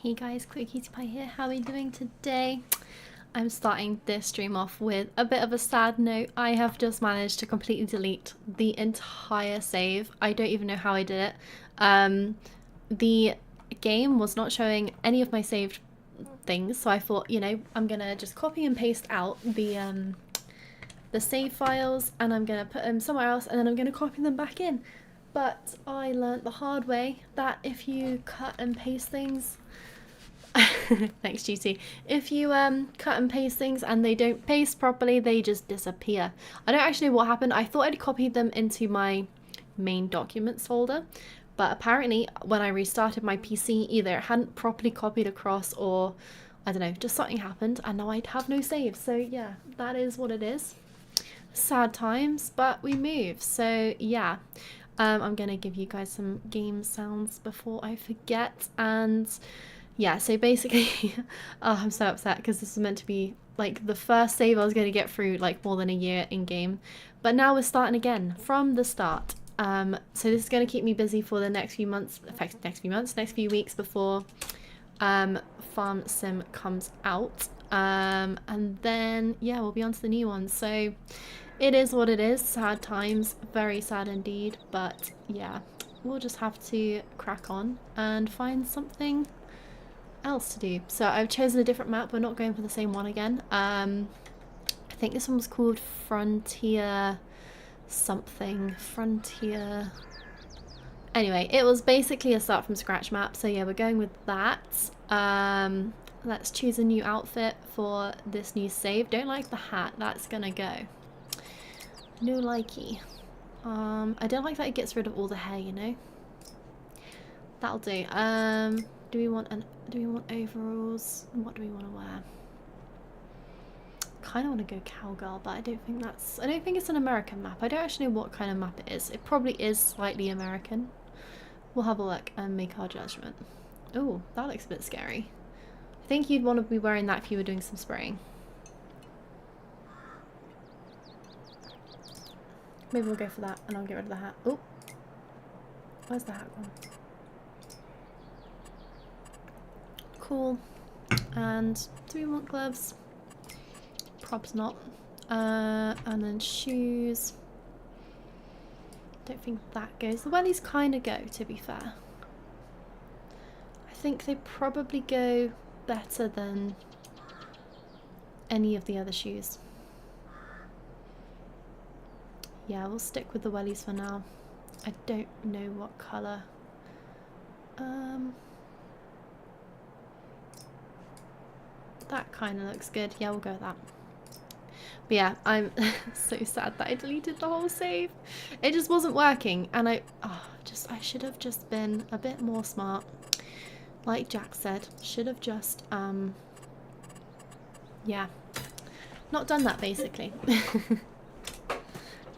Hey guys, Quick Cutie Pie here. How are we doing today? I'm starting this stream off with a bit of a sad note. I have just managed to completely delete the entire save. I don't even know how I did it. The game was not showing any of my saved things, so I thought, you know, I'm gonna just copy and paste out the save files and I'm gonna put them somewhere else and then I'm gonna copy them back in. But I learnt the hard way that if you cut and paste things thanks, GT. If you cut and paste things and they don't paste properly, they just disappear. I don't actually know what happened. I thought I'd copied them into my main documents folder, but apparently when I restarted my PC, either it hadn't properly copied across or I don't know, just something happened and now I'd have no saves. So yeah, that is what it is. Sad times, but we move. So yeah, I'm gonna give you guys some game sounds before I forget. And yeah, so basically, oh, I'm so upset because this was meant to be like the first save I was going to get through like more than a year in game. But now we're starting again from the start. So this is going to keep me busy for the next few months, next few weeks before Farm Sim comes out. And then, yeah, we'll be on to the new one. So it is what it is. Sad times, very sad indeed. But yeah, we'll just have to crack on and find something else to do. So I've chosen a different map. We're not going for the same one again. I think this one was called Frontier something. Frontier. Anyway, it was basically a start from scratch map. So yeah, we're going with that. Let's choose a new outfit for this new save. Don't like the hat. That's gonna go. No likey. I don't like that it gets rid of all the hair, you know. That'll do. Do we want overalls? What do we want to wear? Kind of want to go cowgirl, but I don't think it's an American map. I don't actually know what kind of map it is. It probably is slightly American. We'll have a look and make our judgment. Oh, that looks a bit scary. I think you'd want to be wearing that if you were doing some spraying. Maybe we'll go for that and I'll get rid of the hat. Oh, where's the hat gone? Cool. And do we want gloves? Probs not. And then shoes. Don't think that goes. The wellies kind of go, to be fair. I think they probably go better than any of the other shoes. Yeah, we'll stick with the wellies for now. I don't know what colour. That kind of looks good. Yeah, we'll go with that. But yeah, I'm so sad that I deleted the whole save. It just wasn't working, and I should have just been a bit more smart. Like Jack said, should have just yeah, not done that basically.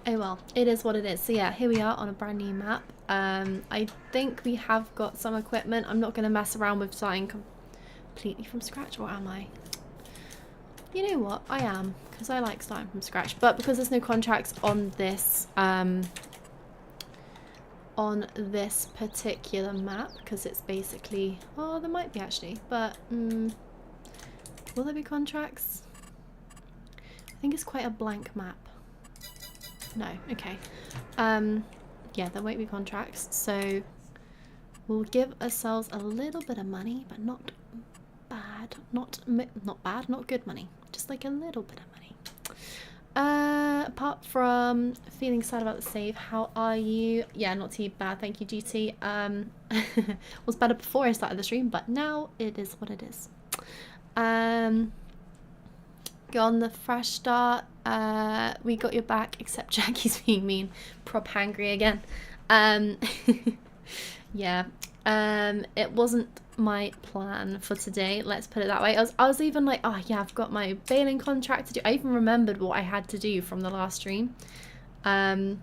Oh well, it is what it is. So yeah, here we are on a brand new map. I think we have got some equipment. I'm not going to mess around with starting completely from scratch, or am I? You know what, I am, because I like starting from scratch, but because there's no contracts on this particular map, because it's basically, oh, there might be actually, but will there be contracts? I think it's quite a blank map. No, okay. Yeah, there won't be contracts, so we'll give ourselves a little bit of money, but not bad, not bad, not good money, just like a little bit of money. Apart from feeling sad about the save, how are you? Yeah, not too bad, thank you, GT. Was better before I started the stream, but now it is what it is. Go on the fresh start. We got your back, except Jackie's being mean. Prop hangry again. Yeah. It wasn't my plan for today, let's put it that way. I was even like, oh yeah, I've got my baling contract to do. I even remembered what I had to do from the last stream. And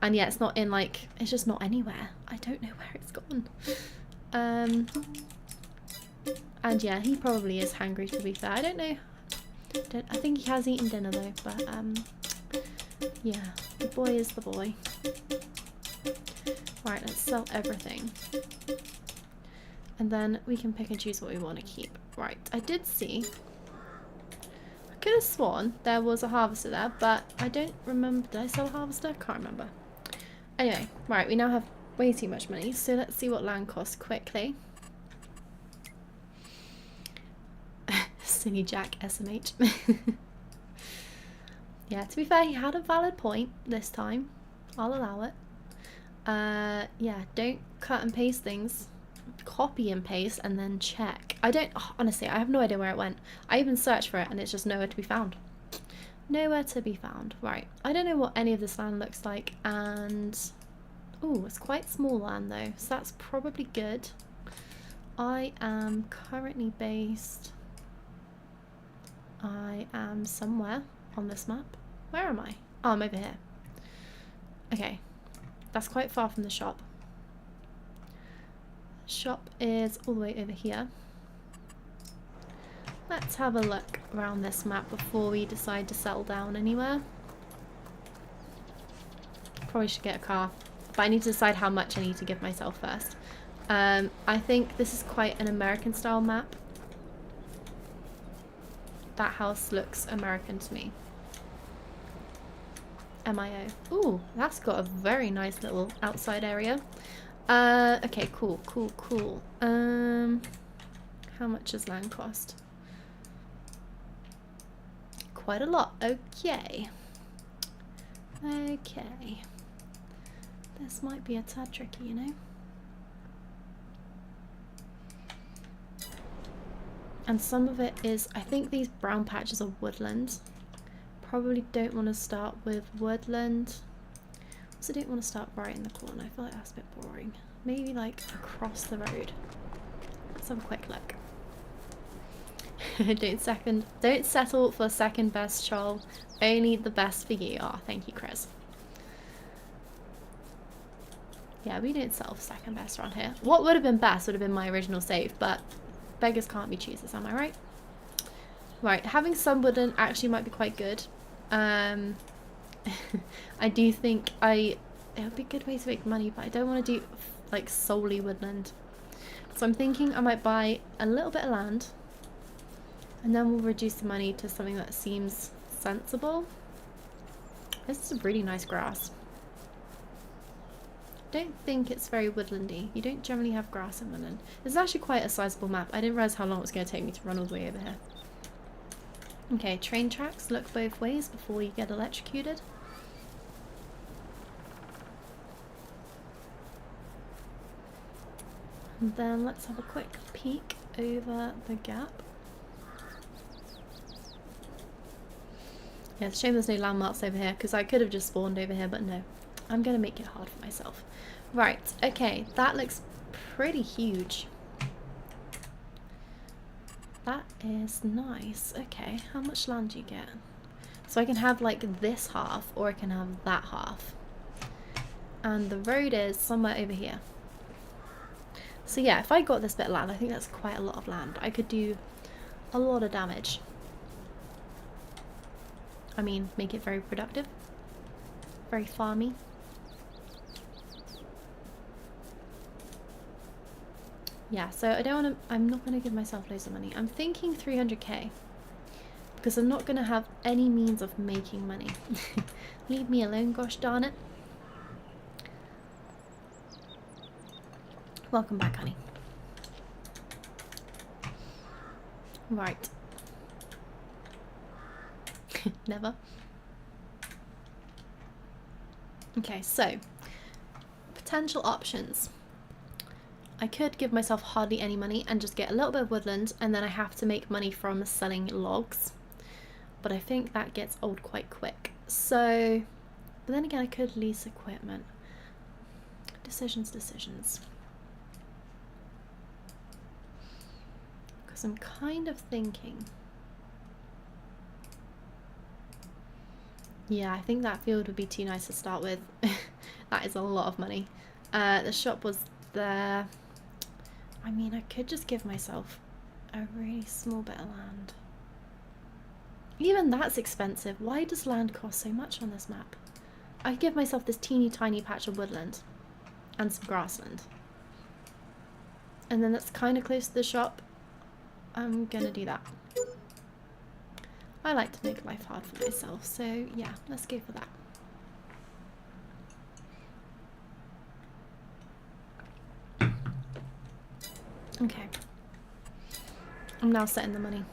yeah, it's not in, like, it's just not anywhere. I don't know where it's gone. And yeah, he probably is hungry, to be fair. I don't know. I think he has eaten dinner though, but yeah, the boy is the boy. Right, let's sell everything. And then we can pick and choose what we want to keep. Right, I did see... I could have sworn there was a harvester there, but I don't remember. Did I sell a harvester? Can't remember. Anyway, right, we now have way too much money, so let's see what land costs quickly. Silly Jack SMH. Yeah, to be fair, he had a valid point this time. I'll allow it. Yeah, don't cut and paste things. Copy and paste and then check. I don't, honestly, I have no idea where it went. I even searched for it and it's just nowhere to be found. Nowhere to be found. Right, I don't know what any of this land looks like, and oh, it's quite small land though, so that's probably good. I am currently based, I am somewhere on this map. Where am I? Oh, I'm over here. Okay, that's quite far from the shop. Shop is all the way over here. Let's have a look around this map before we decide to settle down anywhere. Probably should get a car, but I need to decide how much I need to give myself first. I think this is quite an American style map. That house looks American to me. MIO. Ooh, that's got a very nice little outside area. Okay, cool. How much does land cost? Quite a lot. Okay. This might be a tad tricky, you know? And some of it is, I think these brown patches are woodland. Probably don't want to start with woodland. Also don't want to start right in the corner. I feel like that's a bit boring. Maybe like across the road. Let's have a quick look. Don't settle for second best, Chol. Only the best for you. Oh, thank you, Chris. Yeah, we don't settle for second best around here. What would have been best would have been my original save, but beggars can't be choosers, am I right? Right, having some woodland actually might be quite good. I do think it would be a good way to make money, but I don't want to do like solely woodland. So I'm thinking I might buy a little bit of land and then we'll reduce the money to something that seems sensible. This is a really nice grass. Don't think it's very woodlandy. You don't generally have grass in woodland. This is actually quite a sizable map. I didn't realise how long it was going to take me to run all the way over here. Okay, train tracks look both ways before you get electrocuted. And then let's have a quick peek over the gap. Yeah, it's a shame there's no landmarks over here because I could have just spawned over here, but no. I'm going to make it hard for myself. Right, okay, that looks pretty huge. That is nice. Okay, how much land do you get? So I can have like this half or I can have that half. And the road is somewhere over here. So yeah, if I got this bit of land, I think that's quite a lot of land. I could do a lot of damage. I mean, make it very productive. Very farmy. Yeah, so I'm not going to give myself loads of money. I'm thinking 300k. Because I'm not going to have any means of making money. Leave me alone, gosh darn it. Welcome back, honey. Right. Never. Okay, so potential options. I could give myself hardly any money and just get a little bit of woodland, and then I have to make money from selling logs. But I think that gets old quite quick. So, but then again, I could lease equipment. Decisions. Because I'm kind of thinking. Yeah, I think that field would be too nice to start with. That is a lot of money. The shop was there. I mean, I could just give myself a really small bit of land. Even that's expensive. Why does land cost so much on this map? I could give myself this teeny tiny patch of woodland and some grassland. and then that's kind of close to the shop. I'm gonna do that. I like to make life hard for myself, so yeah, let's go for that. Okay. I'm now setting the money.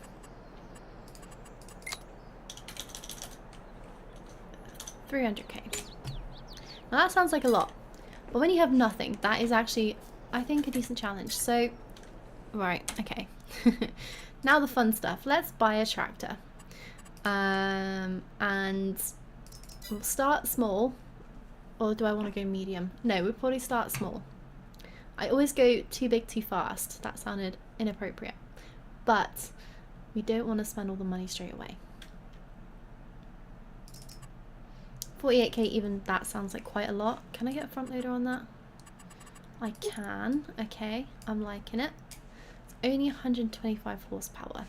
300k. Now that sounds like a lot, but when you have nothing, that is actually, I think, a decent challenge. So, right, okay. Now the fun stuff. Let's buy a tractor. And we'll start small. Or do I want to go medium? No, we'll probably start small. I always go too big too fast. That sounded inappropriate. But we don't want to spend all the money straight away. 48k, even that sounds like quite a lot. Can I get a front loader on that? I can. Okay, I'm liking it. It's only 125 horsepower.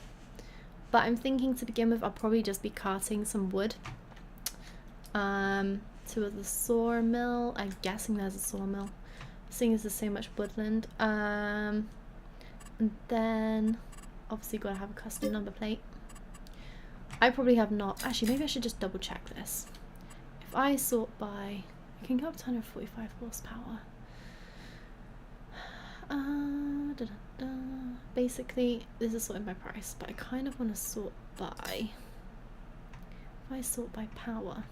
But I'm thinking to begin with, I'll probably just be carting some wood to the sawmill. I'm guessing there's a sawmill, seeing as there's so much woodland. And then obviously got to have a custom number plate. I probably have not. Actually, maybe I should just double check this. If I sort by, I can go up to 145 horsepower. Basically, this is sorted by price, but I kind of want to sort by. If I sort by power.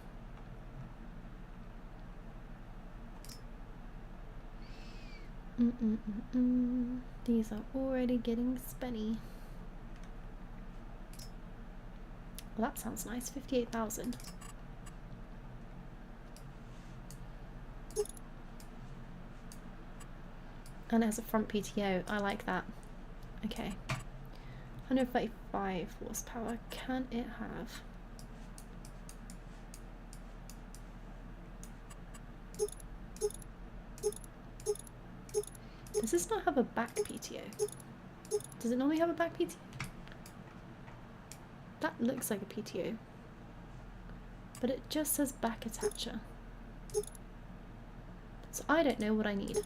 These are already getting spenny. Well, that sounds nice. 58,000. And it has a front PTO. I like that. Okay. 135 horsepower. Can it have? Does this not have a back PTO? Does it normally have a back PTO? That looks like a PTO. But it just says back attacher. So I don't know what I need.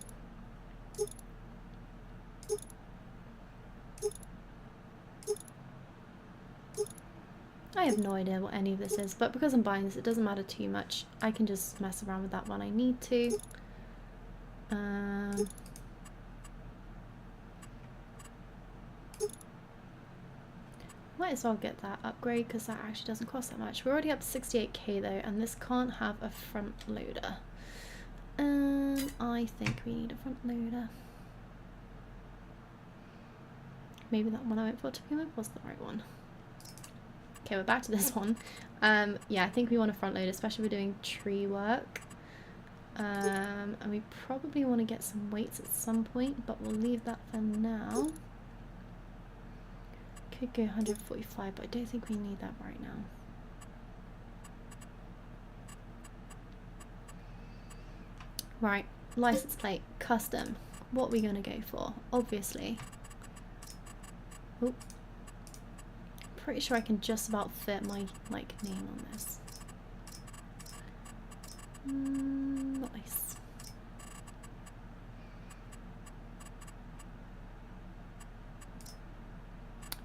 I have no idea what any of this is, but because I'm buying this, it doesn't matter too much. I can just mess around with that when I need to. Might as well get that upgrade because that actually doesn't cost that much. We're already up to 68k though, and this can't have a front loader. I think we need a front loader. Maybe that one I went for to begin with was the right one. Okay, we're back to this one. Yeah, I think we want a front loader, especially if we're doing tree work. And we probably want to get some weights at some point, but we'll leave that for now. Could go 145, but I don't think we need that right now. Right, license plate, custom. What are we going to go for? Obviously. Oh. Pretty sure I can just about fit my name on this. Nice.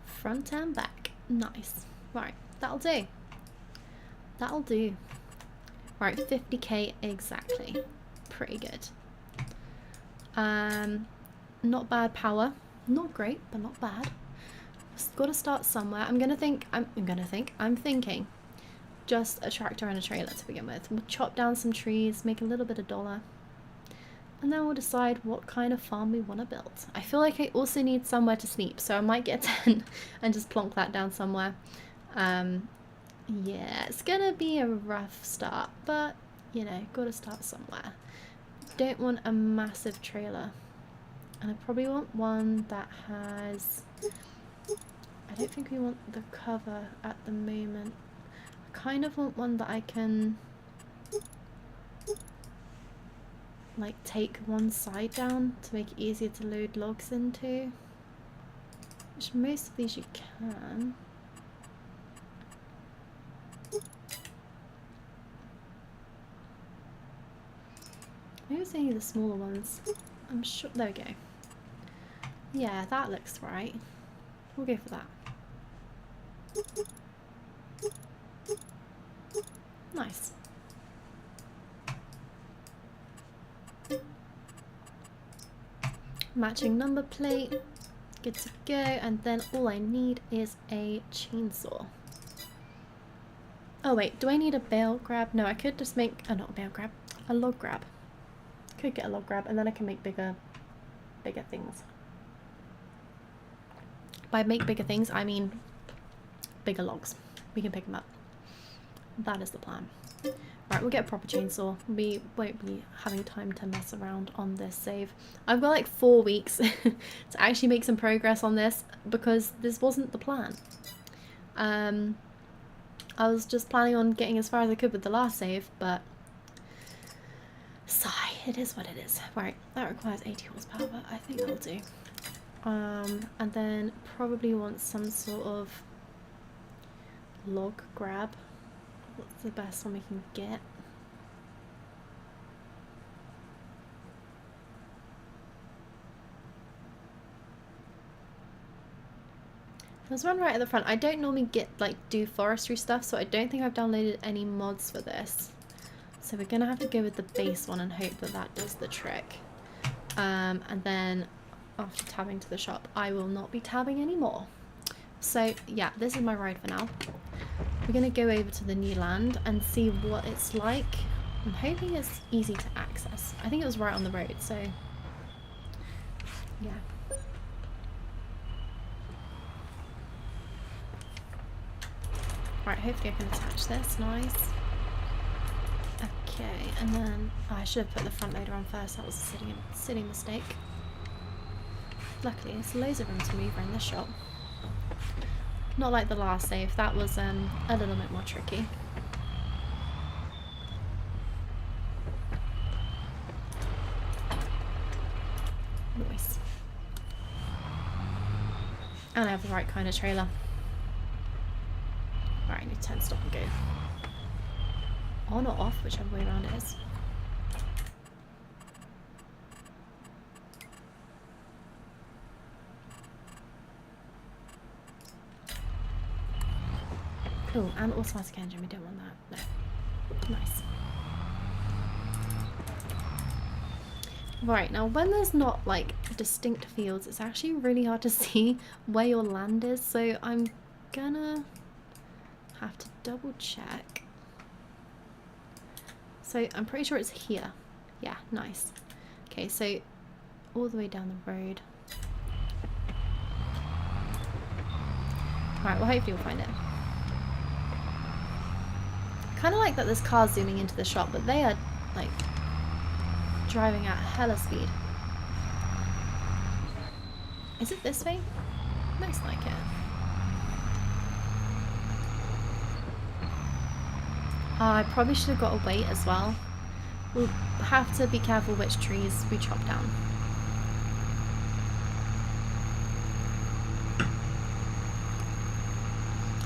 Front and back. Nice. Right, that'll do. That'll do. Right, 50k exactly. Pretty good. Not bad power. Not great, but not bad. Got to start somewhere. I'm thinking just a tractor and a trailer to begin with. We'll chop down some trees, make a little bit of dollar, and then we'll decide what kind of farm we want to build. I feel like I also need somewhere to sleep, so I might get a tent and just plonk that down somewhere. Yeah, it's gonna be a rough start, but you know, gotta start somewhere. Don't want a massive trailer, and I probably want one that has, I don't think we want the cover at the moment. I kind of want one that I can like take one side down to make it easier to load logs into, which most of these you can. Maybe it's only the smaller ones. I'm sure, there we go. Yeah, that looks right. We'll go for that. Nice. Matching number plate. Good to go. And then all I need is a chainsaw. Oh wait, do I need a bale grab? No, I could just make, oh, not a bale grab, a log grab. Could get a log grab and then I can make bigger things. By make bigger things, I mean bigger logs. We can pick them up. That is the plan. Right, we'll get a proper chainsaw. We won't be having time to mess around on this save. I've got like 4 weeks to actually make some progress on this because this wasn't the plan. I was just planning on getting as far as I could with the last save, but sigh, it is what it is. Right, that requires 80 horsepower, but I think that'll do. And then probably want some sort of log grab. What's the best one we can get? There's one right at the front. I don't normally do forestry stuff, so I don't think I've downloaded any mods for this. So we're gonna have to go with the base one and hope that that does the trick. And then after tabbing to the shop, I will not be tabbing anymore. So yeah, this is my ride for now. We're gonna go over to the new land and see what it's like. I'm hoping it's easy to access. I think it was right on the road, so yeah. Right, hopefully I can attach this, nice. Okay, and then I should have put the front loader on first, that was a silly mistake. Luckily, there's loads of room to move around this shop. Not like the last save, that was a little bit more tricky. Nice. And I have the right kind of trailer. Right, I need to turn stop and go. On or off, whichever way around it is. Cool, and automatic engine, we don't want that. No. Nice. Right, now when there's not like distinct fields, it's actually really hard to see where your land is, so I'm gonna have to double check. So I'm pretty sure it's here. Yeah, nice. Okay, so all the way down the road. Right, well hopefully we'll find it. Kind of like that there's cars zooming into the shop, but they are like driving at hella speed. Is it this way? Looks like it. I probably should have got a weight as well. We'll have to be careful which trees we chop down.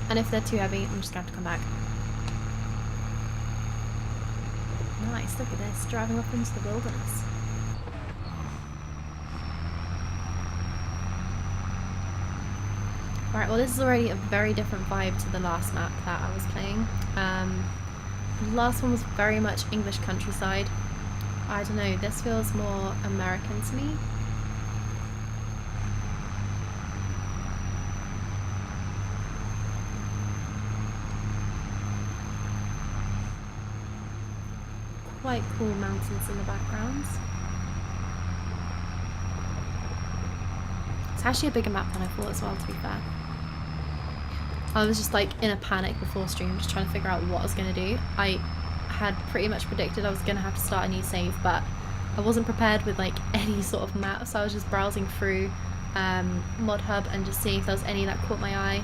And if they're too heavy, I'm just going to have to come back. Nice, look at this, driving off into the wilderness. Alright, well this is already a very different vibe to the last map that I was playing. The last one was very much English countryside. I don't know, this feels more American to me. Quite cool mountains in the background. It's actually a bigger map than I thought as well, to be fair. I was just like in a panic before stream, just trying to figure out what I was going to do. I had pretty much predicted I was going to have to start a new save, but I wasn't prepared with like any sort of map, so I was just browsing through Mod Hub and just seeing if there was any that caught my eye.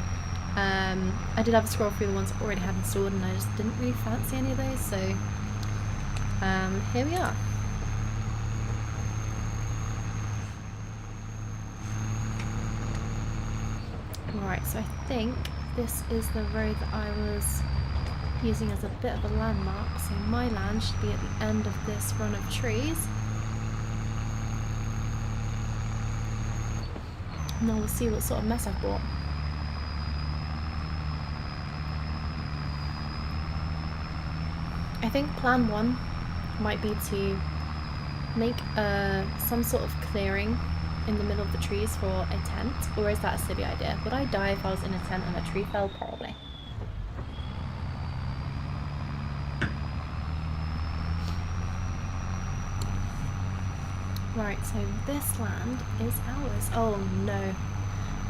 I did have a scroll through the ones I already had installed and I just didn't really fancy any of those, so here we are. Alright, so I think this is the road that I was using as a bit of a landmark, so my land should be at the end of this run of trees. And then we'll see what sort of mess I've bought. I think plan 1 might be to make some sort of clearing in the middle of the trees for a tent, or is that a silly idea? Would I die if I was in a tent and a tree fell? Probably. Right, so this land is ours. Oh no.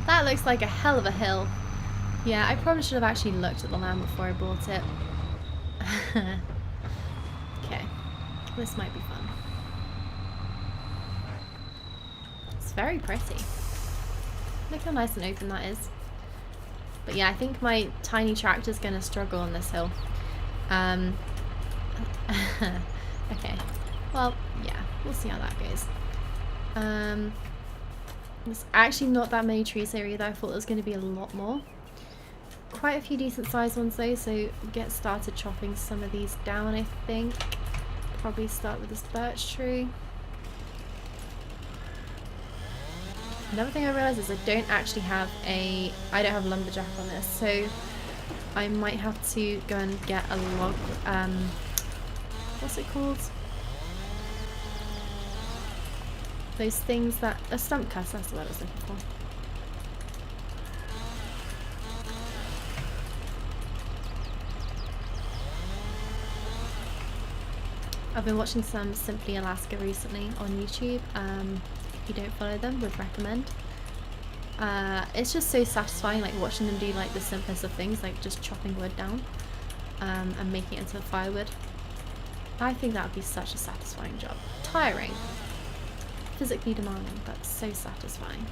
That looks like a hell of a hill. Yeah, I probably should have actually looked at the land before I bought it. Okay, this might be fun. It's very pretty. Look how nice and open that is. But yeah, I think my tiny tractor's going to struggle on this hill. Okay, well, yeah, we'll see how that goes. There's actually not that many trees here either. I thought there was going to be a lot more. Quite a few decent sized ones though, so get started chopping some of these down, I think. Probably start with this birch tree. Another thing I realised is I don't don't have lumberjack on this, so I might have to go and get a log, what's it called? Those things that, a stump cutter, that's the word I was looking for. I've been watching some Simply Alaska recently on YouTube. If you don't follow them, would recommend. It's just so satisfying, like watching them do like the simplest of things, like just chopping wood down and making it into firewood. I think that would be such a satisfying job. Tiring, physically demanding, but so satisfying.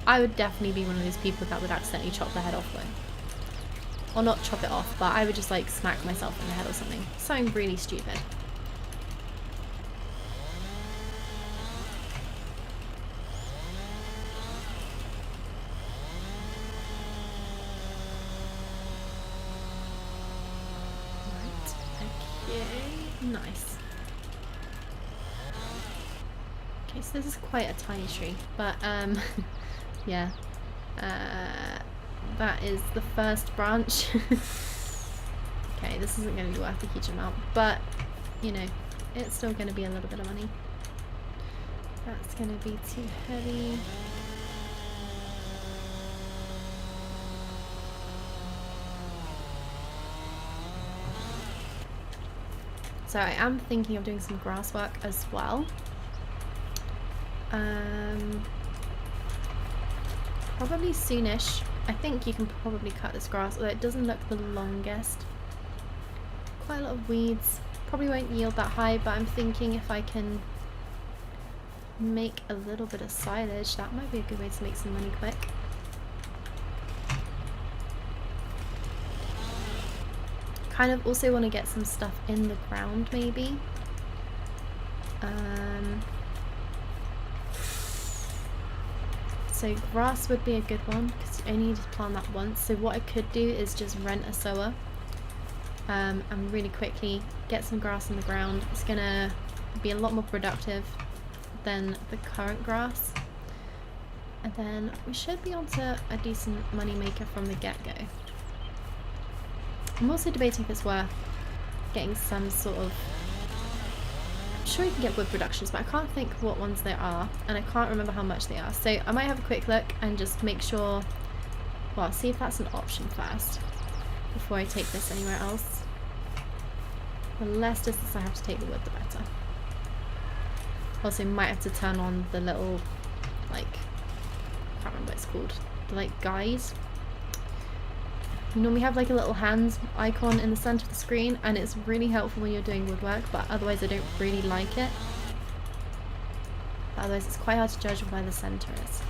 I would definitely be one of those people that would accidentally chop their head off though. Or not chop it off, but I would just like smack myself in the head or something. Something really stupid. Nice. Okay, so this is quite a tiny tree, but yeah, that is the first branch. Okay, this isn't going to be worth a huge amount, but you know, it's still going to be a little bit of money. That's going to be too heavy. So I am thinking of doing some grass work as well. Probably soonish. I think you can probably cut this grass, although it doesn't look the longest. Quite a lot of weeds. Probably won't yield that high, but I'm thinking if I can make a little bit of silage, that might be a good way to make some money quick. Kind of also want to get some stuff in the ground maybe. So grass would be a good one because you only need to plant that once. So what I could do is just rent a sower and really quickly get some grass in the ground. It's gonna be a lot more productive than the current grass. And then we should be onto a decent money maker from the get-go. I'm also debating if it's worth getting some sort of... I'm sure you can get wood productions, but I can't think what ones there are, and I can't remember how much they are. So I might have a quick look and just make sure... Well, see if that's an option first, before I take this anywhere else. The less distance I have to take the wood, the better. Also, might have to turn on the little, like... I can't remember what it's called. The, like, guys. You normally have like a little hands icon in the center of the screen, and it's really helpful when you're doing woodwork, but otherwise I don't really like it. But otherwise it's quite hard to judge where the center is.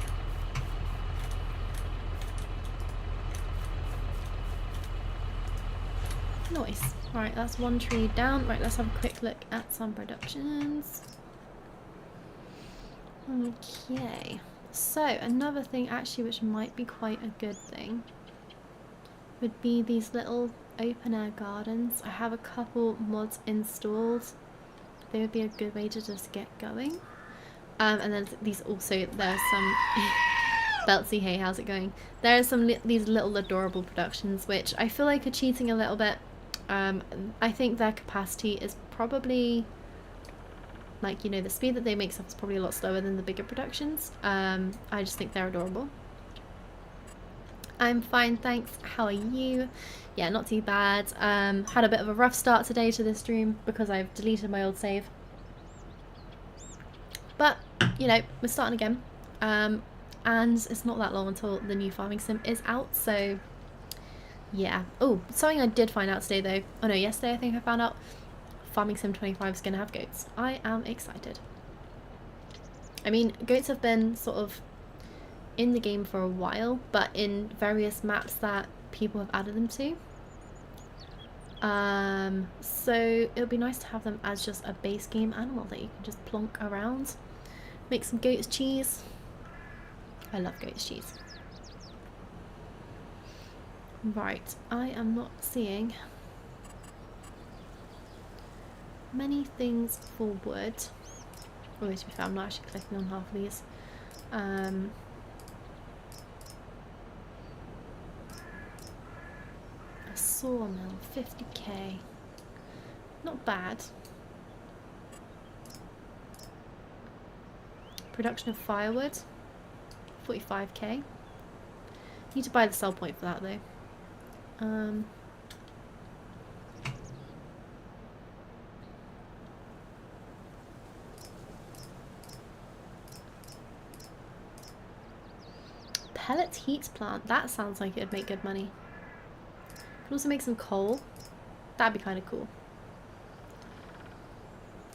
Nice. Alright, that's one tree down. Right, let's have a quick look at some productions. Okay. So, another thing actually which might be quite a good thing would be these little open air gardens. I have a couple mods installed. They would be a good way to just get going. And then these also, there's some Beltsy, hey, how's it going? There are some these little adorable productions which I feel like are cheating a little bit. I think their capacity is probably, like, you know, the speed that they make stuff is probably a lot slower than the bigger productions. I just think they're adorable. I'm fine, thanks. How are you? Yeah, not too bad. Had a bit of a rough start today to this stream because I've deleted my old save. But, you know, we're starting again. And it's not that long until the new farming sim is out, so yeah. Oh, something I did find out today though. Oh no, yesterday I think I found out farming sim 25 is going to have goats. I am excited. I mean, goats have been sort of in the game for a while, but in various maps that people have added them to. So it would be nice to have them as just a base game animal that you can just plonk around. Make some goat's cheese. I love goat's cheese. Right, I am not seeing many things for wood. Oh, to be fair, I'm not actually clicking on half of these. A sawmill, 50k. Not bad. Production of firewood, 45k. Need to buy the sell point for that though. Pellet heat plant, that sounds like it'd make good money. Could also make some coal. That'd be kind of cool.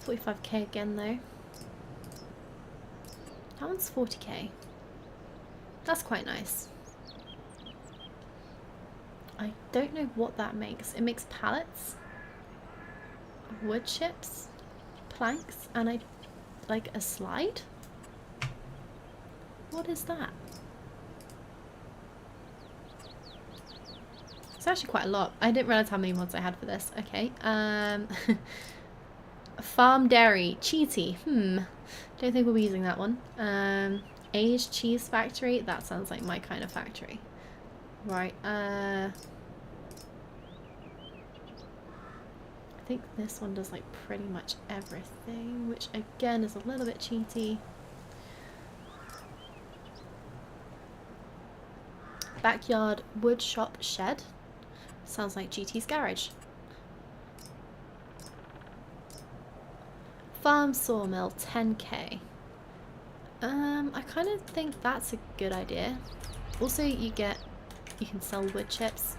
45k again though. That one's 40k. That's quite nice. I don't know what that makes. It makes pallets, wood chips, planks, and like a slide? What is that? It's actually quite a lot. I didn't realise how many mods I had for this. Okay. Farm dairy. Cheaty. Don't think we'll be using that one. Aged cheese factory. That sounds like my kind of factory. Right. I think this one does like pretty much everything, which again is a little bit cheaty. Backyard wood shop shed. Sounds like GT's garage. Farm sawmill, 10k. I kind of think that's a good idea. Also, you can sell wood chips.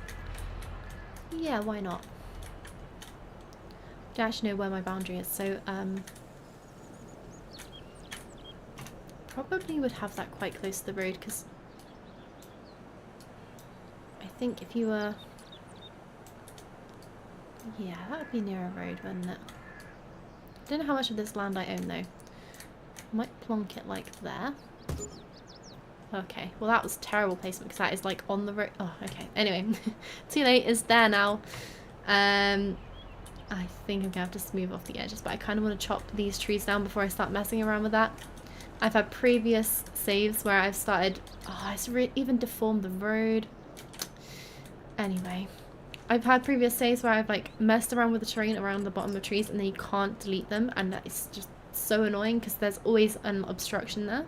Yeah, why not? I don't actually know where my boundary is, so probably would have that quite close to the road, because I think if you were, yeah, that would be near a road, wouldn't it? I don't know how much of this land I own though. I might plonk it like there. Okay, well that was terrible placement because that is like on the road. Oh, okay. Anyway, too late. It's there now. I think I'm gonna have to smooth off the edges, but I kind of want to chop these trees down before I start messing around with that. I've had previous saves where I've started. Oh, it's even deformed the road. Anyway, I've had previous saves where I've like messed around with the terrain around the bottom of trees and then you can't delete them, and that is just so annoying because there's always an obstruction there.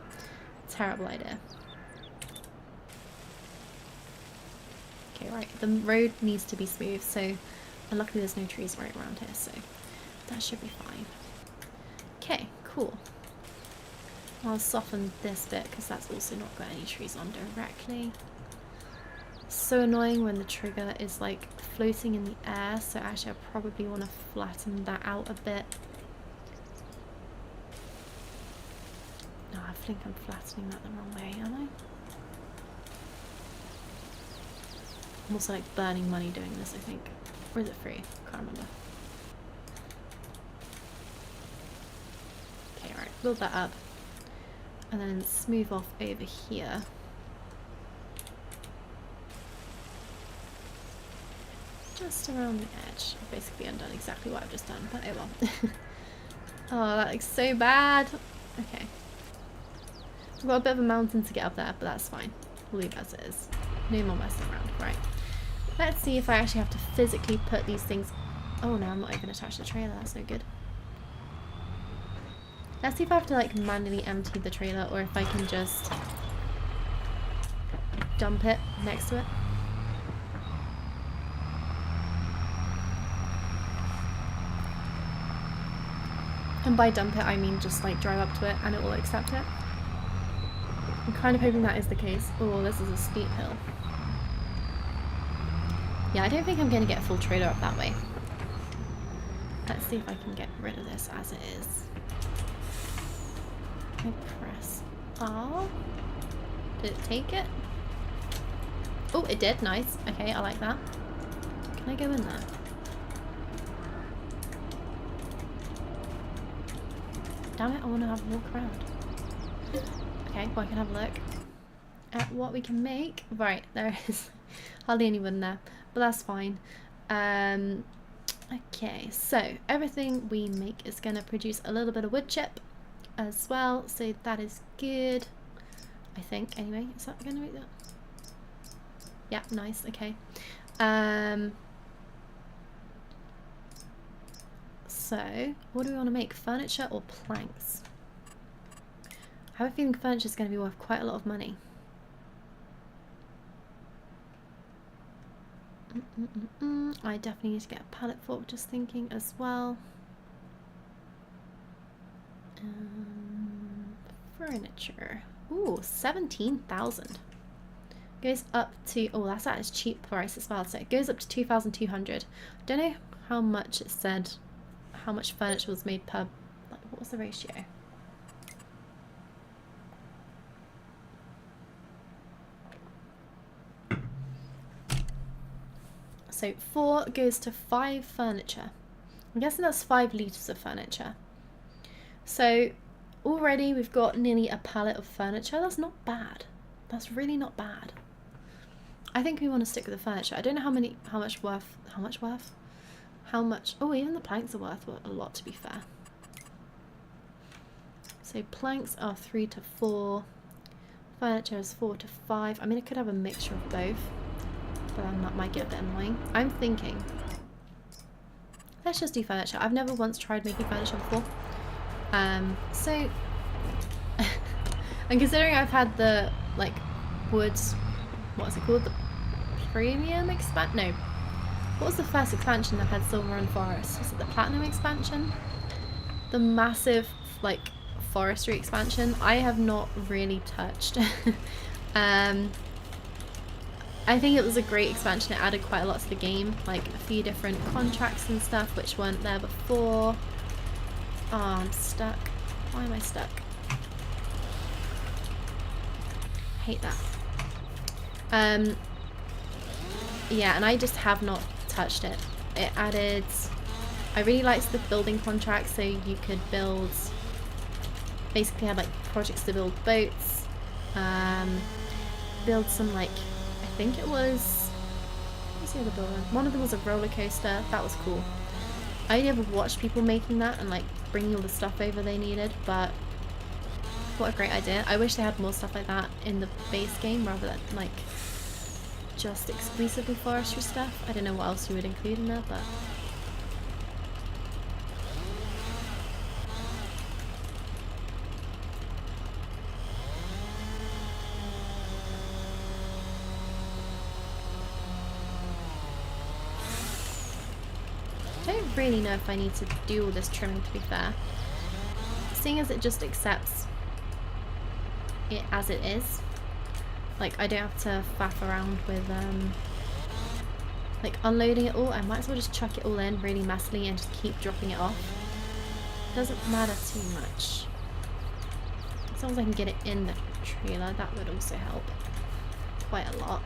Terrible idea. Okay, right, the road needs to be smooth, so, and luckily there's no trees right around here, so that should be fine. Okay, cool. I'll soften this bit because that's also not got any trees on directly. So annoying when the trigger is like floating in the air, so actually I probably want to flatten that out a bit. No, I think I'm flattening that the wrong way, am I? I'm also like burning money doing this, I think. Or is it free? Can't remember. Okay, right, build that up. And then smooth off over here. Just around the edge. I've basically undone exactly what I've just done, but oh well. Oh, that looks so bad. Okay. I've got a bit of a mountain to get up there, but that's fine. We'll leave it as it is. No more messing around. Right. Let's see if I actually have to physically put these things... Oh no, I'm not even attached to the trailer. That's no good. Let's see if I have to like manually empty the trailer or if I can just dump it next to it. And by dump it, I mean just like drive up to it and it will accept it. I'm kind of hoping that is the case. Oh, this is a steep hill. Yeah, I don't think I'm going to get a full trailer up that way. Let's see if I can get rid of this as it is. I press R. Did it take it? Oh, it did. Nice. Okay, I like that. Can I go in there? Damn it, I want to have a walk around. Okay, well I can have a look at what we can make. Right, there is hardly anyone there, but that's fine. Okay, so everything we make is going to produce a little bit of wood chip as well, so that is good. I think, anyway. Is that going to make that? Yeah, nice, okay. So, what do we want to make? Furniture or planks? I have a feeling furniture is going to be worth quite a lot of money. I definitely need to get a pallet fork, just thinking as well. Furniture. Ooh, 17,000. Goes up to, oh, that's at its cheap price as well. So it goes up to 2,200. Don't know how much it said, how much furniture was made per, like, what was the ratio? So 4 goes to 5 furniture. I'm guessing that's 5 litres of furniture. So already we've got nearly a pallet of furniture. That's not bad. That's really not bad. I think we want to stick with the furniture. I don't know how much, oh, even the planks are worth a lot, to be fair. So planks are 3 to 4. Furniture is 4 to 5. I mean, I could have a mixture of both, but then that might get a bit annoying. I'm thinking, let's just do furniture. I've never once tried making furniture before. So, and considering I've had the, like, woods, what is it called? The premium expansion? No. What was the first expansion that had silver and forest? Was it the platinum expansion? The massive, like, forestry expansion? I have not really touched. I think it was a great expansion. It added quite a lot to the game, like a few different contracts and stuff which weren't there before. Oh, I'm stuck. Why am I stuck? Hate that. Yeah, and I just have not touched it. It added, I really liked the building contracts, so you could build, basically had like projects to build boats, build some, like, I think it was, what was the other building? One of them was a roller coaster. That was cool. I only ever watched people making that and like bringing all the stuff over they needed, but what a great idea. I wish they had more stuff like that in the base game rather than like just exclusively forestry stuff. I don't know what else you would include in there, but I don't really know if I need to do all this trimming, to be fair. Seeing as it just accepts it as it is, like I don't have to faff around with like unloading it all. I might as well just chuck it all in really messily and just keep dropping it off. Doesn't matter too much. As long as I can get it in the trailer, that would also help quite a lot.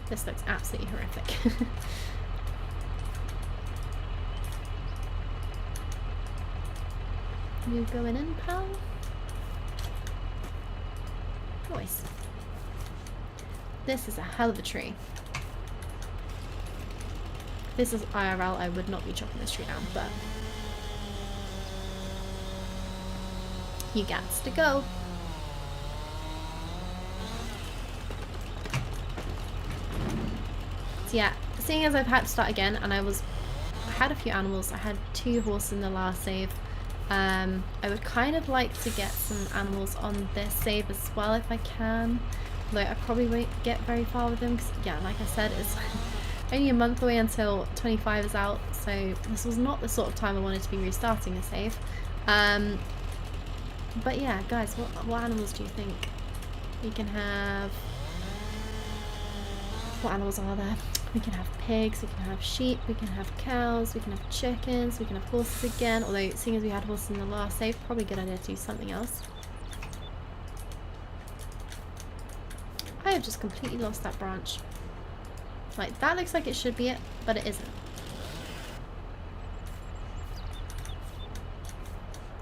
This looks absolutely horrific. You going in, pal? Nice. This is a hell of a tree. This is IRL, I would not be chopping this tree down, but You gats to go. So yeah, seeing as I've had to start again, and I had a few animals. I had 2 horses in the last save. I would kind of like to get some animals on this save as well if I can. Though I probably won't get very far with them because, yeah, like I said, it's only a month away until 25 is out. So this was not the sort of time I wanted to be restarting a save. But yeah, guys, what animals do you think we can have? What animals are there? We can have pigs, we can have sheep, we can have cows, we can have chickens, we can have horses again. Although, seeing as we had horses in the last save, probably a good idea to do something else. I have just completely lost that branch. Like, that looks like it should be it, but it isn't.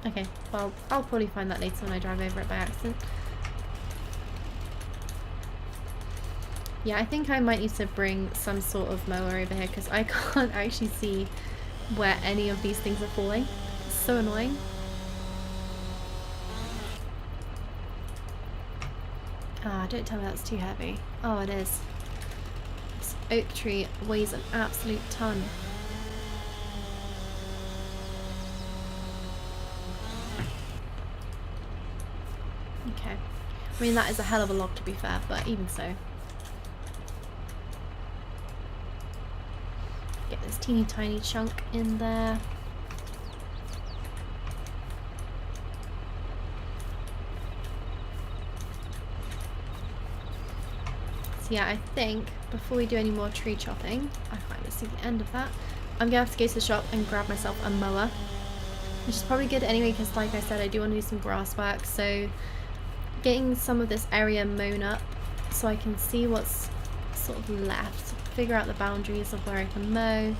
Okay, well, I'll probably find that later when I drive over it by accident. Yeah, I think I might need to bring some sort of mower over here because I can't actually see where any of these things are falling. It's so annoying. Ah, don't tell me that's too heavy. Oh, it is. This oak tree weighs an absolute ton. Okay. I mean, that is a hell of a log to be fair, but even so. Get this teeny tiny chunk in there. So yeah, I think before we do any more tree chopping, I can't even see the end of that, I'm gonna have to go to the shop and grab myself a mower, which is probably good anyway because, like I said, I do want to do some grass work. So getting some of this area mown up so I can see what's sort of left, figure out the boundaries of where I can mow,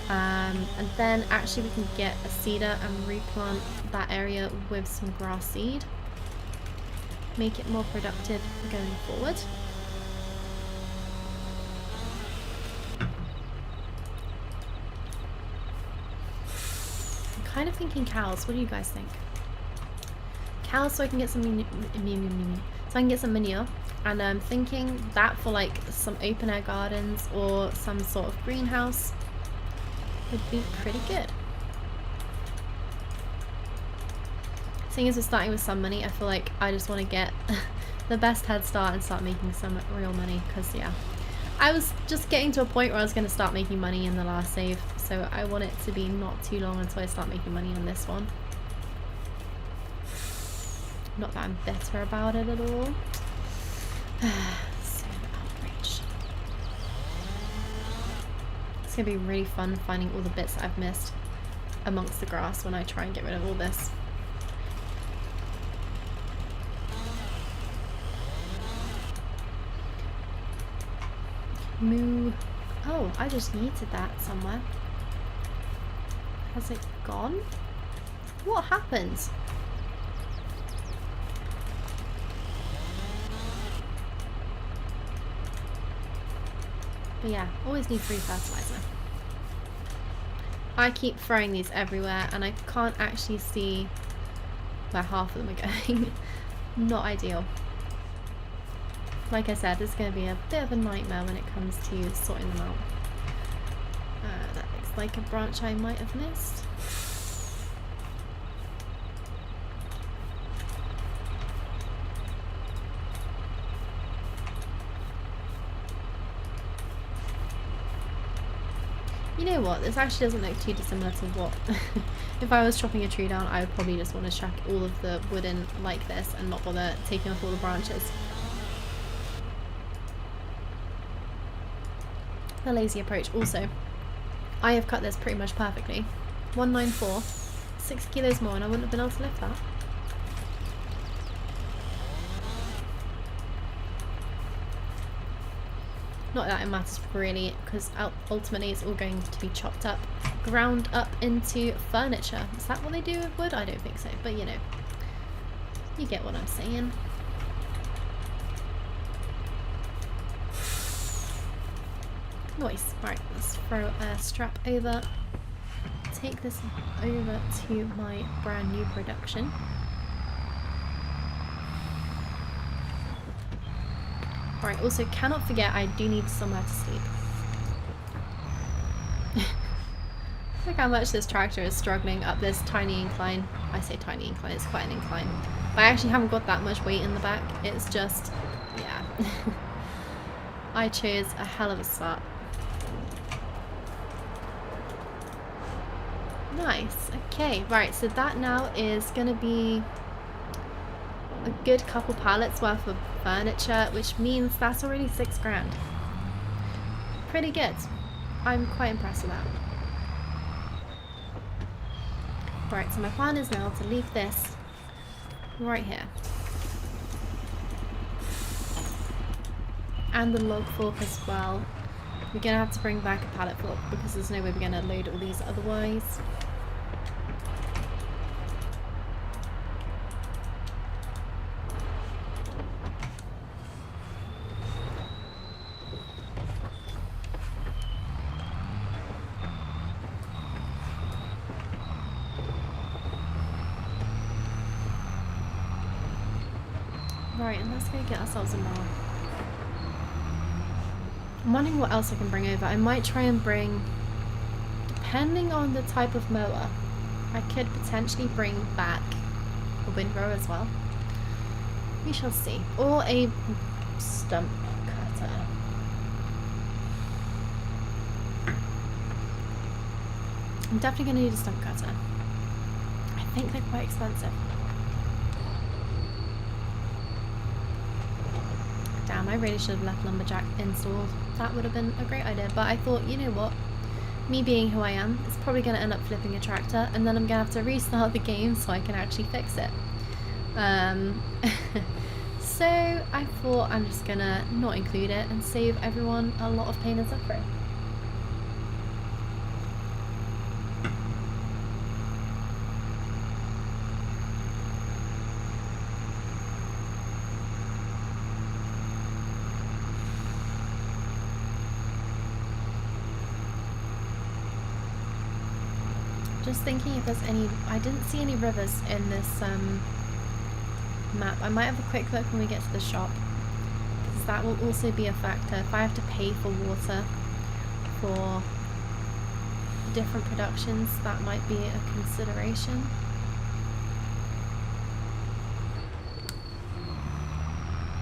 and then actually we can get a seeder and replant that area with some grass seed, make it more productive going forward. I'm kind of thinking cows. What do you guys think? Cows, so I can get some manure, and I'm thinking that for like some open air gardens or some sort of greenhouse would be pretty good. Seeing as we're starting with some money, I feel like I just want to get the best head start and start making some real money, because yeah, I was just getting to a point where I was going to start making money in the last save, so I want it to be not too long until I start making money on this one. Not that I'm bitter about it at all. So outraged. It's going to be really fun finding all the bits that I've missed amongst the grass when I try and get rid of all this. Moo. Oh, I just needed that somewhere. Has it gone? What happened? But yeah, always need free fertilizer. I keep throwing these everywhere and I can't actually see where half of them are going. Not ideal. Like I said, it's going to be a bit of a nightmare when it comes to sorting them out. That looks like a branch I might have missed. You know what, this actually doesn't look too dissimilar to what if I was chopping a tree down. I would probably just want to chuck all of the wood in like this and not bother taking off all the branches. The lazy approach. Also, I have cut this pretty much perfectly. 194, 6 kilos more and I wouldn't have been able to lift that. Not that it matters really, because ultimately it's all going to be chopped up, ground up into furniture. Is that what they do with wood? I don't think so, but you know, you get what I'm saying. Nice. Right, let's throw a strap over. Take this over to my brand new production. Right, also cannot forget I do need somewhere to sleep. Look how much this tractor is struggling up this tiny incline. I say tiny incline, it's quite an incline. But I actually haven't got that much weight in the back. It's just, yeah. I chose a hell of a start. Nice. Okay, right, so that now is going to be a good couple pallets worth of furniture, which means that's already $6 grand. Pretty good. I'm quite impressed with that. Right, so my plan is now to leave this right here. And the log fork as well. We're going to have to bring back a pallet fork because there's no way we're going to load all these otherwise. Right, and let's go get ourselves a mower. I'm wondering what else I can bring over. I might try and bring, depending on the type of mower, I could potentially bring back a windrow as well. We shall see. Or a stump cutter. I'm definitely going to need a stump cutter. I think they're quite expensive. Damn, I really should have left lumberjack installed. That would have been a great idea, but I thought, you know what, me being who I am, it's probably going to end up flipping a tractor, and then I'm going to have to restart the game so I can actually fix it. So I thought I'm just going to not include it and save everyone a lot of pain and suffering. Just thinking if there's any, I didn't see any rivers in this map. I might have a quick look when we get to the shop, because that will also be a factor. If I have to pay for water for different productions, that might be a consideration.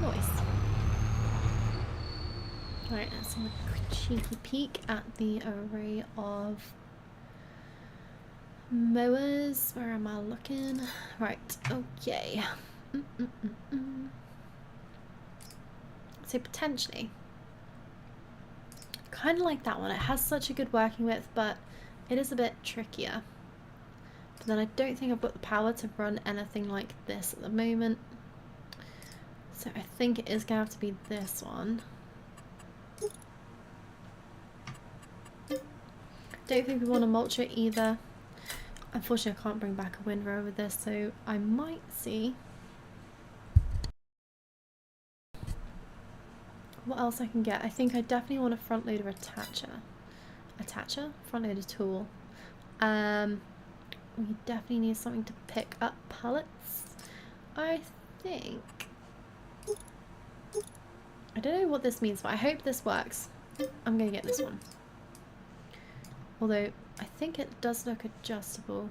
Nice. Alright, let's have a cheeky peek at the array of mowers. Where am I looking? Right, okay. So potentially, kind of like that one. It has such a good working width, but it is a bit trickier. But then I don't think I've got the power to run anything like this at the moment. So I think it is going to have to be this one. Don't think we want to mulch it either. Unfortunately, I can't bring back a windrow with this, so I might see what else I can get. I think I definitely want a front loader attacher? Front loader tool. We definitely need something to pick up pallets. I think, I don't know what this means, but I hope this works. I'm gonna get this one. Although I think it does look adjustable.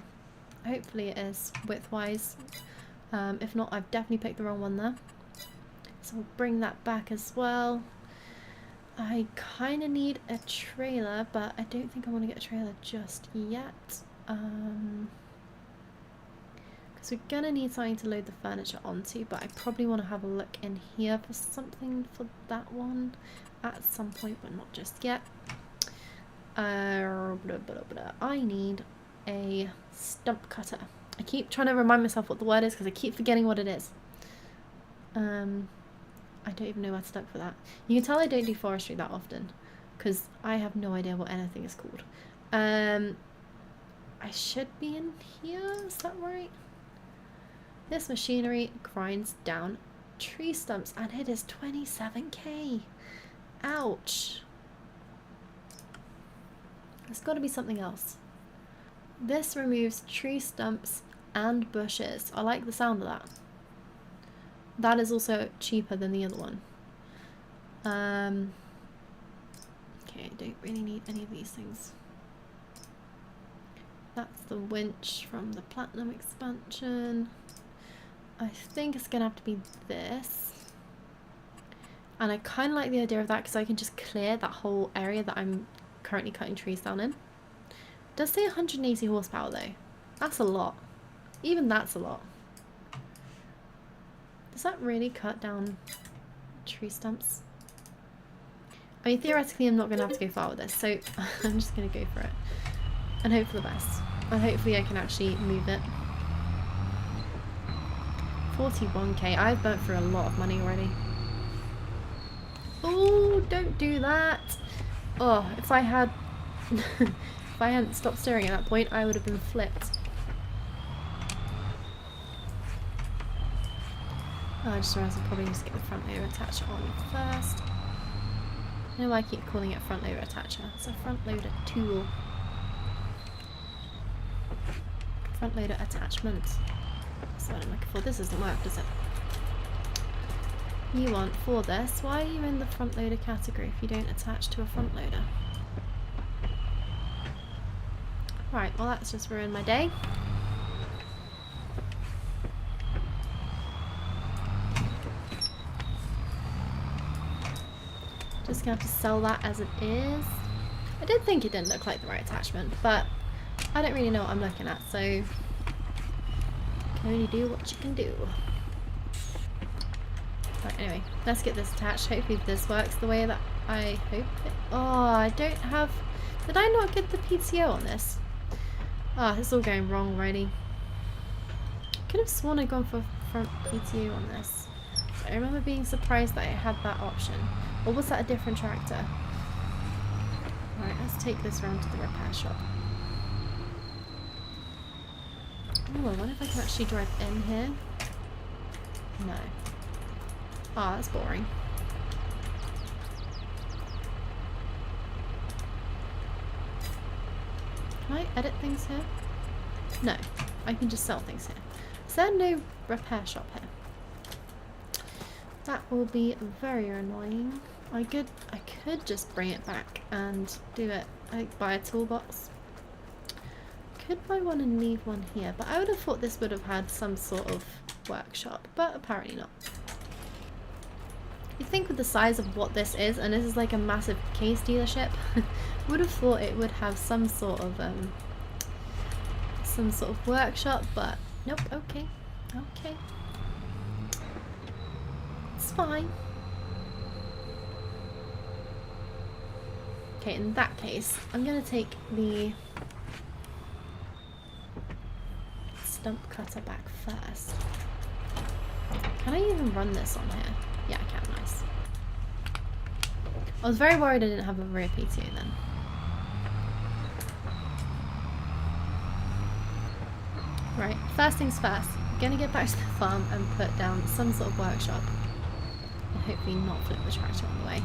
Hopefully it is width-wise. If not, I've definitely picked the wrong one there. So we'll bring that back as well. I kind of need a trailer, but I don't think I want to get a trailer just yet. Because we're going to need something to load the furniture onto, but I probably want to have a look in here for something for that one at some point, but not just yet. I need a stump cutter. I keep trying to remind myself what the word is because I keep forgetting what it is. I don't even know where to look for that. You can tell I don't do forestry that often because I have no idea what anything is called. I should be in here, is that right? This machinery grinds down tree stumps and it is 27k. Ouch. There's got to be something else. This removes tree stumps and bushes. I like the sound of that. That is also cheaper than the other one. Okay, I don't really need any of these things. That's the winch from the platinum expansion. I think it's gonna have to be this. And I kind of like the idea of that because I can just clear that whole area that I'm currently cutting trees down in. It does say 180 horsepower though. That's a lot. Even that's a lot. Does that really cut down tree stumps? I mean, theoretically I'm not going to have to go far with this, so I'm just going to go for it. And hope for the best. And hopefully I can actually move it. 41k. I've burnt through a lot of money already. Oh, don't do that! Oh, if I had... if I hadn't stopped steering at that point, I would have been flipped. Oh, I just realised I'll probably just get the front loader attacher on first. I know why I keep calling it a front loader attacher. It's a front loader tool. Front loader attachment. That's what I'm looking for. This doesn't work, does it? You want for this. Why are you in the front loader category if you don't attach to a front loader? Right, well that's just ruined my day. Just gonna have to sell that as it is. I did think it didn't look like the right attachment, but I don't really know what I'm looking at, so you can only do what you can do. Right, anyway, let's get this attached. Hopefully this works the way that I hope it. Oh, I don't have... Did I not get the PTO on this? Ah, oh, it's all going wrong already. Could have sworn I'd gone for front PTO on this. I remember being surprised that it had that option. Or was that a different tractor? Right, let's take this round to the repair shop. Oh, I wonder if I can actually drive in here. No. Ah, that's boring. Can I edit things here? No, I can just sell things here. Is there no repair shop here? That will be very annoying. I could just bring it back and do it, like, buy a toolbox. Could buy one and leave one here, but I would have thought this would have had some sort of workshop, but apparently not. You think with the size of what this is, and this is like a massive case dealership, would have thought it would have some sort of workshop, but nope. Okay, okay, it's fine. Okay, in that case, I'm gonna take the stump cutter back first. Can I even run this on here? Yeah, I can. Nice. I was very worried I didn't have a rear PTO then. Right, first things first. I'm gonna get back to the farm and put down some sort of workshop. And hopefully not flip the tractor on the way.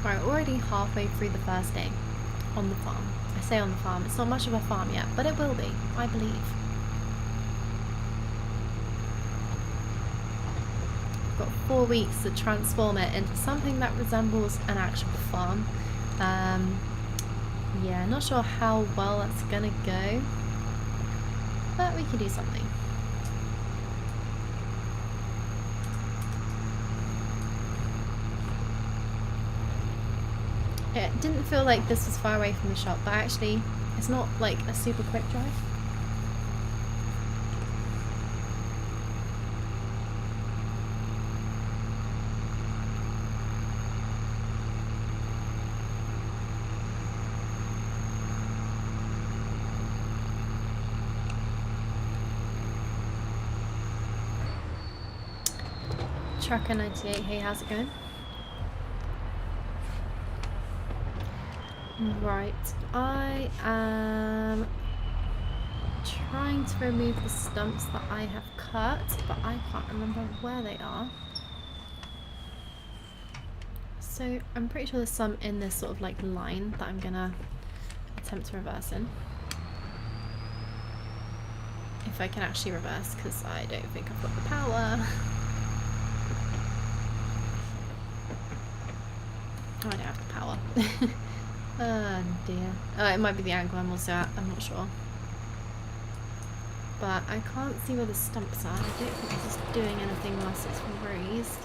Right, we're already halfway through the first day on the farm. I say on the farm, it's not much of a farm yet, but it will be, I believe. We've got 4 weeks to transform it into something that resembles an actual farm. Yeah, not sure how well that's gonna go, but we can do something. It didn't feel like this was far away from the shop, but actually it's not like a super quick drive. Trucker 98, hey, how's it going? Right, I am trying to remove the stumps that I have cut, but I can't remember where they are. So I'm pretty sure there's some in this sort of like line that I'm gonna attempt to reverse in. If I can actually reverse, because I don't think I've got the power. Oh, I don't have the power. Oh dear. Oh, it might be the angle I'm also at, I'm not sure. But I can't see where the stumps are. I don't think this is doing anything whilst it's raised.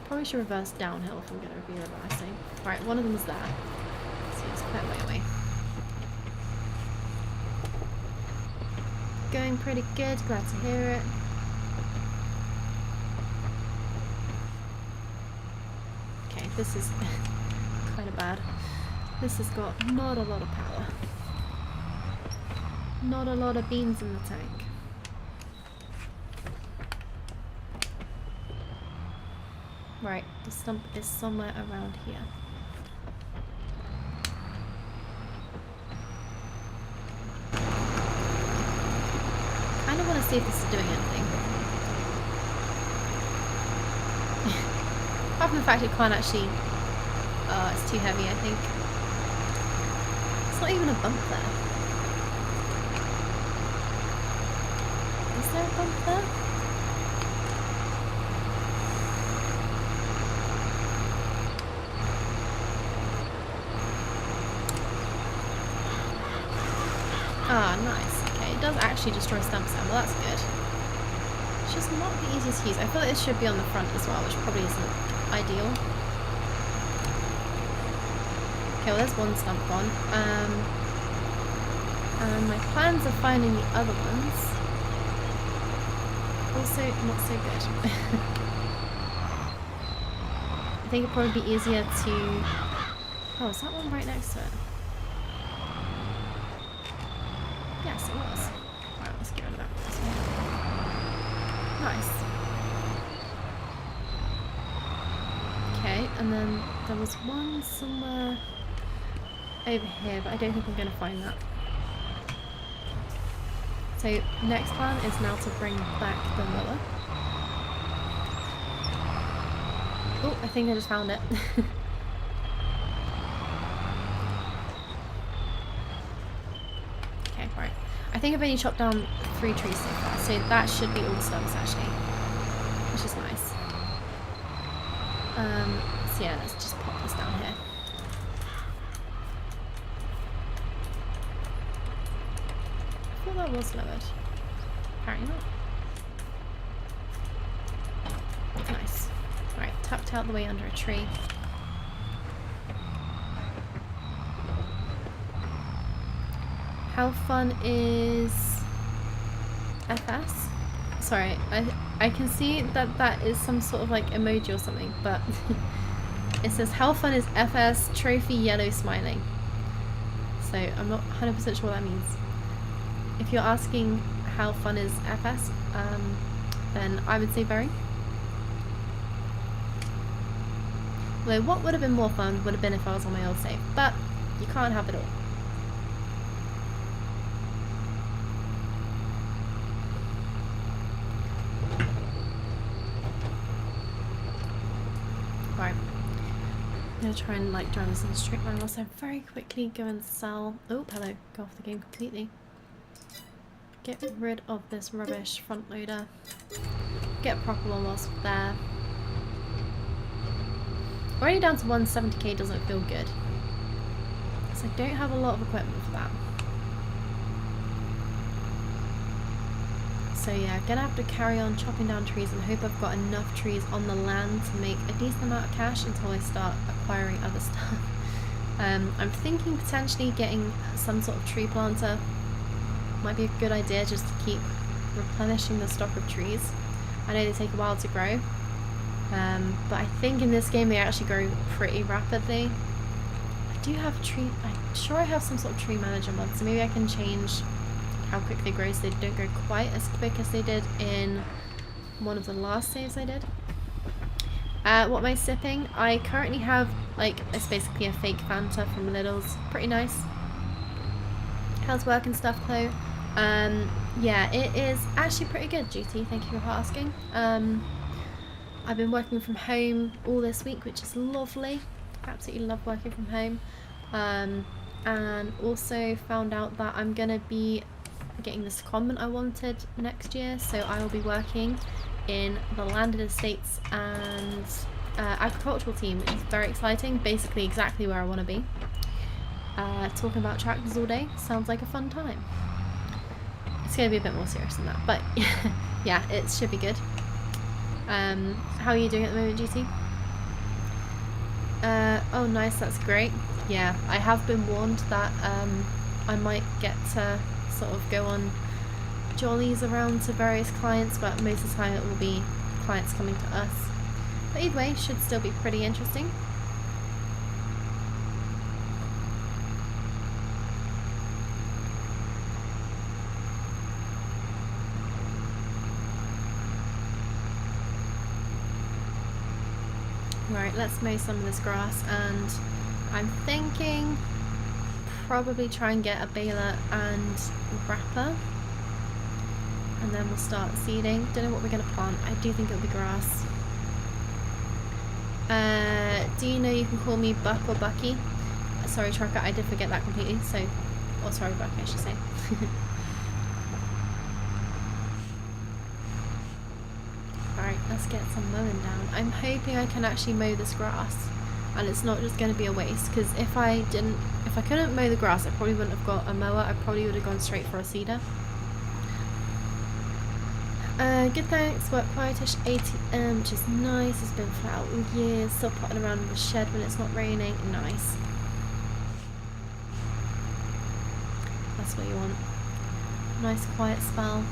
Probably should reverse downhill if I'm going to be reversing. Right, one of them is there. So it's quite a way away. Going pretty good, glad to hear it. Okay, this is kind of bad. This has got not a lot of power. Not a lot of beans in the tank. Right, the stump is somewhere around here. Kind of want to see if this is doing anything. Apart from the fact it can't actually... Oh, it's too heavy, I think. It's not even a bump there. Is there a bump there? Ah, nice. Okay, it does actually destroy stumps now. Well, that's good. It's just not the easiest to use. I feel like this should be on the front as well, which probably isn't ideal. Okay, well, there's one stump gone. And my plans of finding the other ones also not so good. I think it'd probably be easier to... Oh, is that one right next to it? Yes, it was. Right, let's get rid of that. Nice. Okay, and then there was one somewhere over here, but I don't think I'm going to find that. So next plan is now to bring back the mower. Oh, I think I just found it. Okay, right. I think I've only chopped down 3 trees so far, so that should be all the stumps actually, which is nice. So yeah, let's just pop this down here. I thought that was lowered. Apparently not. Nice. Right, tucked out the way under a tree. How fun is FS? Sorry, I can see that that is some sort of like emoji or something, but it says how fun is FS trophy yellow smiling. So I'm not 100% sure what that means. If you're asking how fun is FS, then I would say very. Although what would have been more fun would have been if I was on my old save, but you can't have it all. Right. I'm going to try and like drive this in a straight line whilst I very quickly go and sell... Oh, hello. Go off the game completely. Get rid of this rubbish front loader. Get a proper one whilst we're there. Already down to 170k doesn't feel good. So I don't have a lot of equipment for that. So yeah, gonna have to carry on chopping down trees and hope I've got enough trees on the land to make a decent amount of cash until I start acquiring other stuff. I'm thinking potentially getting some sort of tree planter. Might be a good idea just to keep replenishing the stock of trees. I know they take a while to grow, but I think in this game they actually grow pretty rapidly. I do have tree... I'm sure I have some sort of tree manager mod, so maybe I can change how quick they grow so they don't grow quite as quick as they did in one of the last saves I did. What am I sipping? I currently have, like, it's basically a fake Fanta from Lidl's. Pretty nice. How's work and stuff, Chloe? Yeah, it is actually pretty good, GT. Thank you for asking. I've been working from home all this week, which is lovely. Absolutely love working from home. And also found out that I'm gonna be getting the secondment I wanted next year, so I will be working in the landed estates and agricultural team, which is very exciting. Basically exactly where I want to be. Talking about tractors all day sounds like a fun time. It's going to be a bit more serious than that, but yeah, it should be good. How are you doing at the moment, GT? Oh nice, that's great. Yeah, I have been warned that I might get to sort of go on jollies around to various clients, but most of the time it will be clients coming to us. But either way, should still be pretty interesting. Right, let's mow some of this grass, and I'm thinking probably try and get a baler and wrapper, and then we'll start seeding. Don't know what we're going to plant. I do think it'll be grass. Do you know you can call me Buck or Bucky? Sorry, Trucker, I did forget that completely. So, or sorry, Bucky, I should say. Alright, let's get some mowing down. I'm hoping I can actually mow this grass, and it's not just going to be a waste, because if I couldn't mow the grass, I probably wouldn't have got a mower. I probably would have gone straight for a seeder. Good, thanks. Work quietish, 80 which is nice. It's been flat out all years. Still potting around in the shed when it's not raining. Nice. That's what you want. Nice quiet spell.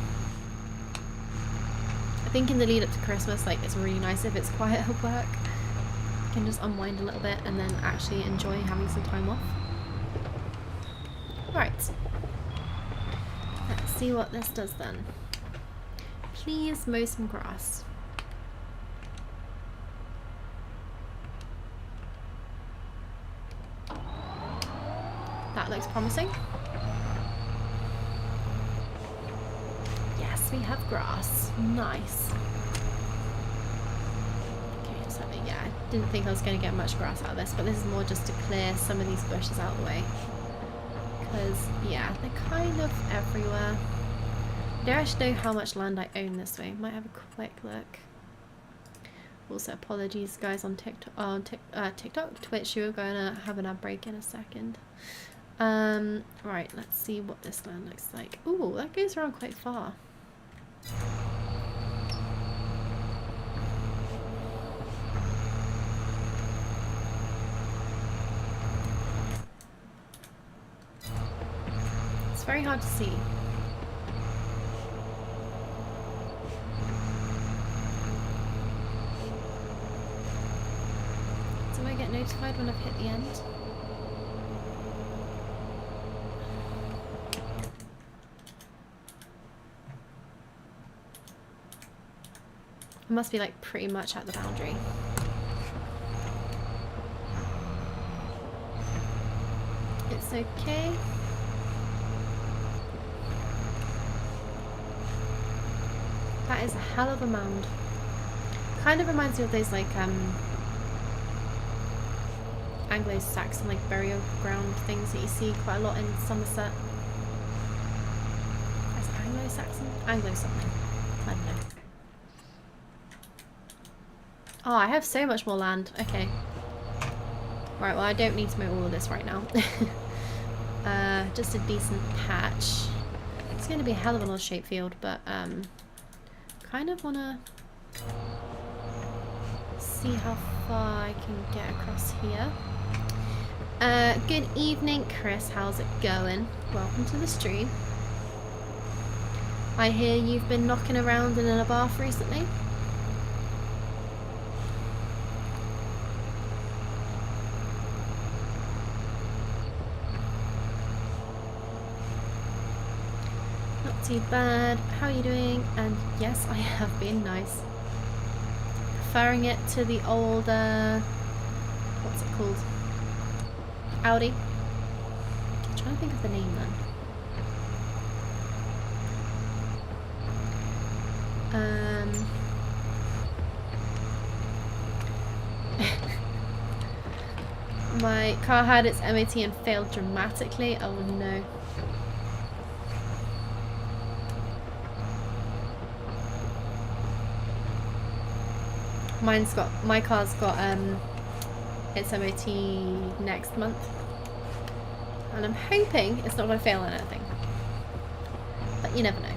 I think in the lead up to Christmas, like, it's really nice if it's quiet at work. You can just unwind a little bit and then actually enjoy having some time off. Right. Let's see what this does then. Please mow some grass. That looks promising. Yes, we have grass. Nice. Okay, so yeah, I didn't think I was going to get much grass out of this, but this is more just to clear some of these bushes out of the way. Because, yeah, they're kind of everywhere. I don't actually know how much land I own this way. Might have a quick look. Also, apologies guys on TikTok, Twitch. You're going to have an ad break in a second. Right, let's see what this land looks like. Ooh, that goes around quite far. It's very hard to see. Do I get notified when I've hit the end? I must be like pretty much at the boundary. It's okay. That is a hell of a mound. Kind of reminds me of those like Anglo-Saxon like burial ground things that you see quite a lot in Somerset. Is it Anglo-Saxon? Anglo-something. I don't know. Oh, I have so much more land. Okay. Right, well I don't need to mow all of this right now. Just a decent patch. It's going to be a hell of an odd-shaped field, but kind of want to see how far I can get across here. Good evening, Chris. How's it going? Welcome to the stream. I hear you've been knocking around in a bath recently. Not too bad. How are you doing? And yes, I have been nice. preferring it to the older, what's it called? Audi. I'm trying to think of the name then. My car had its MOT and failed dramatically. Oh no. My car's got its MOT next month. And I'm hoping it's not going to fail on anything. But you never know.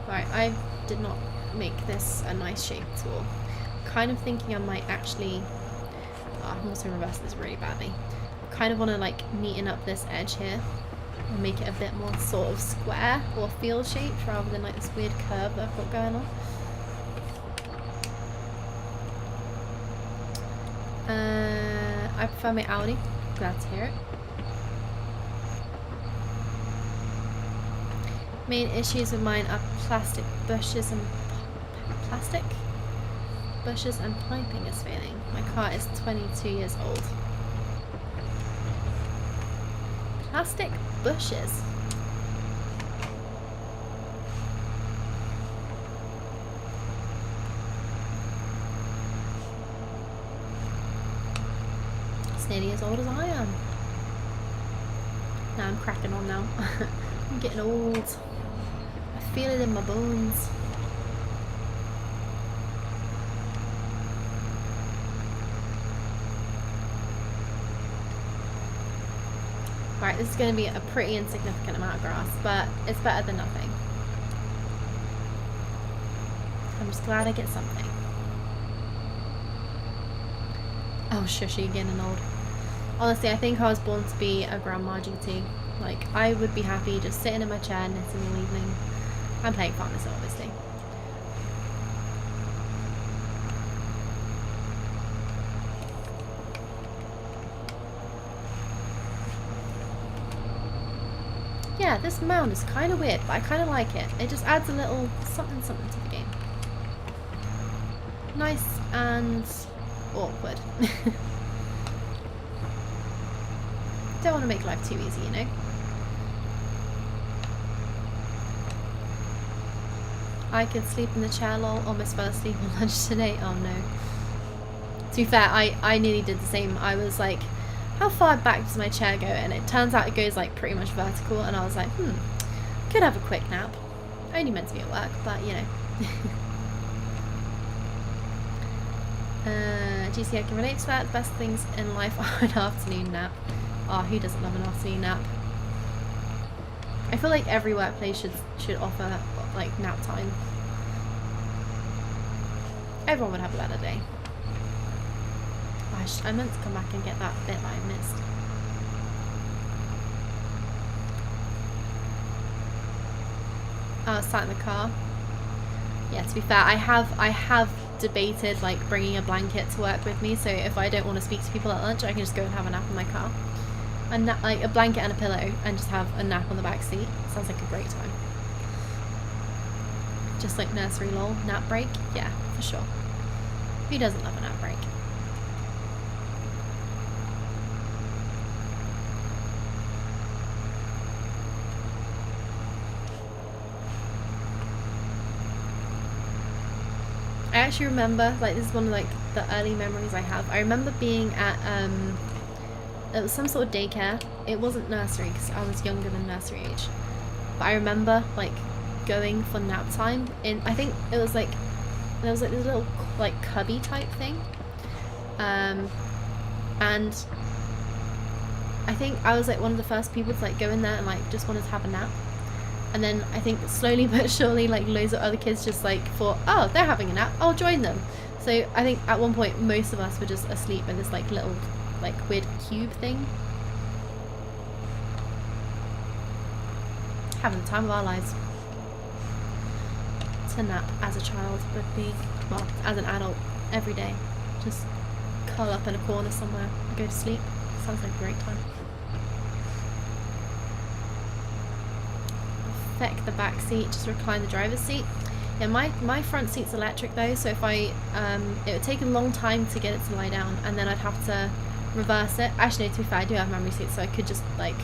Right, I did not make this a nice shape at all. Kind of thinking I might actually... Oh, I'm also reversing this really badly. Kind of want to like neaten up this edge here. And make it a bit more sort of square or field shaped rather than like this weird curve that I've got going on. I prefer my Audi. Glad to hear it. Main issues with mine are plastic bushes and piping is failing. My car is 22 years old. Plastic bushes. It's nearly as old as I am. Now I'm cracking on now. I'm getting old. I feel it in my bones. Right, this is going to be a pretty insignificant amount of grass, but it's better than nothing. I'm just glad I get something. Oh, shushy, getting old. Honestly, I think I was born to be a grandma GT. Like, I would be happy just sitting in my chair knitting all evening. I'm playing Farmers, obviously. Yeah, this mound is kind of weird, but I kind of like it. It just adds a little something to the game. Nice and awkward. Don't want to make life too easy, you know? I could sleep in the chair, lol. Almost fell asleep on lunch today. Oh no. To be fair, I nearly did the same. I was like, how far back does my chair go? And it turns out it goes like pretty much vertical, and I was like, could have a quick nap. Only meant to be at work, but you know. GC, I can relate to that. The best things in life are an afternoon nap. Oh, who doesn't love an afternoon nap? I feel like every workplace should offer like nap time. Everyone would have a better day. I meant to come back and get that bit that I missed. I was sat in the car. Yeah, to be fair, I have debated like bringing a blanket to work with me, so if I don't want to speak to people at lunch, I can just go and have a nap in my car. And like a blanket and a pillow, and just have a nap on the back seat. Sounds like a great time. Just like nursery lol, nap break. Yeah, for sure. Who doesn't love a nap break? I actually remember, like, this is one of like the early memories I have. I remember being at it was some sort of daycare. It wasn't nursery because I was younger than nursery age, but I remember like going for nap time in, I think it was like, there was like this little like cubby type thing, and I think I was like one of the first people to like go in there and like just wanted to have a nap. And then I think slowly but surely like loads of other kids just like thought, oh, they're having a nap, I'll join them. So I think at one point most of us were just asleep in this like little like weird cube thing. Having the time of our lives. To nap as a child would be, well, as an adult, every day. Just curl up in a corner somewhere and go to sleep. Sounds like a great time. The back seat, just recline the driver's seat. Yeah, my front seat's electric though, so if I, it would take a long time to get it to lie down, and then I'd have to reverse it. Actually, no, to be fair, I do have memory seats, so I could just like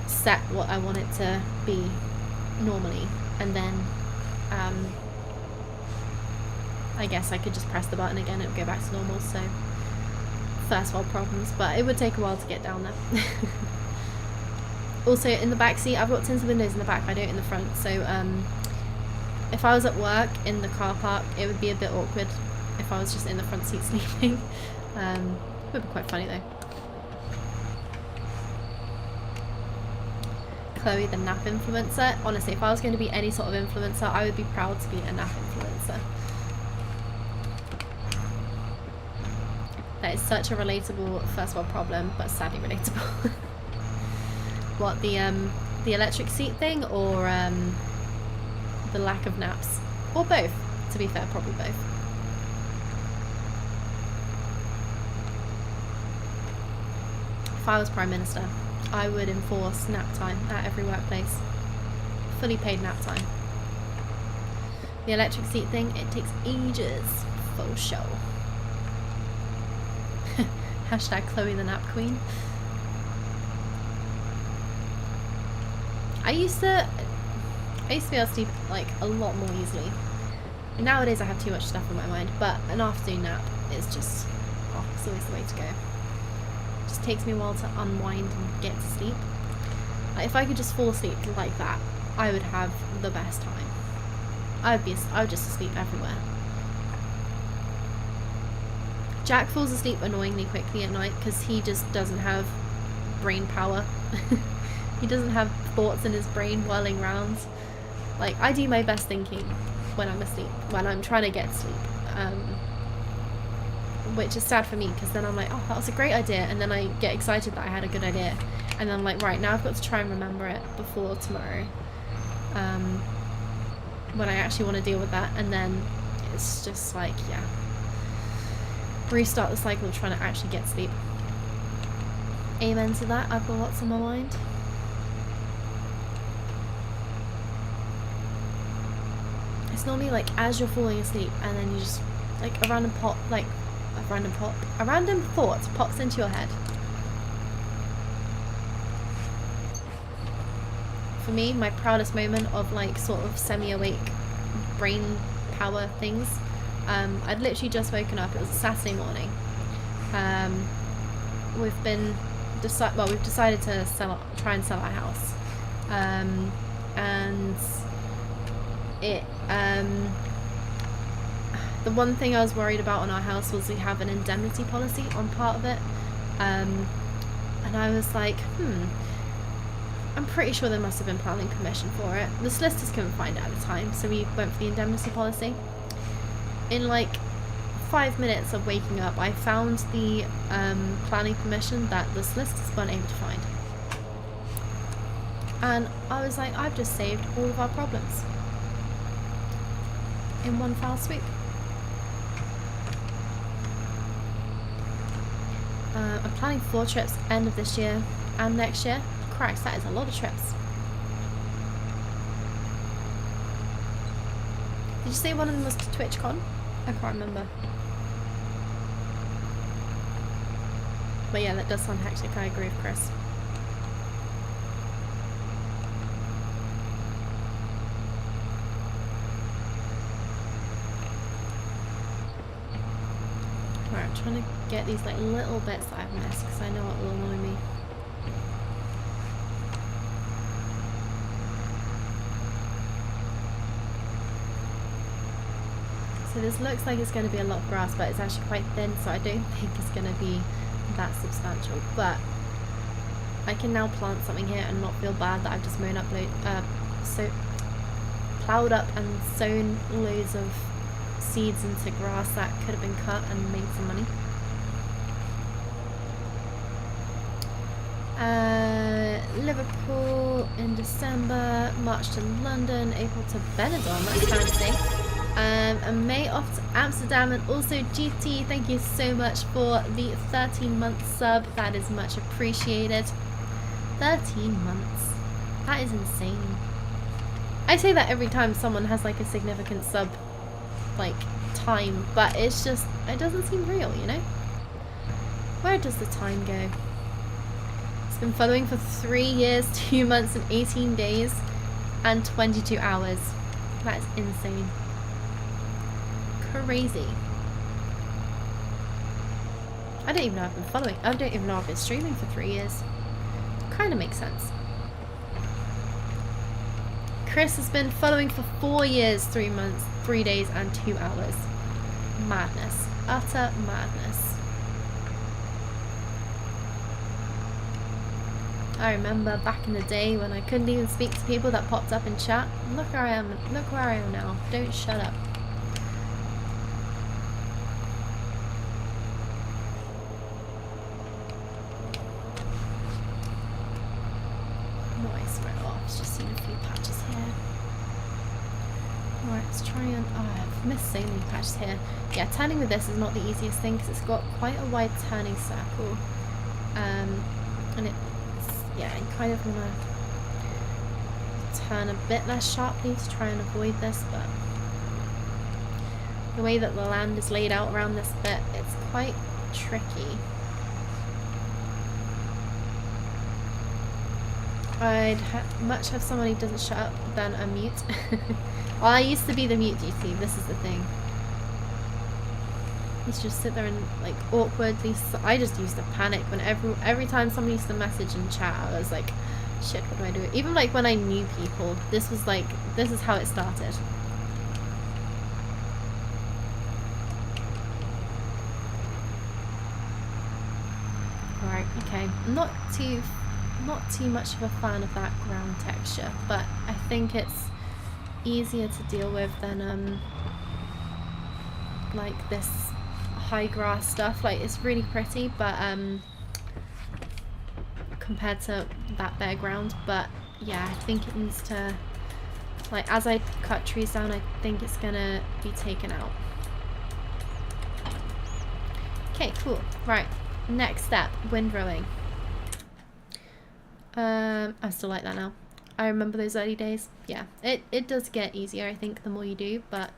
set what I want it to be normally, and then I guess I could just press the button again, it would go back to normal. So first world problems, but it would take a while to get down there. Also, in the back seat, I've got tinted windows in the back, I don't in the front, so if I was at work in the car park, it would be a bit awkward if I was just in the front seat sleeping. It would be quite funny though. Chloe, the nap influencer. Honestly, if I was going to be any sort of influencer, I would be proud to be a nap influencer. That is such a relatable first world problem, but sadly relatable. What, the electric seat thing, or the lack of naps, or both? To be fair, probably both. If I was Prime Minister, I would enforce nap time at every workplace. Fully paid nap time. The electric seat thing, it takes ages. For sure. Hashtag Chloe the nap queen. I used to be able to sleep like a lot more easily. Nowadays I have too much stuff on my mind, but an afternoon nap is just, oh, it's always the way to go. It just takes me a while to unwind and get to sleep. Like, if I could just fall asleep like that, I would have the best time. I would just sleep everywhere. Jack falls asleep annoyingly quickly at night because he just doesn't have brain power. He doesn't have thoughts in his brain whirling round. Like, I do my best thinking when I'm asleep, when I'm trying to get sleep. Which is sad for me, because then I'm like, oh, that was a great idea, and then I get excited that I had a good idea. And then I'm like, right, now I've got to try and remember it before tomorrow. When I actually want to deal with that, and then it's just like, yeah. Restart the cycle of trying to actually get sleep. Amen to that, I've got lots on my mind. It's normally like as you're falling asleep, and then you just like a random thought pops into your head. For me, my proudest moment of like sort of semi-awake brain power things, I'd literally just woken up. It was a Saturday morning. We've decided to try and sell our house, and it the one thing I was worried about on our house was we have an indemnity policy on part of it, and I was like, I'm pretty sure there must have been planning permission for it. The solicitors couldn't find it at the time, so we went for the indemnity policy. In like 5 minutes of waking up, I found the planning permission that the solicitors weren't able to find, and I was like, I've just saved all of our problems in one foul swoop. I'm planning 4 trips end of this year and next year. Christ, that is a lot of trips. Did you say one of them was to TwitchCon? I can't remember. But yeah, that does sound hectic, I agree with Chris. Right, I'm trying to get these like little bits that I've missed because I know it will annoy me. So this looks like it's going to be a lot of grass, but it's actually quite thin, so I don't think it's going to be that substantial. But I can now plant something here and not feel bad that I've just plowed up and sown loads of seeds into grass that could have been cut and made some money. Liverpool in December, March to London, April to Benidorm, that's fancy. And May off to Amsterdam, and also GT, thank you so much for the 13-month sub, that is much appreciated. 13 months, that is insane. I say that every time someone has like a significant sub like time, but it's just, it doesn't seem real, you know? Where does the time go? It's been following for 3 years, 2 months and 18 days and 22 hours. That is insane. Crazy. I don't even know I've been following. I don't even know I've been streaming for 3 years. Kind of makes sense. Chris has been following for 4 years, 3 months, 3 days and 2 hours. Madness. Utter madness. I remember back in the day when I couldn't even speak to people that popped up in chat. Look where I am. Look where I am now. Don't shut up. Nice, right off. Just seen a few patches here. Alright, let's try and... Oh, I've missed so many patches here. Yeah, turning with this is not the easiest thing because it's got quite a wide turning circle. And it's... Yeah, you kind of want to turn a bit less sharply to try and avoid this, but the way that the land is laid out around this bit, it's quite tricky. I'd much have someone who doesn't shut up than a mute. Well, I used to be the mute, you see, this is the thing. I used to just sit there and like awkwardly, I just used to panic when every time somebody used to message in chat, I was like, shit, what do I do? Even like when I knew people, this was like, this is how it started. Alright, okay, not too much of a fan of that ground texture, but I think it's easier to deal with than like this high grass stuff. Like, it's really pretty, but compared to that bare ground, but yeah, I think it needs to, like, as I cut trees down, I think it's gonna be taken out. Okay, cool. Right, next step, windrowing. I still like that now. I remember those early days. Yeah, it does get easier, I think, the more you do, but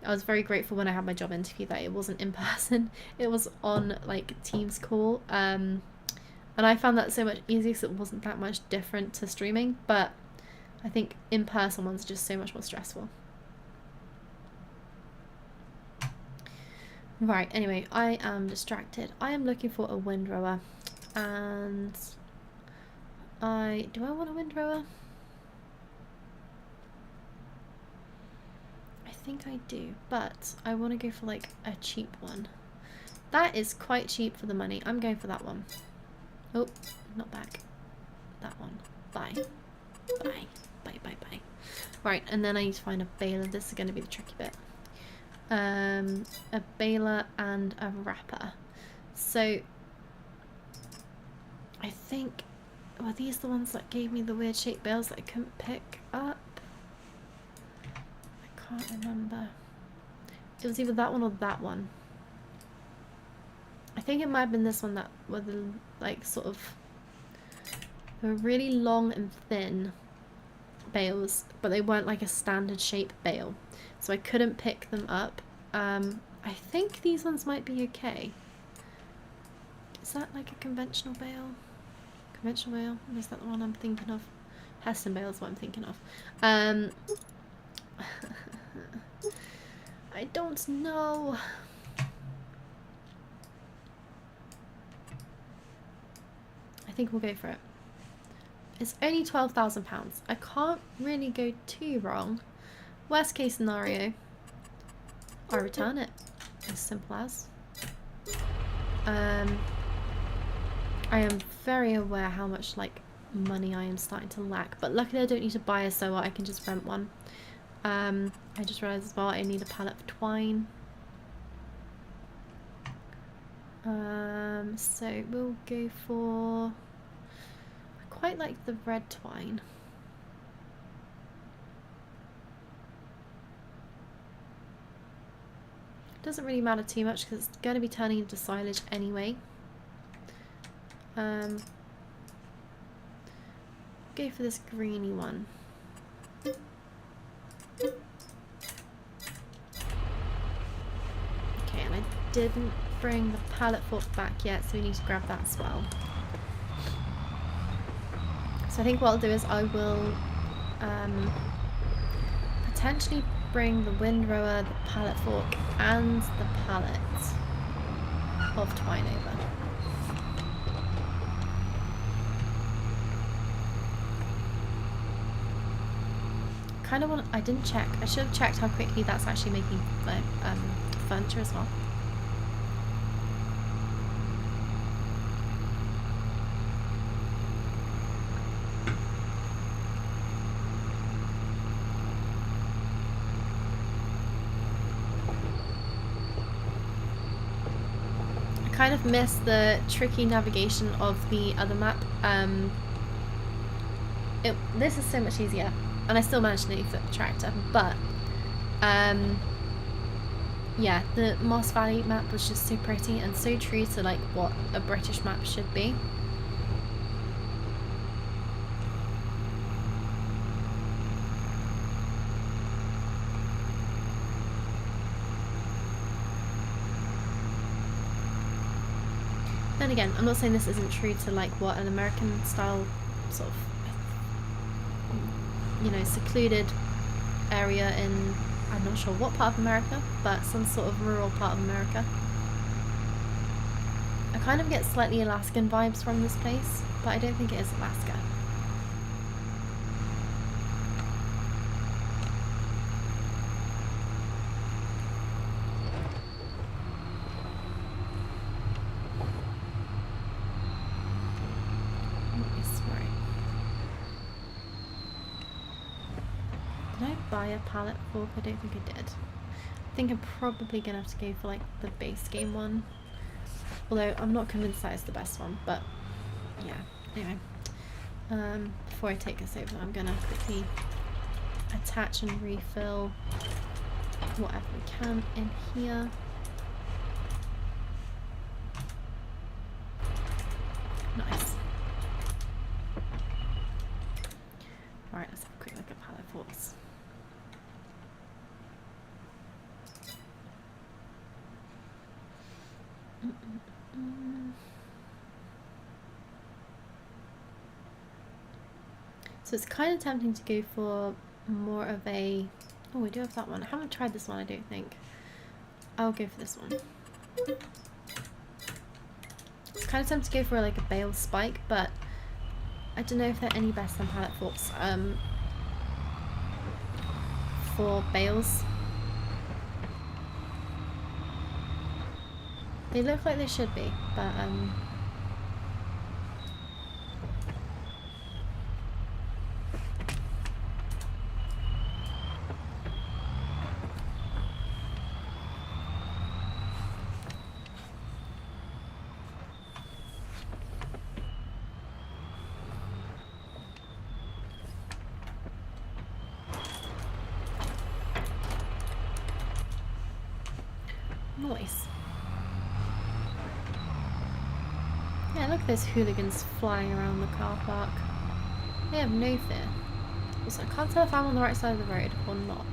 I was very grateful when I had my job interview that it wasn't in person. It was on like Teams call. And I found that so much easier because it wasn't that much different to streaming, but I think in person one's just so much more stressful. Right, anyway, I am distracted. I am looking for a windrower, and do I want a windrower? I think I do, but I want to go for like a cheap one. That is quite cheap for the money. I'm going for that one. Oh, not back. That one. Bye. Bye. Bye, bye, bye. Right, and then I need to find a baler. This is going to be the tricky bit. A baler and a wrapper. So I think, were these the ones that gave me the weird shaped bales that I couldn't pick up? I can't remember. It was either that one or that one. I think it might have been this one that were the, like, sort of, they were really long and thin bales, but they weren't like a standard shape bale. So I couldn't pick them up. I think these ones might be okay. Is that like a conventional bale? Conventional bale? Or is that the one I'm thinking of? Heston bale is what I'm thinking of. I don't know. I think we'll go for it. It's only £12,000. I can't really go too wrong. Worst case scenario, I return it. As simple as. I am very aware how much like money I am starting to lack, but luckily I don't need to buy a sewer, I can just rent one. I just realised as well I need a pallet of twine. So we'll go for, I quite like the red twine. Doesn't really matter too much because it's going to be turning into silage anyway. go for this greeny one. Okay, and I didn't bring the pallet fork back yet, so we need to grab that as well. So I think what I'll do is I will potentially bring the windrower, the pallet fork, and the pallet of twine over. Kind of want. I didn't check. I should have checked how quickly that's actually making furniture as well. Kind of missed the tricky navigation of the other map. This is so much easier, and I still managed to leave the tractor, but yeah, the Moss Valley map was just so pretty and so true to like what a British map should be. Then again, I'm not saying this isn't true to like what an American style sort of, you know, secluded area in, I'm not sure what part of America, but some sort of rural part of America. I kind of get slightly Alaskan vibes from this place, but I don't think it is Alaska. Buy a pallet fork? I don't think I did. I think I'm probably gonna have to go for like the base game one, although I'm not convinced that is the best one, but yeah. Anyway, before I take this over, I'm gonna quickly attach and refill whatever we can in here. Nice. Alright, let's have a quick look at pallet forks. So it's kind of tempting to go for more of a... Oh, we do have that one. I haven't tried this one, I don't think. I'll go for this one. It's kind of tempting to go for like a bale spike, but I don't know if they're any better than pallet forks for bales. They look like they should be, but nice. Yeah, look at those hooligans flying around the car park. They have no fear. Also, I can't tell if I'm on the right side of the road or not.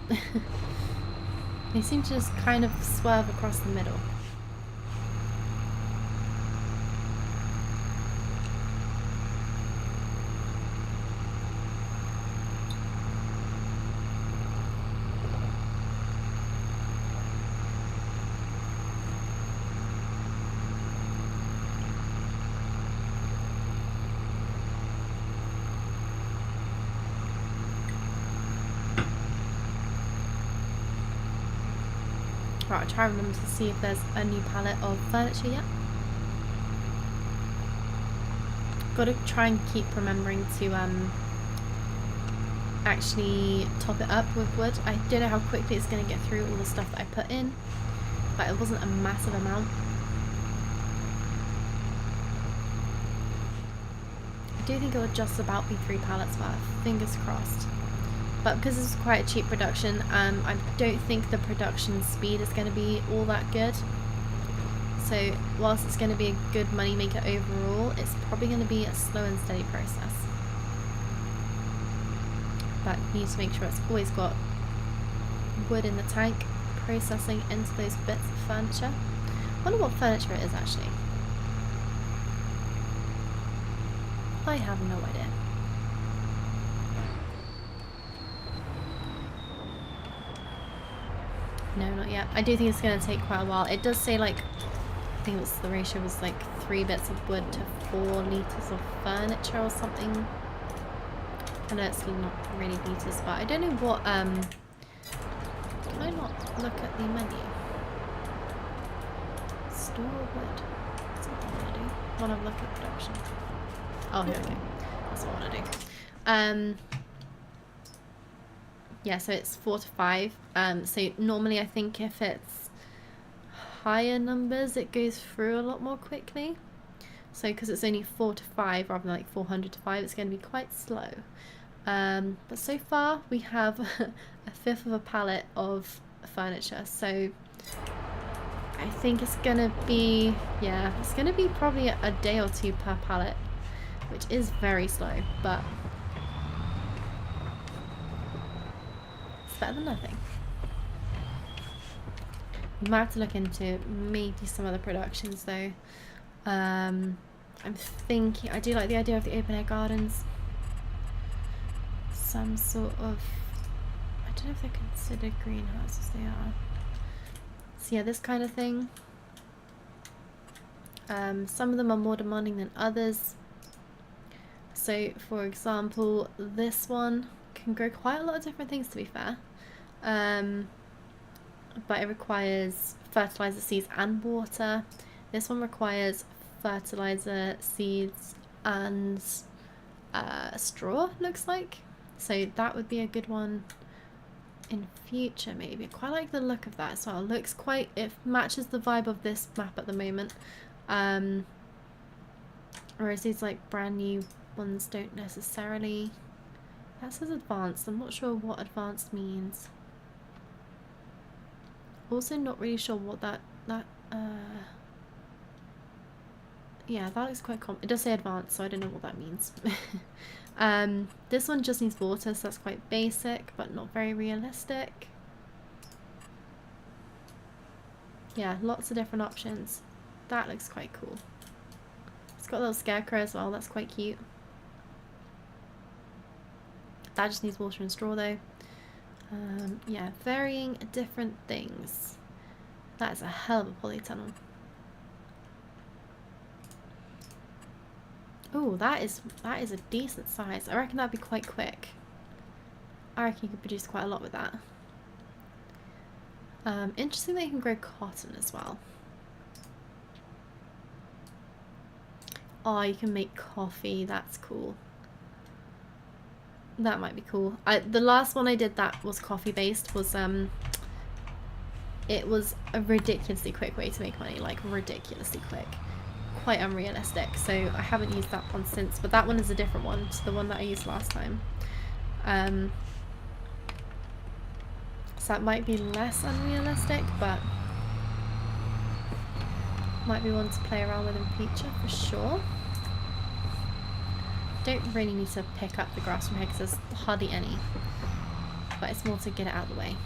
They seem to just kind of swerve across the middle. Right, I'll try and remember to see if there's a new pallet of furniture yet. Got to try and keep remembering to actually top it up with wood. I don't know how quickly it's going to get through all the stuff that I put in, but it wasn't a massive amount. I do think it would just about be 3 pallets worth, fingers crossed. But because this is quite a cheap production, I don't think the production speed is going to be all that good. So whilst it's going to be a good money maker overall, it's probably going to be a slow and steady process. but need to make sure it's always got wood in the tank, processing into those bits of furniture. I wonder what furniture it is actually. I have no idea. No, not yet. I do think it's going to take quite a while. It does say like, I think it was, the ratio was like 3 bits of wood to 4 litres of furniture or something. I know it's not really litres, but I don't know what, can I not look at the menu? Store wood. That's not what I want to do. I want to look at production. Oh, here we go. That's what I want to do. Yeah, so it's 4 to 5. So normally I think if it's higher numbers, it goes through a lot more quickly. So because it's only 4 to 5 rather than like 400 to 5, it's going to be quite slow. But so far we have a fifth of a pallet of furniture. So I think it's going to be, yeah, it's going to be probably a day or two per pallet, which is very slow, but it's better than nothing. We might have to look into maybe some other productions though. I'm thinking, I do like the idea of the open air gardens. Some sort of, I don't know if they're considered greenhouses, they are. So yeah, this kind of thing. Some of them are more demanding than others. So for example, this one can grow quite a lot of different things, to be fair. But it requires fertilizer, seeds and water. This one requires fertilizer, seeds and straw, looks like. So that would be a good one in future maybe. I quite like the look of that as well. It looks quite, it matches the vibe of this map at the moment. Whereas these like brand new ones don't necessarily. That says advanced. I'm not sure what advanced means. Also not really sure what yeah, that looks quite it does say advanced, so I don't know what that means. This one just needs water, so that's quite basic but not very realistic. Yeah, lots of different options. That looks quite cool. It's got a little scarecrow as well, that's quite cute. That just needs water and straw though. Yeah, varying different things. That is a hell of a polytunnel. Oh, that is a decent size. I reckon that'd be quite quick. I reckon you could produce quite a lot with that. Interesting that you can grow cotton as well. Oh, you can make coffee. That's cool. That might be cool. The last one I did that was coffee based was it was a ridiculously quick way to make money, like ridiculously quick. Quite unrealistic, so I haven't used that one since, but that one is a different one to the one that I used last time. So that might be less unrealistic, but might be one to play around with in future for sure. Don't really need to pick up the grass from here because there's hardly any, but it's more to get it out of the way.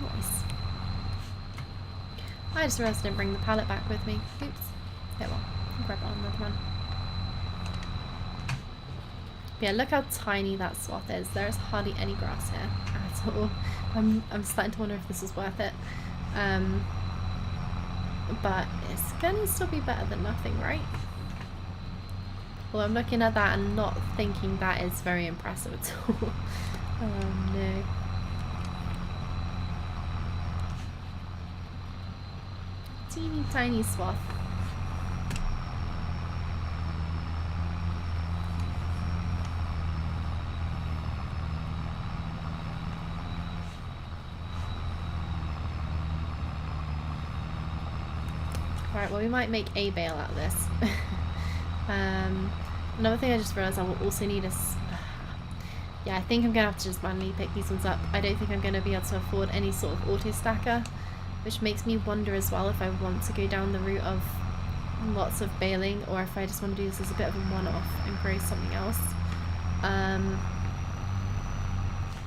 Nice. I just realised I didn't bring the pallet back with me. Oops. Yeah, well, I'll grab it on another one. But yeah, look how tiny that swath is. There is hardly any grass here at all. I'm starting to wonder if this is worth it. But it's gonna still be better than nothing, right? Well, I'm looking at that and not thinking that is very impressive at all. Oh no. Teeny tiny swath. Right, well we might make a bale out of this. Another thing I just realised I will also need is... yeah, I think I'm going to have to just manually pick these ones up. I don't think I'm going to be able to afford any sort of auto stacker. which makes me wonder as well if I want to go down the route of lots of baling, or if I just want to do this as a bit of a one-off and grow something else.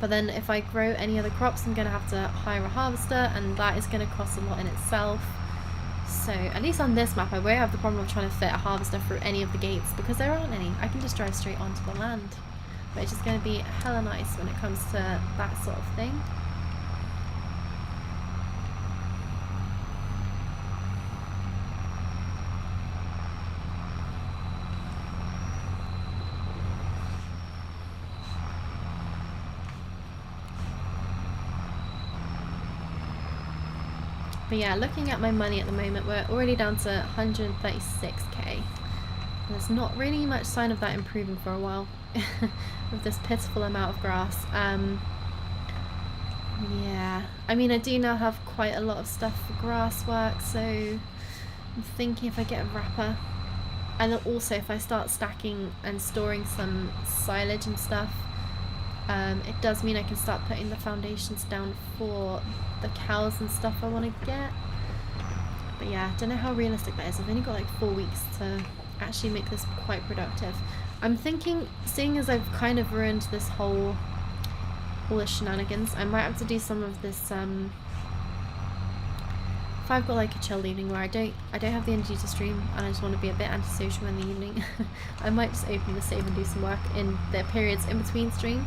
But then if I grow any other crops, I'm going to have to hire a harvester, and that is going to cost a lot in itself. So at least on this map I won't have the problem of trying to fit a harvester through any of the gates, because there aren't any. I can just drive straight onto the land, which is going to be hella nice when it comes to that sort of thing. But yeah, looking at my money at the moment, we're already down to 136k. There's not really much sign of that improving for a while with this pitiful amount of grass. Yeah, I mean, I do now have quite a lot of stuff for grass work, so I'm thinking if I get a wrapper, and also if I start stacking and storing some silage and stuff, it does mean I can start putting the foundations down for the cows and stuff I want to get. But yeah, I don't know how realistic that is. I've only got like 4 weeks to actually make this quite productive. I'm thinking, seeing as I've kind of ruined this all the shenanigans, I might have to do some of this, if I've got like a chill evening where I don't have the energy to stream and I just want to be a bit antisocial in the evening, I might just open the save and do some work in the periods in between stream.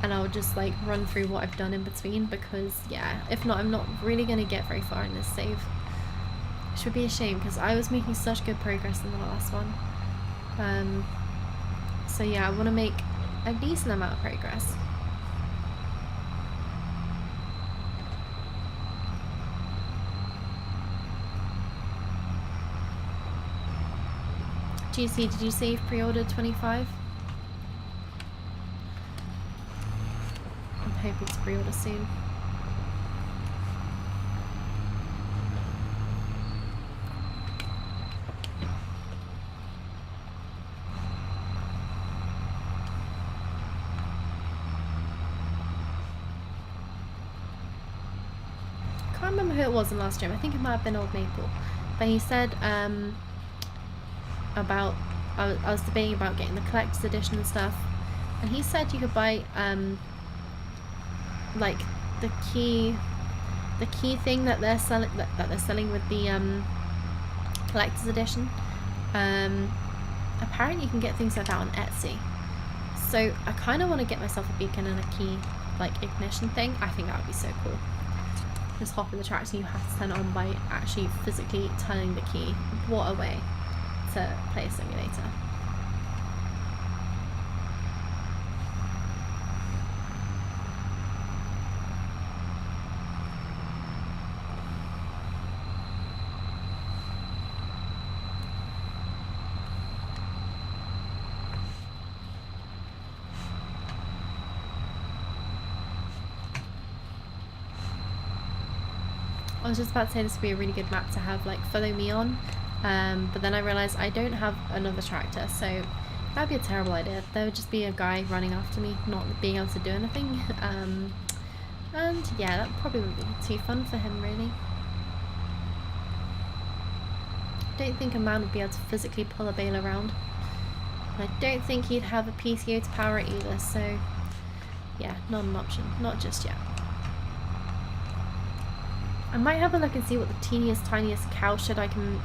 And I'll just like run through what I've done in between, because yeah, if not, I'm not really going to get very far in this save. Which would be a shame, because I was making such good progress in the last one. So yeah, I want to make a decent amount of progress. GC, did you save pre-order 25? I'm hoping to pre-order soon. I can't remember who it was in last stream. I think it might have been Old Maple, but he said about I was debating about getting the collector's edition and stuff, and he said you could buy like the key thing that they're selling with the collector's edition. Apparently you can get things like that on Etsy, so I kind of want to get myself a beacon and a key like ignition thing. I think that would be so cool. Just hop in the tracks and you have to turn it on by actually physically turning the key. What a way to play a simulator. I was just about to say this would be a really good map to have like follow me on, but then I realised I don't have another tractor, so that'd be a terrible idea. There would just be a guy running after me, not being able to do anything, and yeah, that probably wouldn't be too fun for him really. I don't think a man would be able to physically pull a bale around. I don't think he'd have a PTO to power it either, so yeah, not an option, not just yet. I might have a look and see what the teeniest, tiniest cow shed I can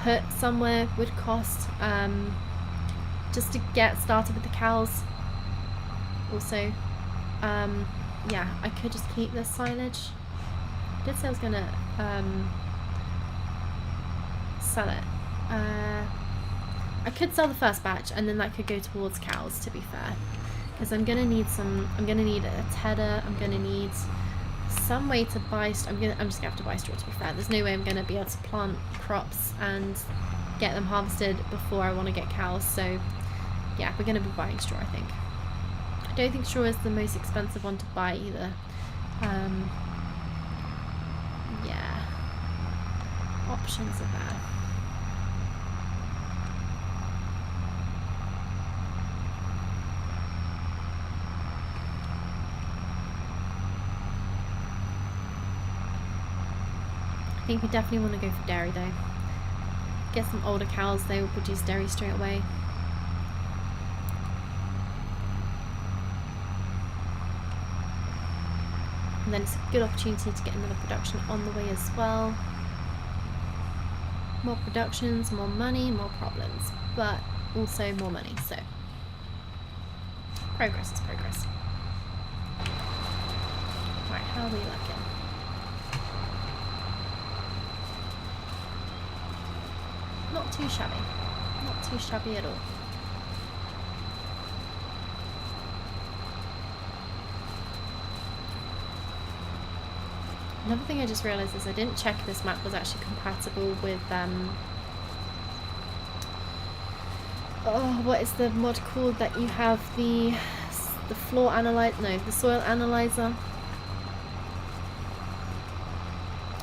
put somewhere would cost, just to get started with the cows. Also, yeah, I could just keep this silage. I did say I was gonna sell it. I could sell the first batch and then that could go towards cows, to be fair, because I'm gonna need a tedder. I'm gonna need some way to buy. I'm just gonna have to buy straw, to be fair. There's no way I'm gonna be able to plant crops and get them harvested before I want to get cows. So yeah, we're gonna be buying straw, I think. I don't think straw is the most expensive one to buy either. Yeah, options are there. I think we definitely want to go for dairy though. Get some older cows, they will produce dairy straight away. And then it's a good opportunity to get another production on the way as well. More productions, more money, more problems, but also more money, so progress is progress. Right, how are we looking? Not too shabby. Not too shabby at all. Another thing I just realised is I didn't check if this map was actually compatible with oh, what is the mod called that you have the floor analyzer, no, the soil analyzer.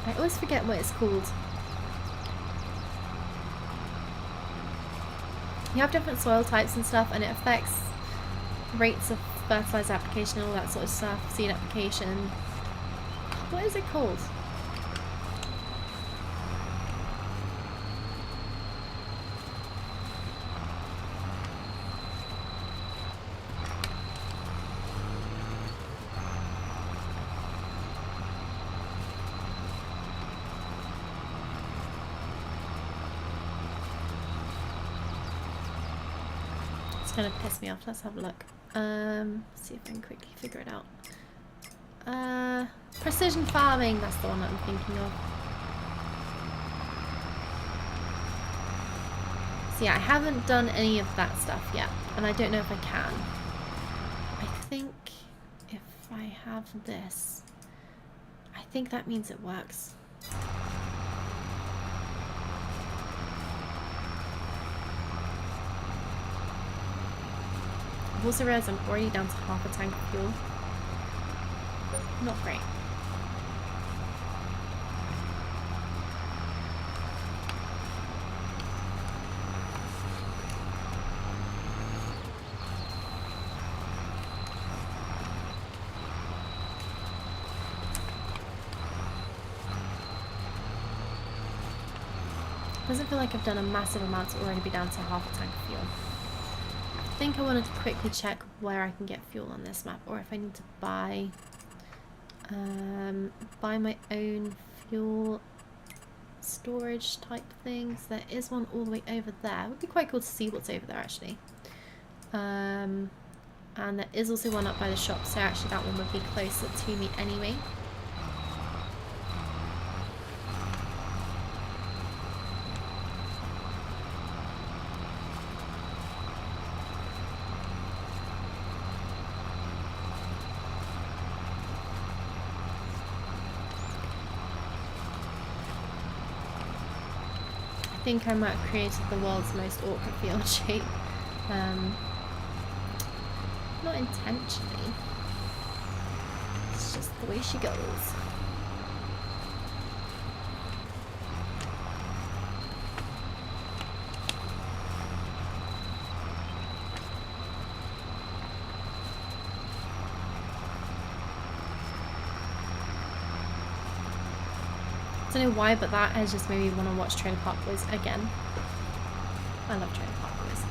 I always forget what it's called. You have different soil types and stuff, and it affects rates of fertilizer application and all that sort of stuff, seed application. What is it called? It's gonna piss me off. Let's have a look. See if I can quickly figure it out. Precision farming, that's the one that I'm thinking of. So yeah, I haven't done any of that stuff yet, and I don't know if I can. I think if I have this, I think that means it works. I've also realised I'm already down to half a tank of fuel. Not great. Doesn't feel like I've done a massive amount to already be down to half a tank of fuel. I think I wanted to quickly check where I can get fuel on this map, or if I need to buy my own fuel storage type things. There is one all the way over there. It would be quite cool to see what's over there actually. And there is also one up by the shop, so actually that one would be closer to me anyway. I think I might have created the world's most awkward field shape. Not intentionally. It's just the way she goes. I don't know why, but that has just made me want to watch Trailer Park Boys again. I love Trailer Park Boys.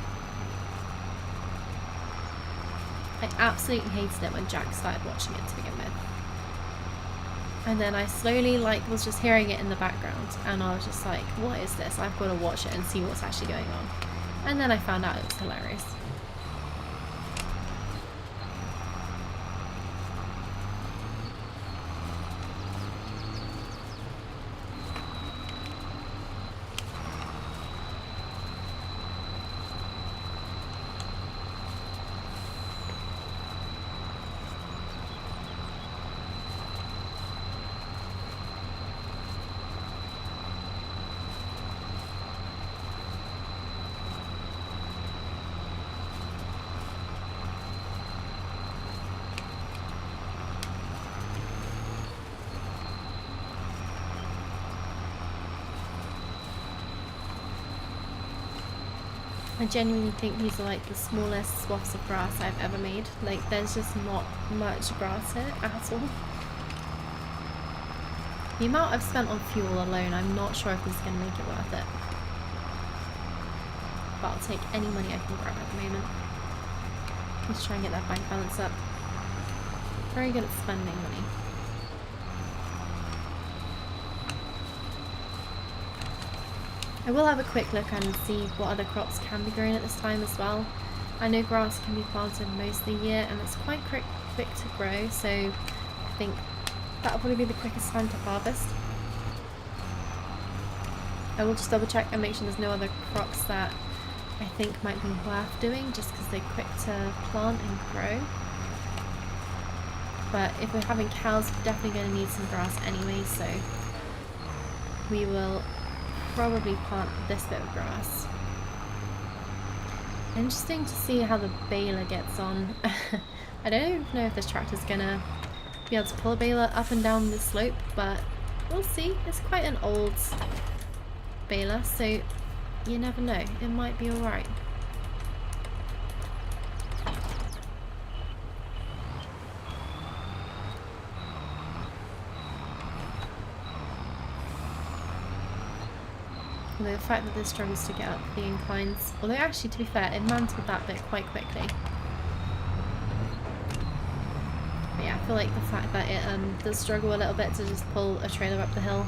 I absolutely hated it when Jack started watching it to begin with. And then I slowly was just hearing it in the background, and I was just like, what is this? I've got to watch it and see what's actually going on. And then I found out it was hilarious. I genuinely think these are like the smallest swaths of grass I've ever made. Like, there's just not much grass here at all. The amount I've spent on fuel alone, I'm not sure if this is going to make it worth it. But I'll take any money I can grab at the moment. Let's try and get that bank balance up. Very good at spending money. I will have a quick look and see what other crops can be grown at this time as well. I know grass can be planted most of the year and it's quite quick to grow, so I think that'll probably be the quickest time to harvest. I will just double check and make sure there's no other crops that I think might be worth doing just because they're quick to plant and grow. But if we're having cows, we're definitely going to need some grass anyway, so we will probably plant this bit of grass. Interesting to see how the baler gets on. I don't even know if this tractor's gonna be able to pull a baler up and down the slope, but we'll see. It's quite an old baler, so you never know. It might be alright. Although the fact that this struggles to get up the inclines, although actually to be fair, it mantled that bit quite quickly. But yeah, I feel like the fact that it does struggle a little bit to just pull a trailer up the hill,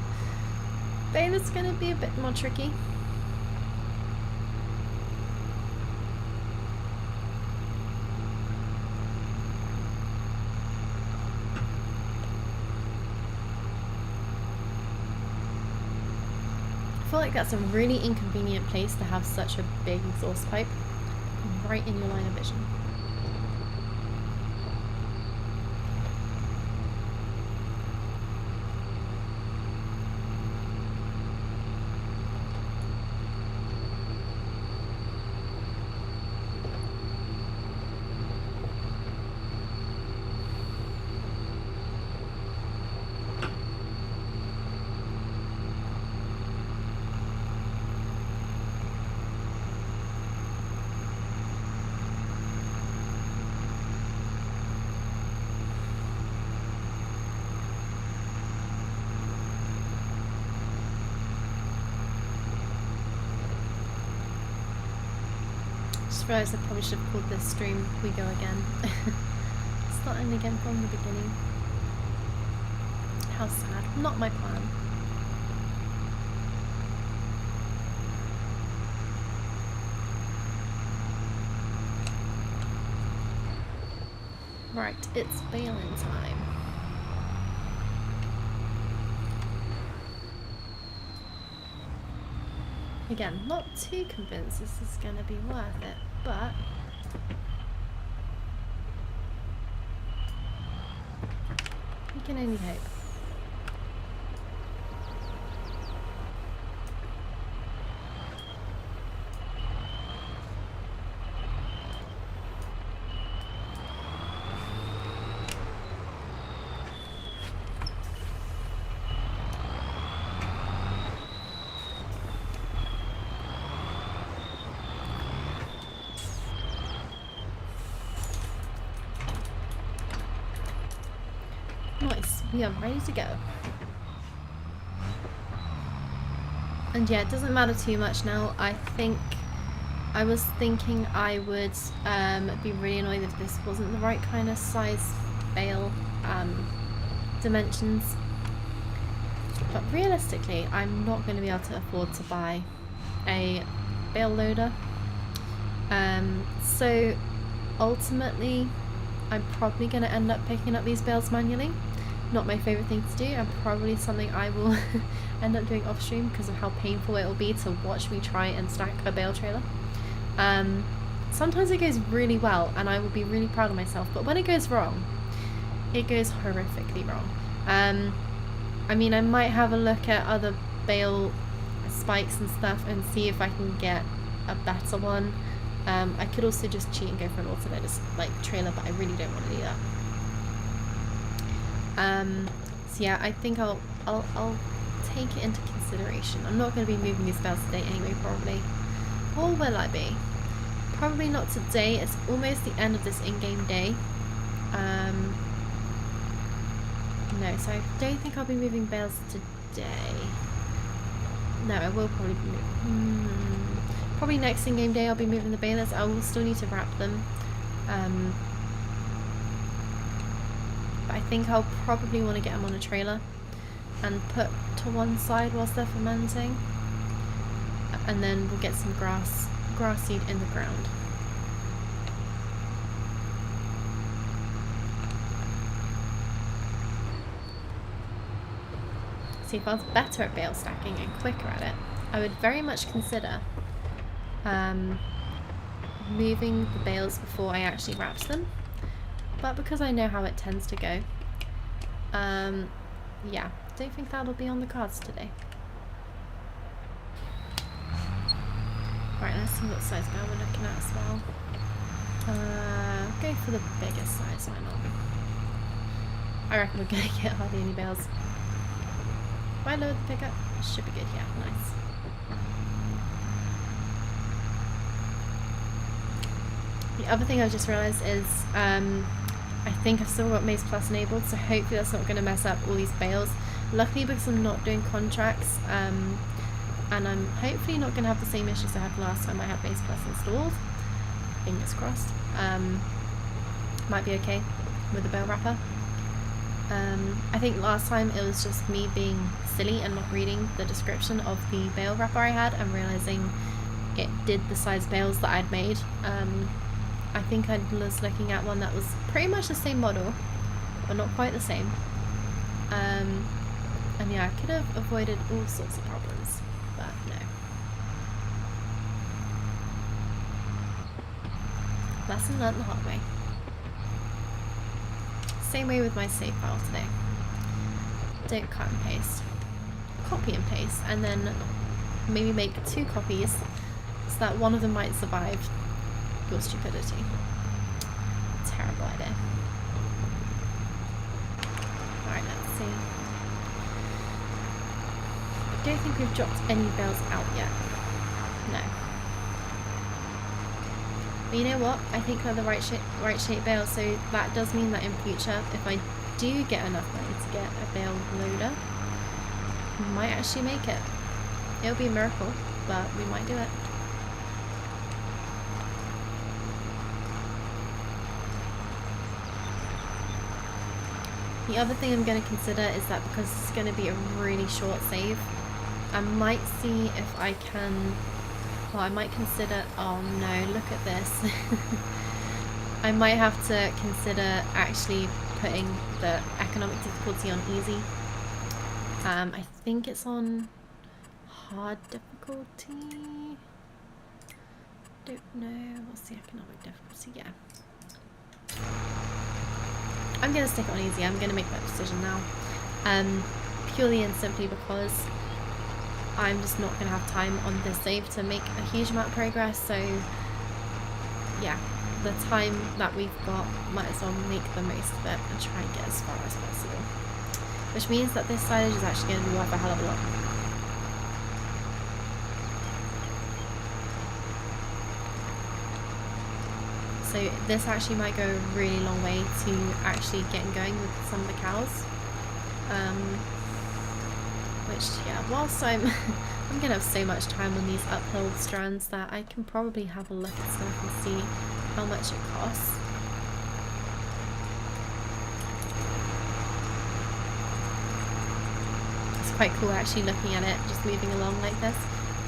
baler's gonna be a bit more tricky. I feel like that's a really inconvenient place to have such a big exhaust pipe right in your line of vision. Just realised I probably should have called this stream We Go Again. Starting again from the beginning. How sad. Not my plan. Right, it's baling time. Again, not too convinced this is going to be worth it, but we can only hope. Nice, we are ready to go. And yeah, it doesn't matter too much now. I think I was thinking I would be really annoyed if this wasn't the right kind of size bale dimensions. But realistically, I'm not going to be able to afford to buy a bale loader. So ultimately, I'm probably going to end up picking up these bales manually. Not my favourite thing to do, and probably something I will end up doing off stream because of how painful it will be to watch me try and stack a bale trailer. Sometimes it goes really well and I will be really proud of myself, but when it goes wrong, it goes horrifically wrong. I mean, I might have a look at other bale spikes and stuff and see if I can get a better one. I could also just cheat and go for an alternator like trailer, but I really don't want to do that. So yeah, I think I'll take it into consideration. I'm not going to be moving these bales today anyway, probably. Or will I be? Probably not today. It's almost the end of this in-game day. No, so I don't think I'll be moving bales today. No, I will probably be moving. Probably next in-game day I'll be moving the balers. I will still need to wrap them. But I think I'll probably want to get them on a trailer and put to one side whilst they're fermenting. And then we'll get some grass seed in the ground. See, if I was better at bale stacking and quicker at it, I would very much consider moving the bales before I actually wrapped them. But because I know how it tends to go, yeah, don't think that'll be on the cards today. Right, let's see what size bale we're looking at as well. Go for the biggest size, why not? I reckon we're gonna get hardly any bales. If I load the pickup, it should be good, yeah, nice. The other thing I just realised is I think I've still got Maze Plus enabled, so hopefully that's not going to mess up all these bales. Luckily, because I'm not doing contracts, and I'm hopefully not going to have the same issues I had last time I had Maze Plus installed. Fingers crossed. Might be okay with the bale wrapper. I think last time it was just me being silly and not reading the description of the bale wrapper I had and realising it did the size bales that I'd made. I think I was looking at one that was pretty much the same model, but not quite the same. And yeah, I could have avoided all sorts of problems, but no. Lesson learnt the hard way. Same way with my save file today. Don't cut and paste. Copy and paste, and then maybe make 2 copies so that one of them might survive your stupidity. Terrible idea. Alright, let's see. I don't think we've dropped any bales out yet. No. But you know what? I think they're the right shape bale, so that does mean that in future, if I do get enough money to get a bale loader, we might actually make it. It'll be a miracle, but we might do it. The other thing I'm going to consider is that because it's going to be a really short save, I might see if I can, well, I might consider, oh no, look at this. I might have to consider actually putting the economic difficulty on easy. I think it's on hard difficulty. Don't know, what's the economic difficulty? Yeah. I'm going to stick it on easy. I'm going to make that decision now. Purely and simply because I'm just not going to have time on this save to make a huge amount of progress. So yeah, the time that we've got, might as well make the most of it and try and get as far as possible. Which means that this silage is actually going to be worth a hell of a lot. So this actually might go a really long way to actually getting going with some of the cows. Which, yeah, whilst I'm going to have so much time on these uphill strands that I can probably have a look at stuff and see how much it costs. It's quite cool actually looking at it, just moving along like this.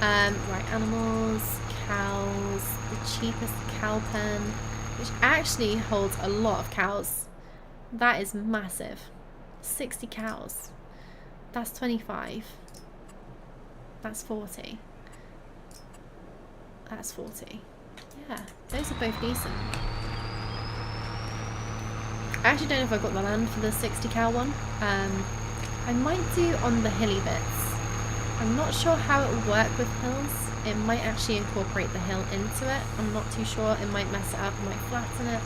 Right, animals, cows, the cheapest cow pen, which actually holds a lot of cows. That is massive. 60 cows. That's 25. That's 40. That's 40. Yeah, those are both decent. I actually don't know if I've got the land for the 60 cow one. I might do on the hilly bits. I'm not sure how it will work with hills. It might actually incorporate the hill into it. I'm not too sure. It might mess it up. It might flatten it.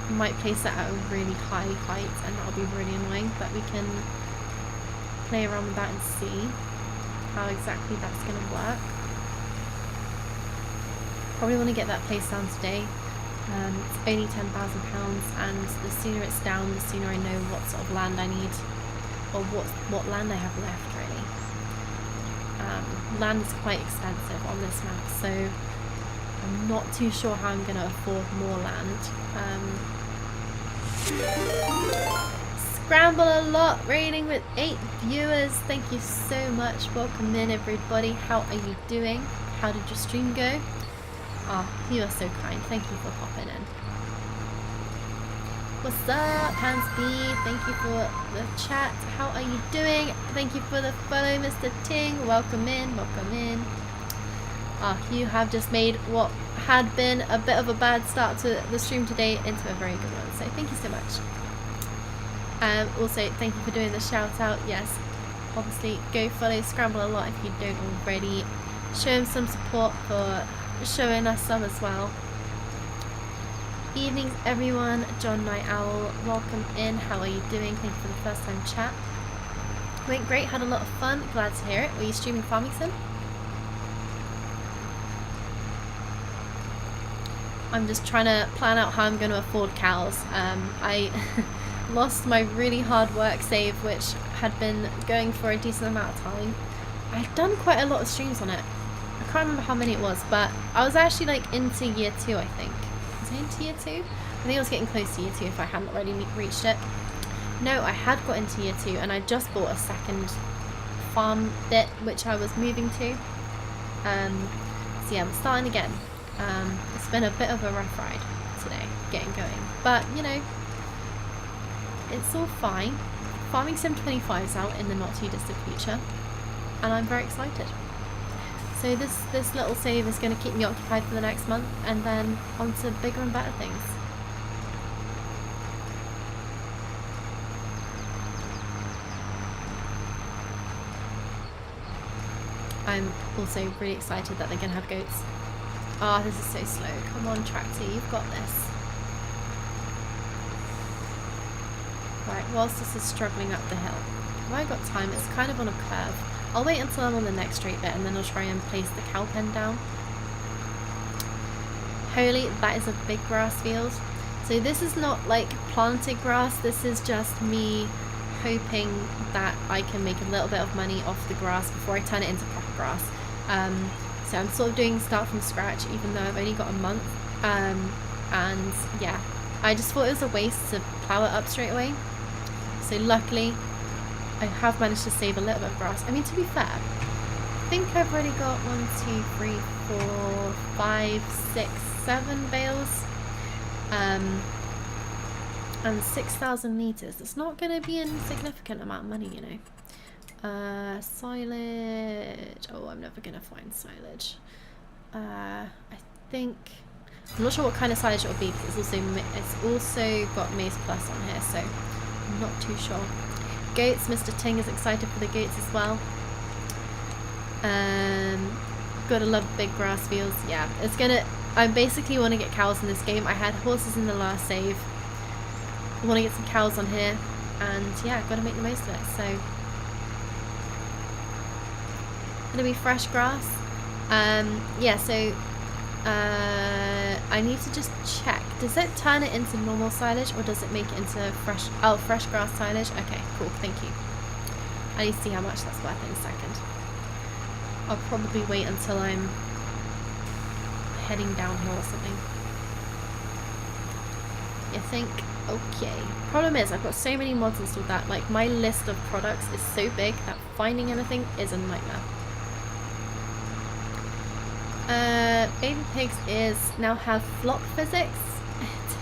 I might place it at a really high height and that'll be really annoying. But we can play around with that and see how exactly that's going to work. Probably want to get that place down today. It's only £10,000, and the sooner it's down, the sooner I know what sort of land I need, or what land I have left, really. Land is quite expensive on this map, so I'm not too sure how I'm going to afford more land. Scramble a lot, rating with 8 viewers. Thank you so much. Welcome in, everybody. How are you doing? How did your stream go? Oh, you are so kind. Thank you for popping in. What's up, Hans B? Thank you for the chat. How are you doing? Thank you for the follow, Mr. Ting. Welcome in, welcome in. Oh, you have just made what had been a bit of a bad start to the stream today into a very good one. So thank you so much. Also, thank you for doing the shout out. Yes, obviously go follow Scramble a lot if you don't already. Show him some support for showing us some as well. Evenings, everyone. John Night Owl, welcome in. How are you doing? Thank you for the first time chat. Went great, had a lot of fun. Glad to hear it. Were you streaming Farming Sim? I'm just trying to plan out how I'm going to afford cows. I lost my really hard work save, which had been going for a decent amount of time. I'd done quite a lot of streams on it. I can't remember how many it was, but I was actually like into year 2, I think. Was I into year 2? I think I was getting close to year 2 if I hadn't already reached it. No, I had got into year 2 and I just bought a second farm bit which I was moving to. So yeah, I'm starting again. It's been a bit of a rough ride today, getting going. But, you know, it's all fine. Farming Sim 25 is out in the not too distant future. And I'm very excited. So this little save is going to keep me occupied for the next month, and then on to bigger and better things. I'm also really excited that they're going to have goats. Ah, this is so slow. Come on, tractor, you've got this. Right, whilst this is struggling up the hill. Have I got time? It's kind of on a curve. I'll wait until I'm on the next straight bit and then I'll try and place the cow pen down. Holy, that is a big grass field. So this is not like planted grass, this is just me hoping that I can make a little bit of money off the grass before I turn it into proper grass. So I'm sort of doing start from scratch even though I've only got a month. And yeah, I just thought it was a waste to plough it up straight away. So luckily, I have managed to save a little bit of grass. I mean, to be fair, I think I've already got 1, 2, 3, 4, 5, 6, 7 bales. And 6,000 litres. It's not going to be a significant amount of money, you know. Silage. Oh, I'm never going to find silage. I think... I'm not sure what kind of silage it will be because it's also got Maize Plus on here, so I'm not too sure. Goats, Mr. Ting is excited for the goats as well. Gotta love big grass fields. Yeah, it's gonna... I basically want to get cows in this game. I had horses in the last save. I want to get some cows on here. And yeah, gotta make the most of it. So, gonna be fresh grass. Yeah, so... I need to just check. Does it turn it into normal silage or does it make it into fresh... Oh, fresh grass silage? Okay, cool. Thank you. I need to see how much that's worth in a second. I'll probably wait until I'm heading downhill or something. You think? Okay. Problem is, I've got so many mods installed that, like, my list of products is so big that finding anything is a nightmare. Baby pigs is now have flop physics.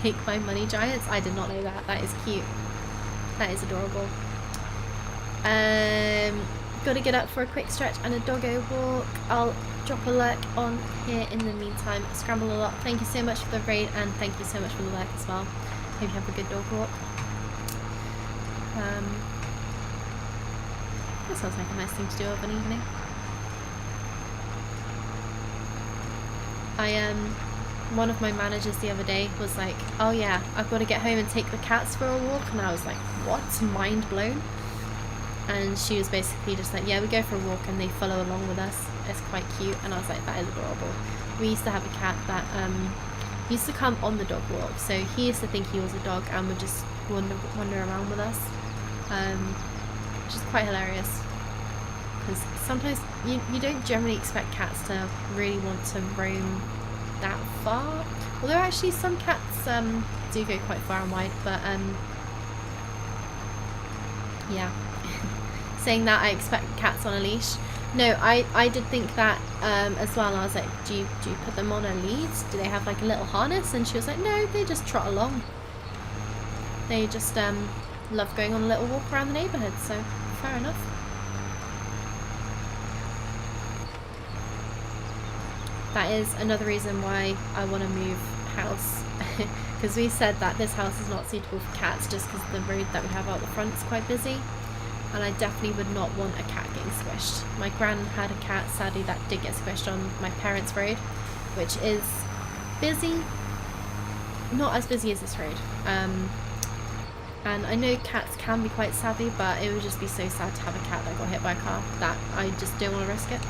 Take my money, giants. I did not know that. That is cute. That is adorable. Gotta get up for a quick stretch and a doggo walk. I'll drop a lurk on here in the meantime. Scramble a lot. Thank you so much for the raid and thank you so much for the lurk as well. Hope you have a good dog walk. That sounds like a nice thing to do of an evening. One of my managers the other day was like, oh yeah, I've got to get home and take the cats for a walk, and I was like, what? Mind blown. And she was basically just like, yeah, we go for a walk and they follow along with us. It's quite cute. And I was like, that is adorable. We used to have a cat that used to come on the dog walk, so he used to think he was a dog and would just wander around with us, which is quite hilarious, because sometimes you don't generally expect cats to really want to roam that far, although actually some cats do go quite far and wide, but yeah. Saying that, I expect cats on a leash. No, I did think that as well. I was like, do you put them on a lead? Do they have like a little harness? And she was like, no, they just trot along. They just love going on a little walk around the neighbourhood, so fair enough. That is another reason why I want to move house, because we said that this house is not suitable for cats just because the road that we have out the front is quite busy. And I definitely would not want a cat getting squished. My gran had a cat, sadly, that did get squished on my parents' road, which is busy, not as busy as this road. And I know cats can be quite savvy, but it would just be so sad to have a cat that got hit by a car that I just don't want to risk it.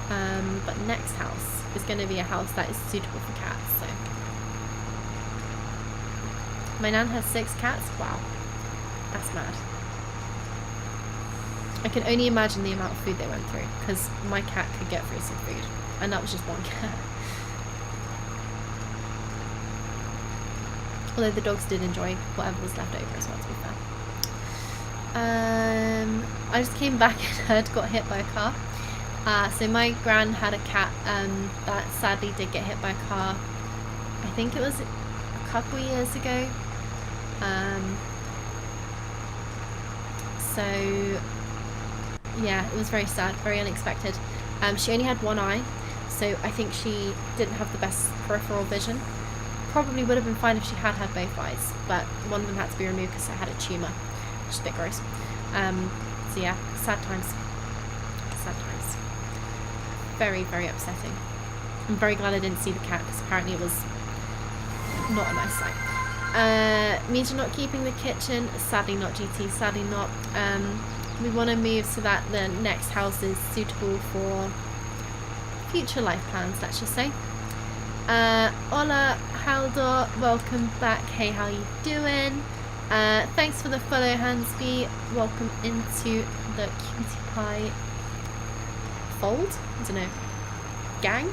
But next house is going to be a house that is suitable for cats. So my nan has 6 cats. Wow, that's mad. I can only imagine the amount of food they went through, because my cat could get through some food, and that was just one cat. Although the dogs did enjoy whatever was left over as well, to be fair. I just came back and heard got hit by a car. So my gran had a cat that sadly did get hit by a car. I think it was a couple years ago. So yeah, it was very sad, very unexpected. She only had one eye, so I think she didn't have the best peripheral vision. Probably would have been fine if she had had both eyes, but one of them had to be removed because it had a tumour, which is a bit gross. So yeah, sad times. Sad times. Very, very upsetting. I'm very glad I didn't see the cat, because apparently it was not a nice sight. Means you're not keeping the kitchen. Sadly not, GT, sadly not. We want to move so that the next house is suitable for future life plans, let's just say. Hola, Haldor, welcome back. Hey, how you doing? Thanks for the follow, Hansby. Welcome into the Cutie Pie fold? I don't know. Gang?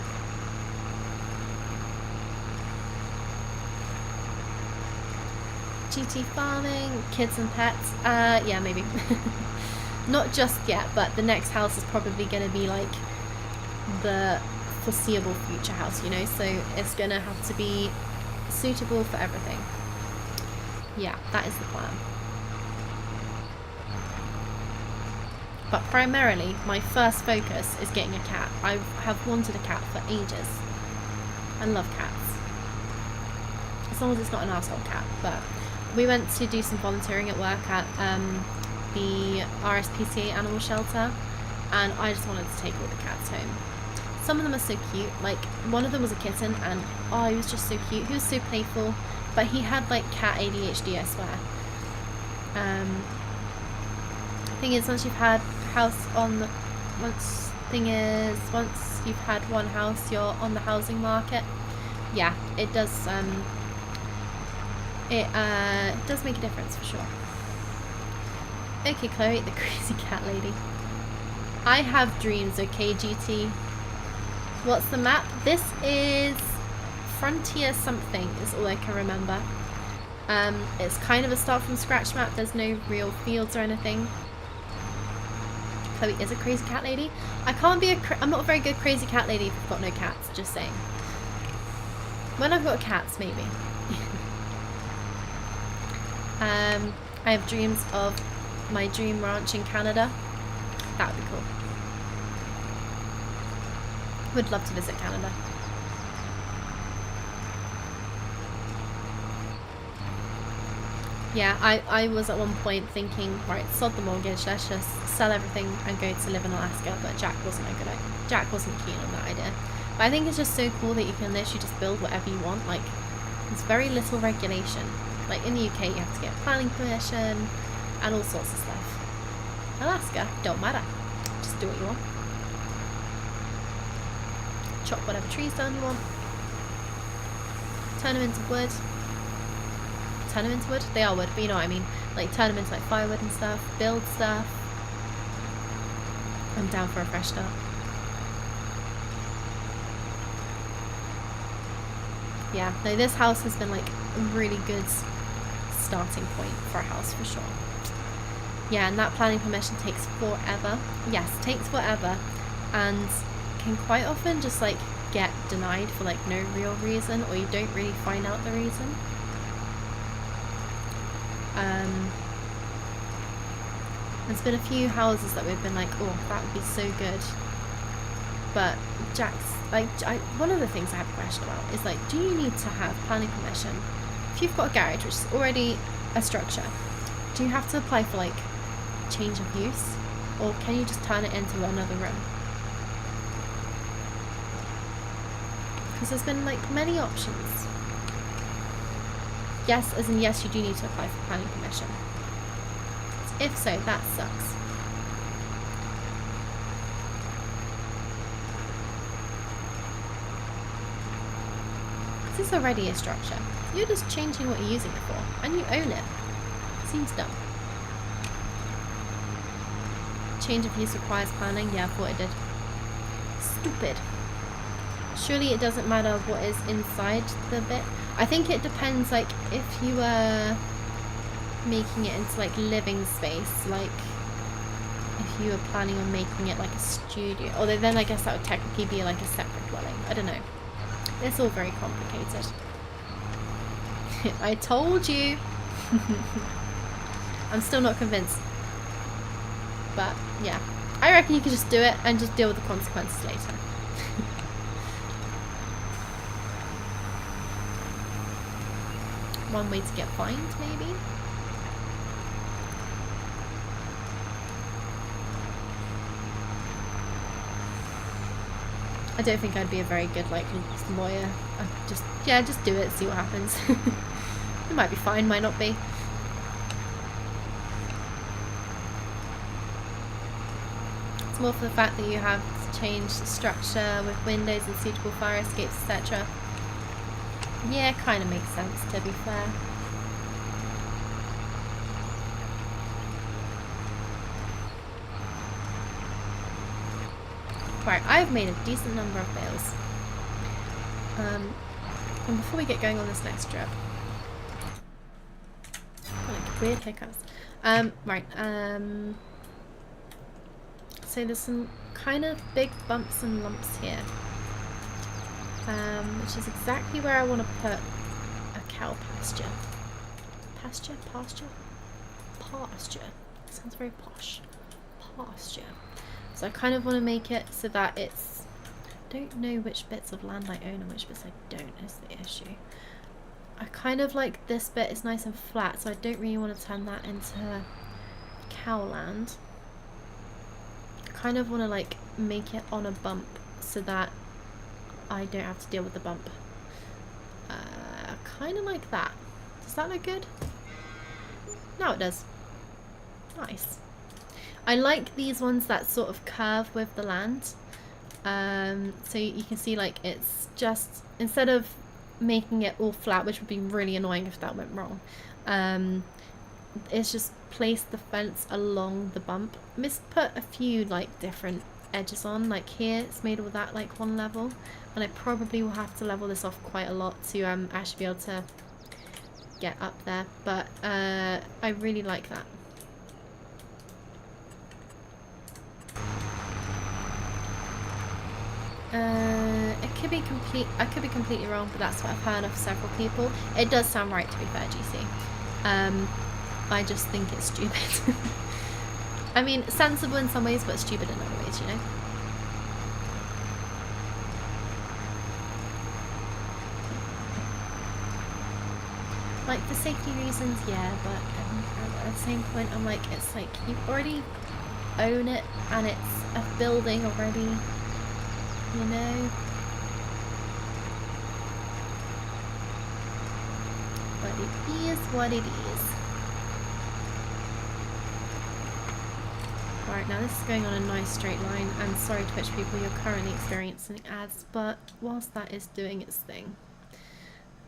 GT farming, kids and pets. Yeah, maybe. Not just yet, but the next house is probably going to be like the foreseeable future house, you know, so it's going to have to be suitable for everything. Yeah, that is the plan. But primarily, my first focus is getting a cat. I have wanted a cat for ages. I love cats. As long as it's not an arsehole cat. But we went to do some volunteering at work at the RSPCA animal shelter, and I just wanted to take all the cats home. Some of them are so cute. Like, one of them was a kitten, and oh, he was just so cute. He was so playful, but he had like cat ADHD, I swear. Thing is, once you've had house on the once you've had one house, you're on the housing market. Yeah, it does does make a difference for sure. Okay, Chloe, the crazy cat lady. I have dreams, okay, GT. What's the map? This is Frontier something is all I can remember. It's kind of a start from scratch map. There's no real fields or anything. Chloe is a crazy cat lady. I can't be I'm not a very good crazy cat lady if I've got no cats, just saying. When I've got cats, maybe. I have dreams of my dream ranch in Canada. That would be cool. Would love to visit Canada. Yeah, I was at one point thinking, right, sod the mortgage, let's just sell everything and go to live in Alaska, but Jack wasn't keen on that idea. But I think it's just so cool that you can literally just build whatever you want. Like, there's very little regulation. Like in the UK you have to get planning permission and all sorts of stuff. Alaska, don't matter. Just do what you want. Chop whatever trees down you want. turn them into wood. Turn them into wood? They are wood, but you know what I mean. Like turn them into like firewood and stuff. Build stuff. I'm down for a fresh start. Yeah, no, this house has been like a really good starting point for a house for sure. Yeah, and that planning permission takes forever. Yes, takes forever, and can quite often just like get denied for like no real reason, or you don't really find out the reason. There's been a few houses that we've been like, oh, that would be so good, but Jack's like, one of the things I have a question about is like, do you need to have planning permission if you've got a garage which is already a structure? Do you have to apply for like change of use, or can you just turn it into another room? Because there's been like many options. Yes, as in yes, you do need to apply for planning permission. If so, that sucks. This is already a structure. You're just changing what you're using it for, and you own it. Seems dumb. Change of use requires planning. Yeah, I thought it did. Stupid. Surely it doesn't matter what is inside the bit. I think it depends, like, if you were making it into, like, living space, like, if you were planning on making it, like, a studio. Although then I guess that would technically be, like, a separate dwelling. I don't know. It's all very complicated. I told you! I'm still not convinced. But, yeah. I reckon you could just do it and just deal with the consequences later. One way to get fined, maybe? I don't think I'd be a very good, like, lawyer. Just do it, see what happens. It might be fine, might not be. It's more for the fact that you have changed structure with windows and suitable fire escapes, etc. Yeah, kind of makes sense, to be fair. Right, I've made a decent number of bales. And before we get going on this next trip, like weird hiccups. Right, so there's some kind of big bumps and lumps here. Which is exactly where I want to put a cow pasture. Pasture? Sounds very posh. Pasture. So I kind of want to make it so that it's... I don't know which bits of land I own and which bits I don't is the issue. I kind of like this bit is nice and flat, so I don't really want to turn that into cow land. I kind of want to like make it on a bump so that I don't have to deal with the bump. Kind of like that. Does that look good? No, it does. Nice. I like these ones that sort of curve with the land. So you can see like it's just, instead of making it all flat, which would be really annoying if that went wrong, it's just placed the fence along the bump. Put a few like different edges on, like here it's made all that like one level, and I probably will have to level this off quite a lot to actually be able to get up there, but I really like that. I could be completely wrong, but that's what I've heard of several people. It does sound right, to be fair, GC. I just think it's stupid. I mean, sensible in some ways, but stupid in other ways, you know? Like, for safety reasons, yeah, but at the same point, I'm like, it's like, you already own it, and it's a building already, you know? But it is what it is. Right, now this is going on a nice straight line. I'm sorry, Twitch people, you're currently experiencing ads, but whilst that is doing its thing,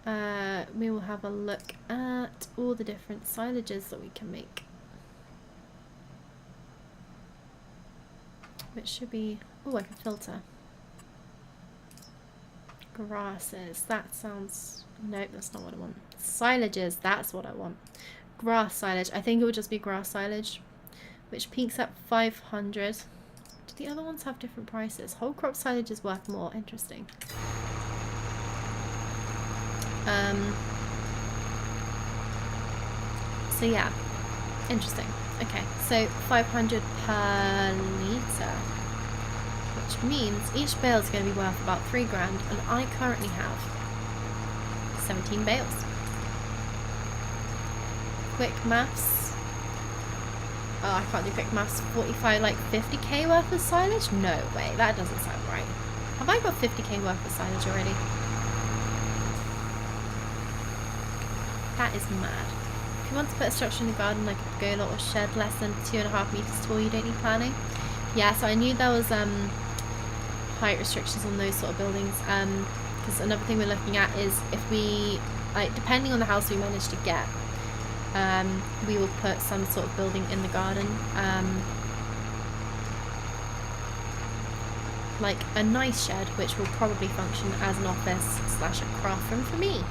we will have a look at all the different silages that we can make. Which should be, oh, I can filter. Grasses, that sounds, nope, that's not what I want. Silages, that's what I want. Grass silage, I think it would just be grass silage, which peaks at 500. Do the other ones have different prices? Whole crop silage is worth more, interesting. So yeah, interesting. Okay, so 500 per litre, which means each bale is going to be worth about 3 grand, and I currently have 17 bales. Quick maths. Oh, I can't do quick maths. 45, like 50k worth of silage? No way, that doesn't sound right. Have I got 50k worth of silage already? That is mad. If you want to put a structure in the garden like a pergola or shed less than 2.5 meters tall, you don't need planning. Yeah, so I knew there was height restrictions on those sort of buildings. Because another thing we're looking at is if we, like, depending on the house we manage to get, we will put some sort of building in the garden. Like a nice shed, which will probably function as an office / a craft room for me.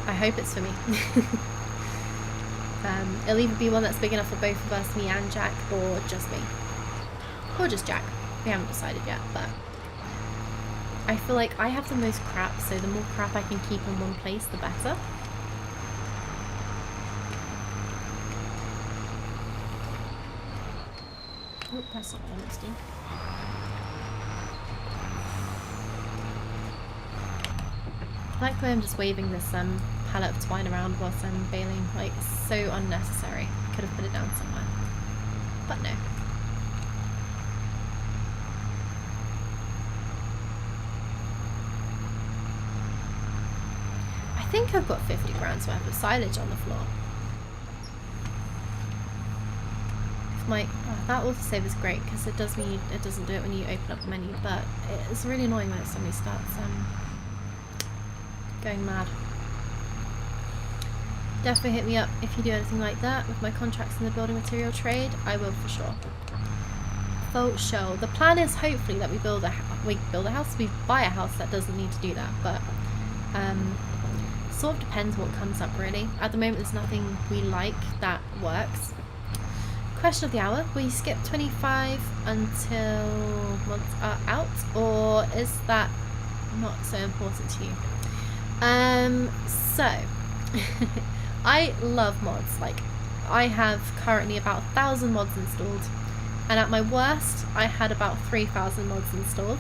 I hope it's for me. It'll either be one that's big enough for both of us, me and Jack, or just me. Or just Jack. We haven't decided yet, but I feel like I have the most crap, so the more crap I can keep in one place, the better. Oh, that's not honesty. I like the way I'm just waving this pallet of twine around whilst I'm baling. Like, it's so unnecessary. I could have put it down somewhere. But no. I think I've got 50 grand's worth of silage on the floor. That autosave is great because it does mean it doesn't do it when you open up the menu, but it's really annoying when it suddenly starts going mad. Definitely hit me up if you do anything like that with my contracts in the building material trade. I will for sure. For sure. The plan is hopefully that we buy a house that doesn't need to do that, but sort of depends what comes up really. At the moment there's nothing we like that works. Question of the hour, will you skip 25 until months are out, or is that not so important to you? So I love mods. Like, I have currently about 1,000 mods installed, and at my worst I had about 3,000 mods installed.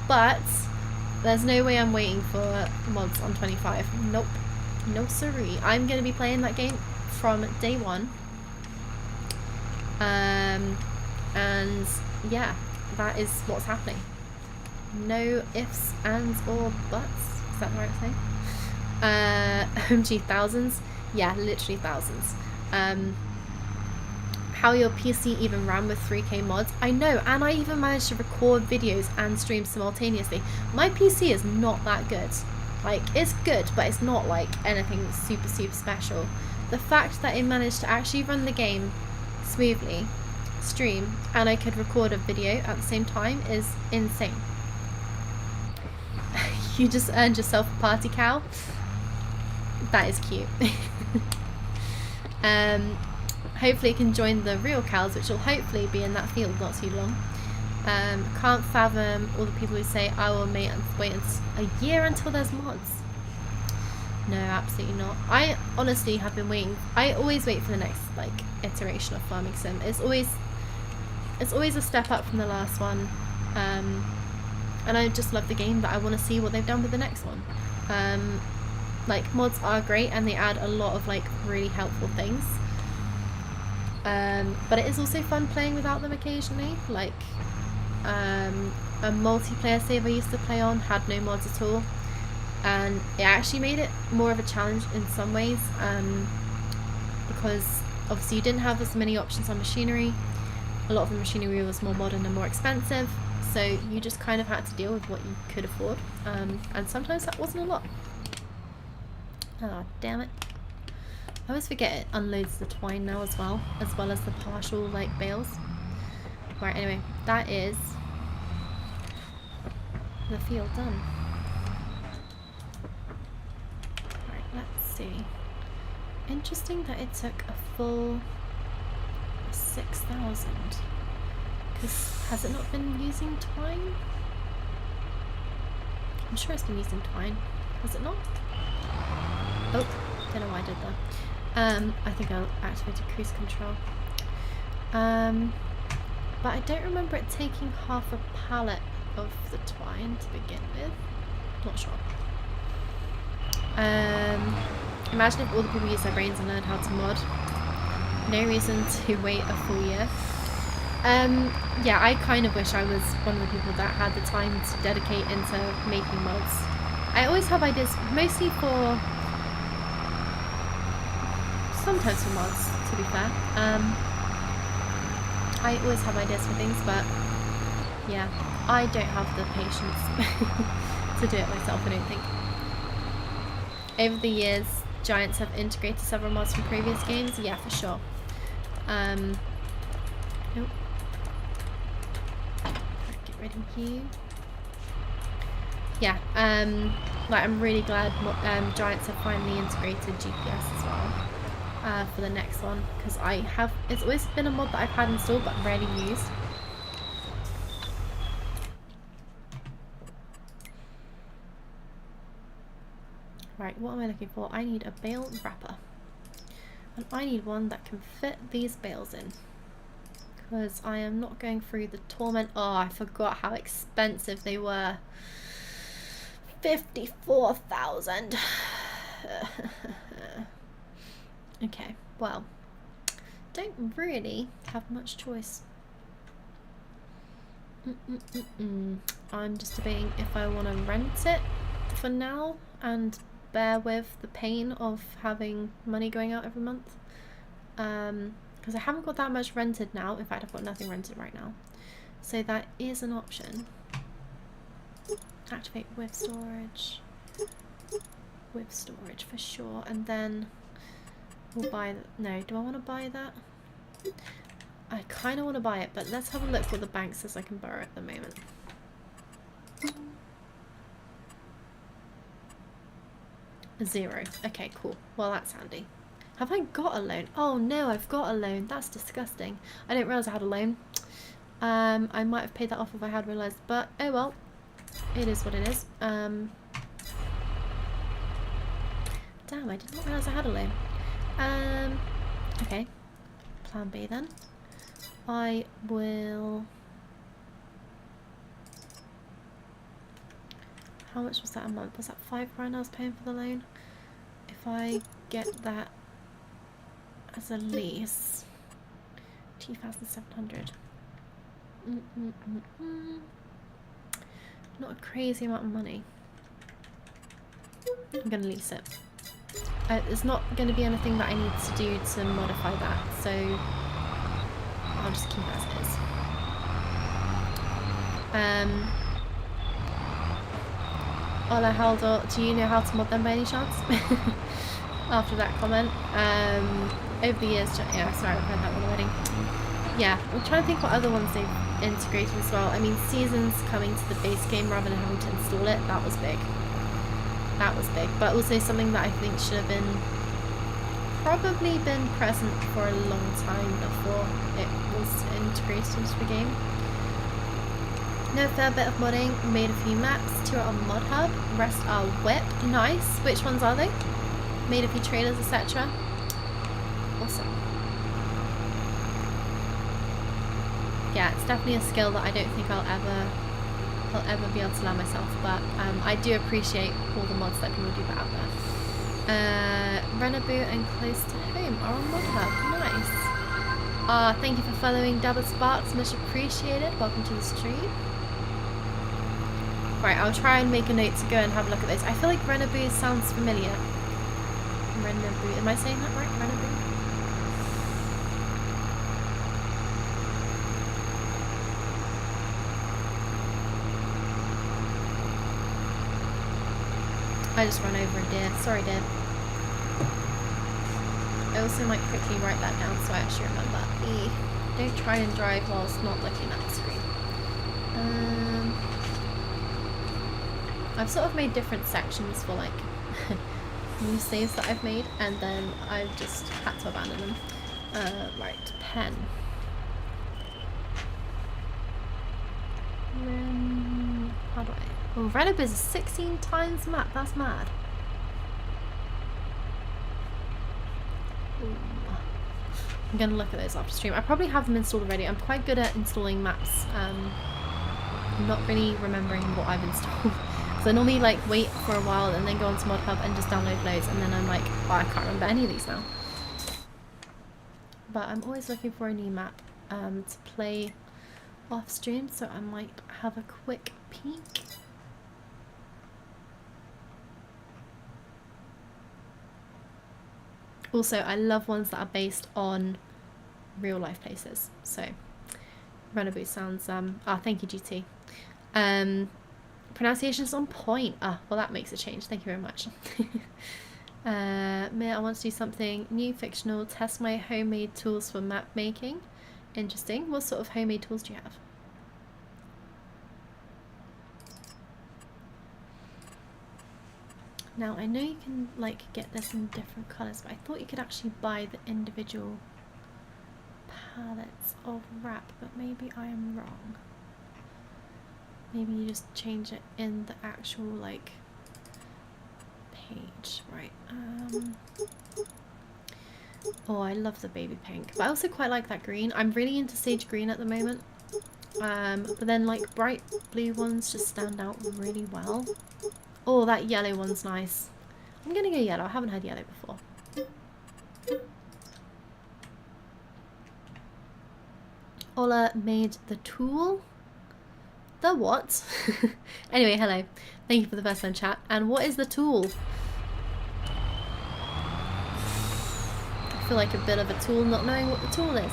But there's no way I'm waiting for mods on 25. Nope, no siree. I'm gonna be playing that game from day one. And yeah, that is what's happening. No ifs, ands, or buts. Is that the right thing? OMG, thousands? Yeah, literally thousands. How your PC even ran with 3K mods? I know, and I even managed to record videos and stream simultaneously. My PC is not that good. Like, it's good, but it's not like anything super, super special. The fact that it managed to actually run the game smoothly, stream, and I could record a video at the same time is insane. You just earned yourself a party cow. That is cute. Hopefully you can join the real cows, which will hopefully be in that field not too long. Can't fathom all the people who say I will wait a year until there's mods. No, absolutely not. I honestly have been waiting. I always wait for the next like iteration of Farming Sim. It's always a step up from the last one. And I just love the game, but I want to see what they've done with the next one. Like, mods are great and they add a lot of like really helpful things. But it is also fun playing without them occasionally. Like, a multiplayer save I used to play on had no mods at all, and it actually made it more of a challenge in some ways, because obviously you didn't have as many options on machinery. A lot of the machinery was more modern and more expensive, So you just kind of had to deal with what you could afford, and sometimes that wasn't a lot. Oh, damn it. I always forget it unloads the twine now as well as the partial like bales. Right, anyway, that is the field done. Right, let's see. Interesting that it took a full 6,000. Because has it not been using twine? I'm sure it's been using twine. Has it not? Oh, don't know why I did that. I think I'll activate cruise control. But I don't remember it taking half a pallet of the twine to begin with. Not sure. Imagine if all the people use their brains and learn how to mod. No reason to wait a full year. Yeah, I kind of wish I was one of the people that had the time to dedicate into making mods. I always have ideas, mostly for... sometimes for mods, to be fair. I always have ideas for things, but yeah, I don't have the patience to do it myself, I don't think. Over the years, Giants have integrated several mods from previous games. Yeah, for sure. Nope. Get rid of you. Yeah, like I'm really glad Giants have finally integrated GPS as well. For the next one, because it's always been a mod that I've had installed but rarely used. Right, what am I looking for? I need a bale wrapper, and I need one that can fit these bales in, because I am not going through the torment. Oh, I forgot how expensive they were. 54,000. Okay, well, don't really have much choice. I'm just debating if I want to rent it for now and bear with the pain of having money going out every month. Because I haven't got that much rented now. In fact, I've got nothing rented right now. So that is an option. Activate with storage. With storage for sure. And then... we'll buy no, do I want to buy that? I kind of want to buy it, but let's have a look what the bank says I can borrow at the moment. Zero. Okay, cool. Well, that's handy. Have I got a loan? Oh no, I've got a loan. That's disgusting. I didn't realise I had a loan. I might have paid that off if I had realised, but oh well. It is what it is. Damn, I did not realise I had a loan. Okay. Plan B then. I will... how much was that a month? Was that £5 I was paying for the loan? If I get that as a lease... 2,700. Not a crazy amount of money. I'm gonna lease it. There's not going to be anything that I need to do to modify that, so I'll just keep it as it is. Ola Haldor, do you know how to mod them by any chance? After that comment. Over the years, yeah, sorry, I've heard that one already. Yeah, I'm trying to think what other ones they've integrated as well. I mean, seasons coming to the base game rather than having to install it, that was big. That was big, but also something that I think should have probably been present for a long time before it was integrated into the game. No fair bit of modding, made a few maps, 2 are on Mod Hub, rest are whip, nice. Which ones are they? Made a few trailers, etc. Awesome. Yeah, it's definitely a skill that I don't think I'll ever be able to learn myself, but I do appreciate all the mods that people do put out there. Renaboo and Close to Home are on Mod Hub. Nice. Thank you for following Double Sparks, much appreciated. Welcome to the stream. Right, I'll try and make a note to go and have a look at those. I feel like Renaboo sounds familiar. Renaboo, am I saying that right? Renaboo? I just ran over a deer. Sorry, deer. I also might quickly write that down so I actually remember. Don't try and drive whilst not looking at the screen. I've sort of made different sections for like new saves that I've made, and then I've just had to abandon them. Right, pen. How do I? Oh, Renab is 16 times map. That's mad. Ooh. I'm gonna look at those after stream. I probably have them installed already. I'm quite good at installing maps. I'm not really remembering what I've installed. Because I normally like wait for a while and then go onto ModHub and just download loads, and then I'm like, oh, I can't remember any of these now. But I'm always looking for a new map to play off stream, so I might have a quick peek. Also, I love ones that are based on real life places. So, Runabout sounds, thank you, GT. Pronunciation's on point. Well, that makes a change. Thank you very much. Mia, I want to do something new, fictional, test my homemade tools for map making. Interesting. What sort of homemade tools do you have? Now, I know you can like get this in different colours, but I thought you could actually buy the individual palettes of wrap, but maybe I am wrong. Maybe you just change it in the actual like page, right? Oh, I love the baby pink, but I also quite like that green. I'm really into sage green at the moment, but then like bright blue ones just stand out really well. Oh, that yellow one's nice. I'm gonna go yellow. I haven't had yellow before. Ola made the tool. The what? Anyway, hello. Thank you for the first time chat. And what is the tool? I feel like a bit of a tool not knowing what the tool is.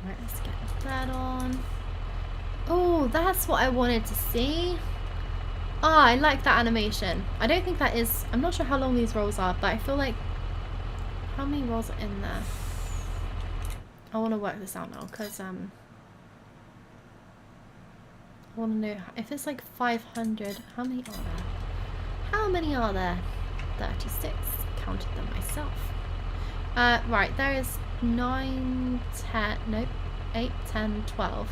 Right, let's get that on. Oh, that's what I wanted to see. Ah, I like that animation. I don't think that is... I'm not sure how long these rolls are, but I feel like... How many rolls are in there? I want to work this out now, because I want to know if it's like 500. How many are there? How many are there? 36. Counted them myself. Right, there is 9, 10... Nope. 8, 10, 12.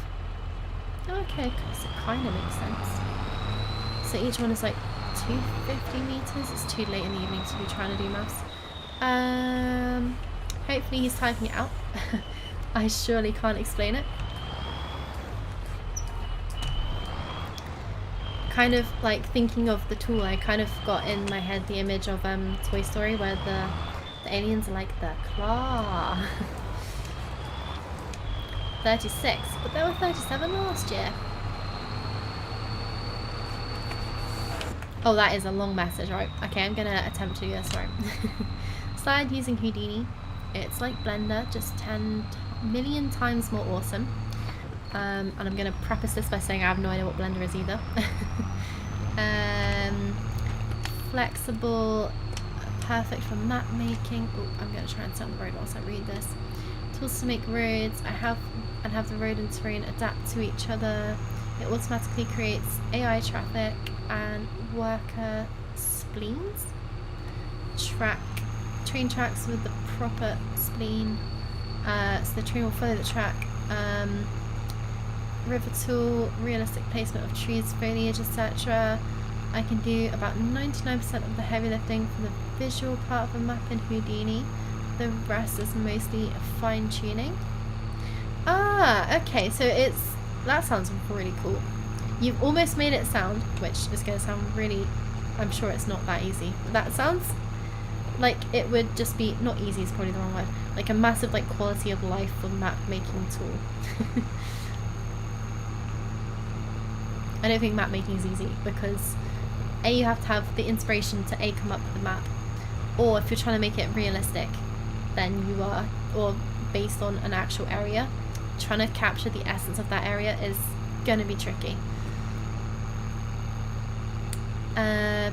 Okay, because it kind of makes sense. So each one is like 250 meters. It's too late in the evening to be trying to do maths. Hopefully he's typing it out. I surely can't explain it. Kind of like thinking of the tool, I kind of got in my head the image of Toy Story where the aliens are like the claw. 36, but there were 37 last year. Oh, that is a long message, right? Okay, I'm gonna attempt to, sorry. Started using Houdini. It's like Blender, just 10 million times more awesome. And I'm gonna preface this by saying I have no idea what Blender is either. Flexible, perfect for map making. Oh, I'm gonna try and set on the road whilst I read this. Tools to make roads. I have the road and terrain adapt to each other. It automatically creates AI traffic and worker spleens. Train tracks with the proper spleen. So the train will follow the track. River tool, realistic placement of trees, foliage, etc. I can do about 99% of the heavy lifting for the visual part of the map in Houdini. The rest is mostly fine tuning. Ah, okay, so that sounds really cool. You've almost made it sound, which is going to sound really, I'm sure it's not that easy, but that sounds like it would just be, not easy is probably the wrong word, like a massive like quality of life for map making tool. I don't think map making is easy because you have to have the inspiration to come up with the map, or if you're trying to make it realistic, then you are, or based on an actual area, trying to capture the essence of that area is going to be tricky.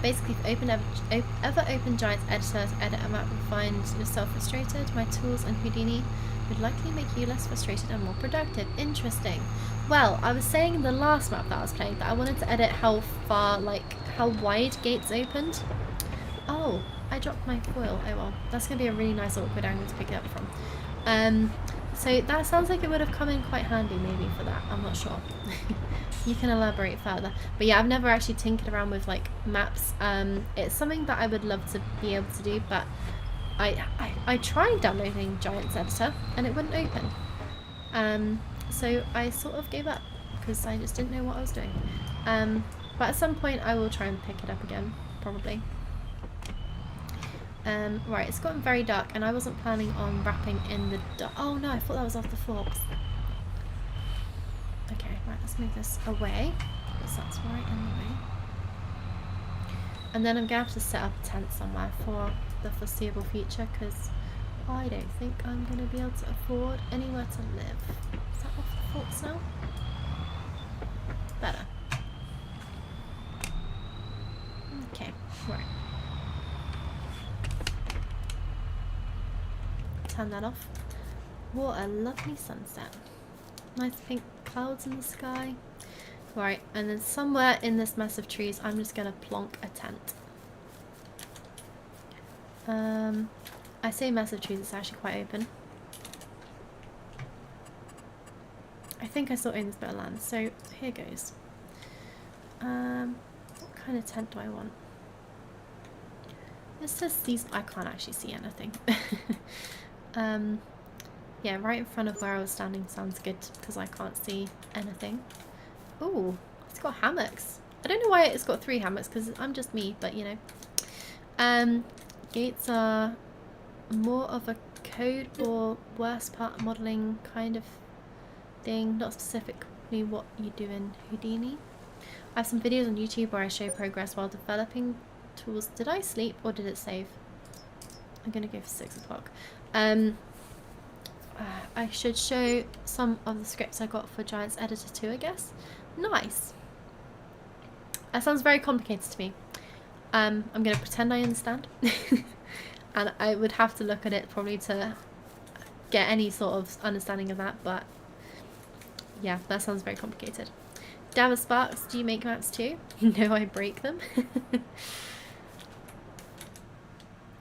Basically, if ever open Giant's editor to edit a map and find yourself frustrated, my tools and Houdini would likely make you less frustrated and more productive. Interesting. Well, I was saying in the last map that I was playing that I wanted to edit how far, like, how wide gates opened. Oh, I dropped my foil. Oh well, that's going to be a really nice awkward angle to pick it up from. So that sounds like it would have come in quite handy maybe for that. I'm not sure. You can elaborate further. But yeah, I've never actually tinkered around with like maps. It's something that I would love to be able to do, but I tried downloading Giant's editor and it wouldn't open. So I sort of gave up because I just didn't know what I was doing. But at some point I will try and pick it up again, probably. Right, it's gotten very dark and I wasn't planning on wrapping in the dark. Oh no, I thought that was off the forks. Okay, right, let's move this away because that's right in the way. And then I'm going to have to set up a tent somewhere for the foreseeable future because I don't think I'm going to be able to afford anywhere to live. Is that off the forks now? Better. Okay, right. Turn that off. What a lovely sunset. Nice pink clouds in the sky. Right, and then somewhere in this mess of trees I'm just going to plonk a tent. I say mess of trees, it's actually quite open. I think I still own this bit of land, so here goes. What kind of tent do I want? It says these. I can't actually see anything. Yeah, right in front of where I was standing sounds good because I can't see anything. Ooh, it's got hammocks. I don't know why it's got 3 hammocks because I'm just me, but you know. Gates are more of a code or worst part modelling kind of thing, not specifically what you do in Houdini. I have some videos on YouTube where I show progress while developing tools. Did I sleep or did it save? I'm gonna go for 6 o'clock. I should show some of the scripts I got for Giant's Editor too, I guess. Nice. That sounds very complicated to me. I'm going to pretend I understand. And I would have to look at it probably to get any sort of understanding of that, but yeah, that sounds very complicated. Dabber Sparks, do you make maps too? No, I break them.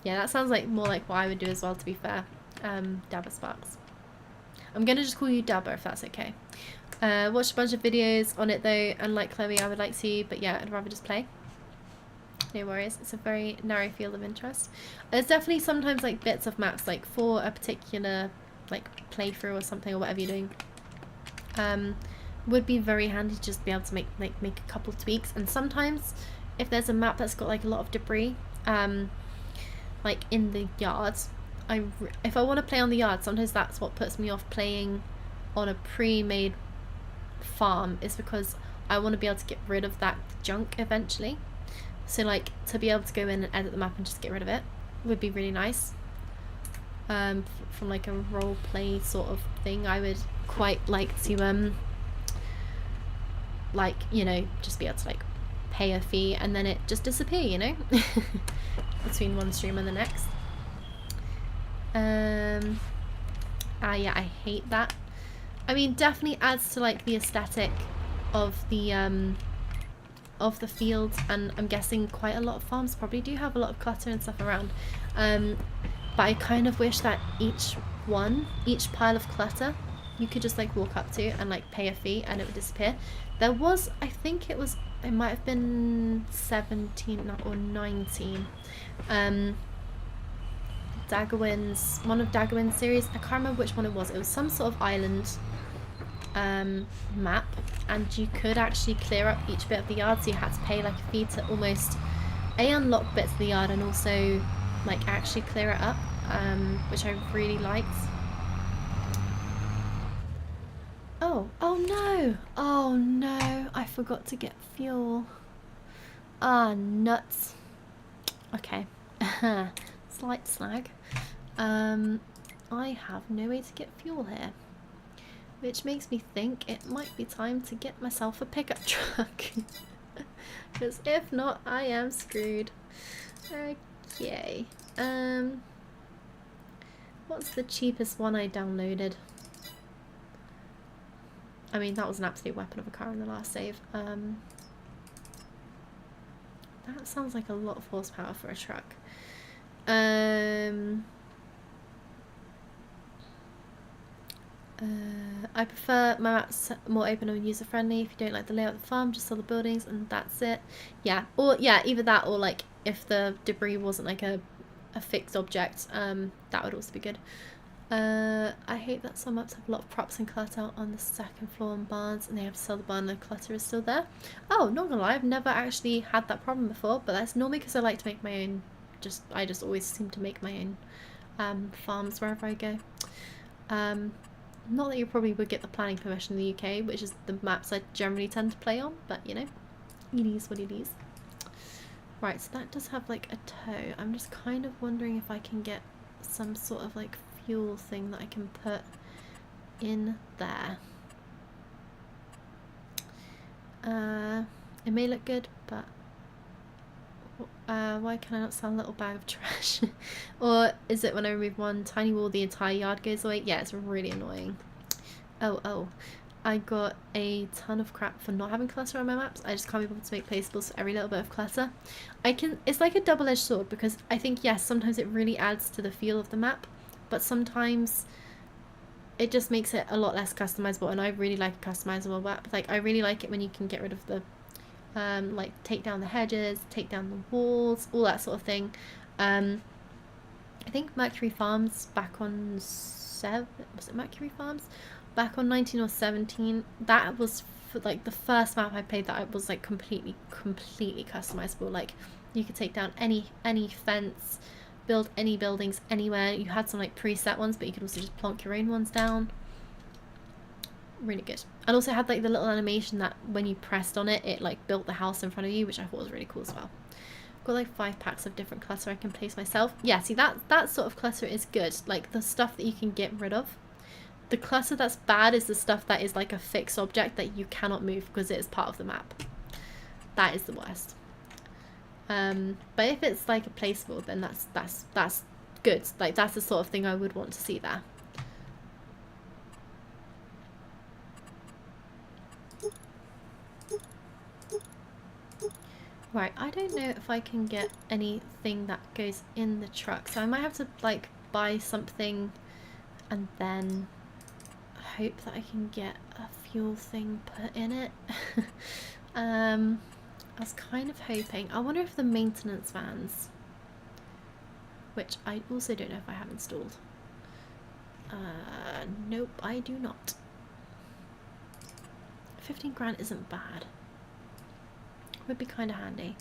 Yeah, that sounds like more like what I would do as well, to be fair. Dabber Sparks. I'm gonna just call you Dabber if that's okay. Watched a bunch of videos on it though, and like Chloe I would like to, but yeah, I'd rather just play. No worries, it's a very narrow field of interest. There's definitely sometimes like bits of maps like for a particular like playthrough or something or whatever you're doing. Would be very handy to just be able to make a couple tweaks, and sometimes if there's a map that's got like a lot of debris, like in the yard, if I want to play on the yard, sometimes that's what puts me off playing on a pre-made farm, is because I want to be able to get rid of that junk eventually. So like to be able to go in and edit the map and just get rid of it would be really nice. From like a role play sort of thing, I would quite like to like, you know, just be able to like pay a fee and then it just disappear, you know, between one stream and the next. Yeah, I hate that. I mean, definitely adds to like the aesthetic of the fields, and I'm guessing quite a lot of farms probably do have a lot of clutter and stuff around. But I kind of wish that each pile of clutter you could just like walk up to and like pay a fee and it would disappear. There was, I think it might have been 17 or 19. Daggerwin's, one of Daggerwin's series, I can't remember which one it was. It was some sort of island map, and you could actually clear up each bit of the yard, so you had to pay like a fee to almost unlock bits of the yard and also like actually clear it up, which I really liked. Oh no, I forgot to get fuel. Ah, nuts. Okay. Slight slag. I have no way to get fuel here, which makes me think it might be time to get myself a pickup truck. Because if not, I am screwed. Okay. What's the cheapest one I downloaded? I mean, that was an absolute weapon of a car in the last save. That sounds like a lot of horsepower for a truck. I prefer my maps more open and user friendly. If you don't like the layout of the farm, just sell the buildings and that's it. Yeah, or yeah, either that or like if the debris wasn't like a fixed object, that would also be good. I hate that some maps have a lot of props and clutter on the second floor and barns, and they have to sell the barn and the clutter is still there. Oh, not gonna lie, I've never actually had that problem before, but that's normally because I like to make my own. I just always seem to make my own farms wherever I go. Not that you probably would get the planning permission in the UK, which is the maps I generally tend to play on, but you know, it is what it is. Right, so that does have like a tow. I'm just kind of wondering if I can get some sort of like fuel thing that I can put in there. It may look good, but why can I not sell a little bag of trash? Or is it when I remove one tiny wall the entire yard goes away? Yeah, it's really annoying. Oh, I got a ton of crap for not having clutter on my maps. I just can't be bothered to make placeables for every little bit of clutter. It's like a double-edged sword, because I think, yes, sometimes it really adds to the feel of the map, but sometimes it just makes it a lot less customizable, and I really like a customizable map. Like, I really like it when you can get rid of the like take down the hedges, take down the walls, all that sort of thing. I think Mercury Farms back on was it Mercury Farms? Back on 19 or 17, that was like the first map I played that was like completely customizable. Like you could take down any fence, build any buildings anywhere. You had some like preset ones, but you could also just plonk your own ones down. Really good. And also had like the little animation that when you pressed on it, it like built the house in front of you, which I thought was really cool as well. Got like 5 packs of different clutter I can place myself. Yeah, see that sort of clutter is good. Like the stuff that you can get rid of. The clutter that's bad is the stuff that is like a fixed object that you cannot move because it is part of the map. That is the worst. But if it's like a placeable, then that's good. Like that's the sort of thing I would want to see there. Right, I don't know if I can get anything that goes in the truck, so I might have to like buy something and then hope that I can get a fuel thing put in it. I was kind of hoping. I wonder if the maintenance vans, which I also don't know if I have installed. Nope, I do not. 15 grand isn't bad. Would be kind of handy.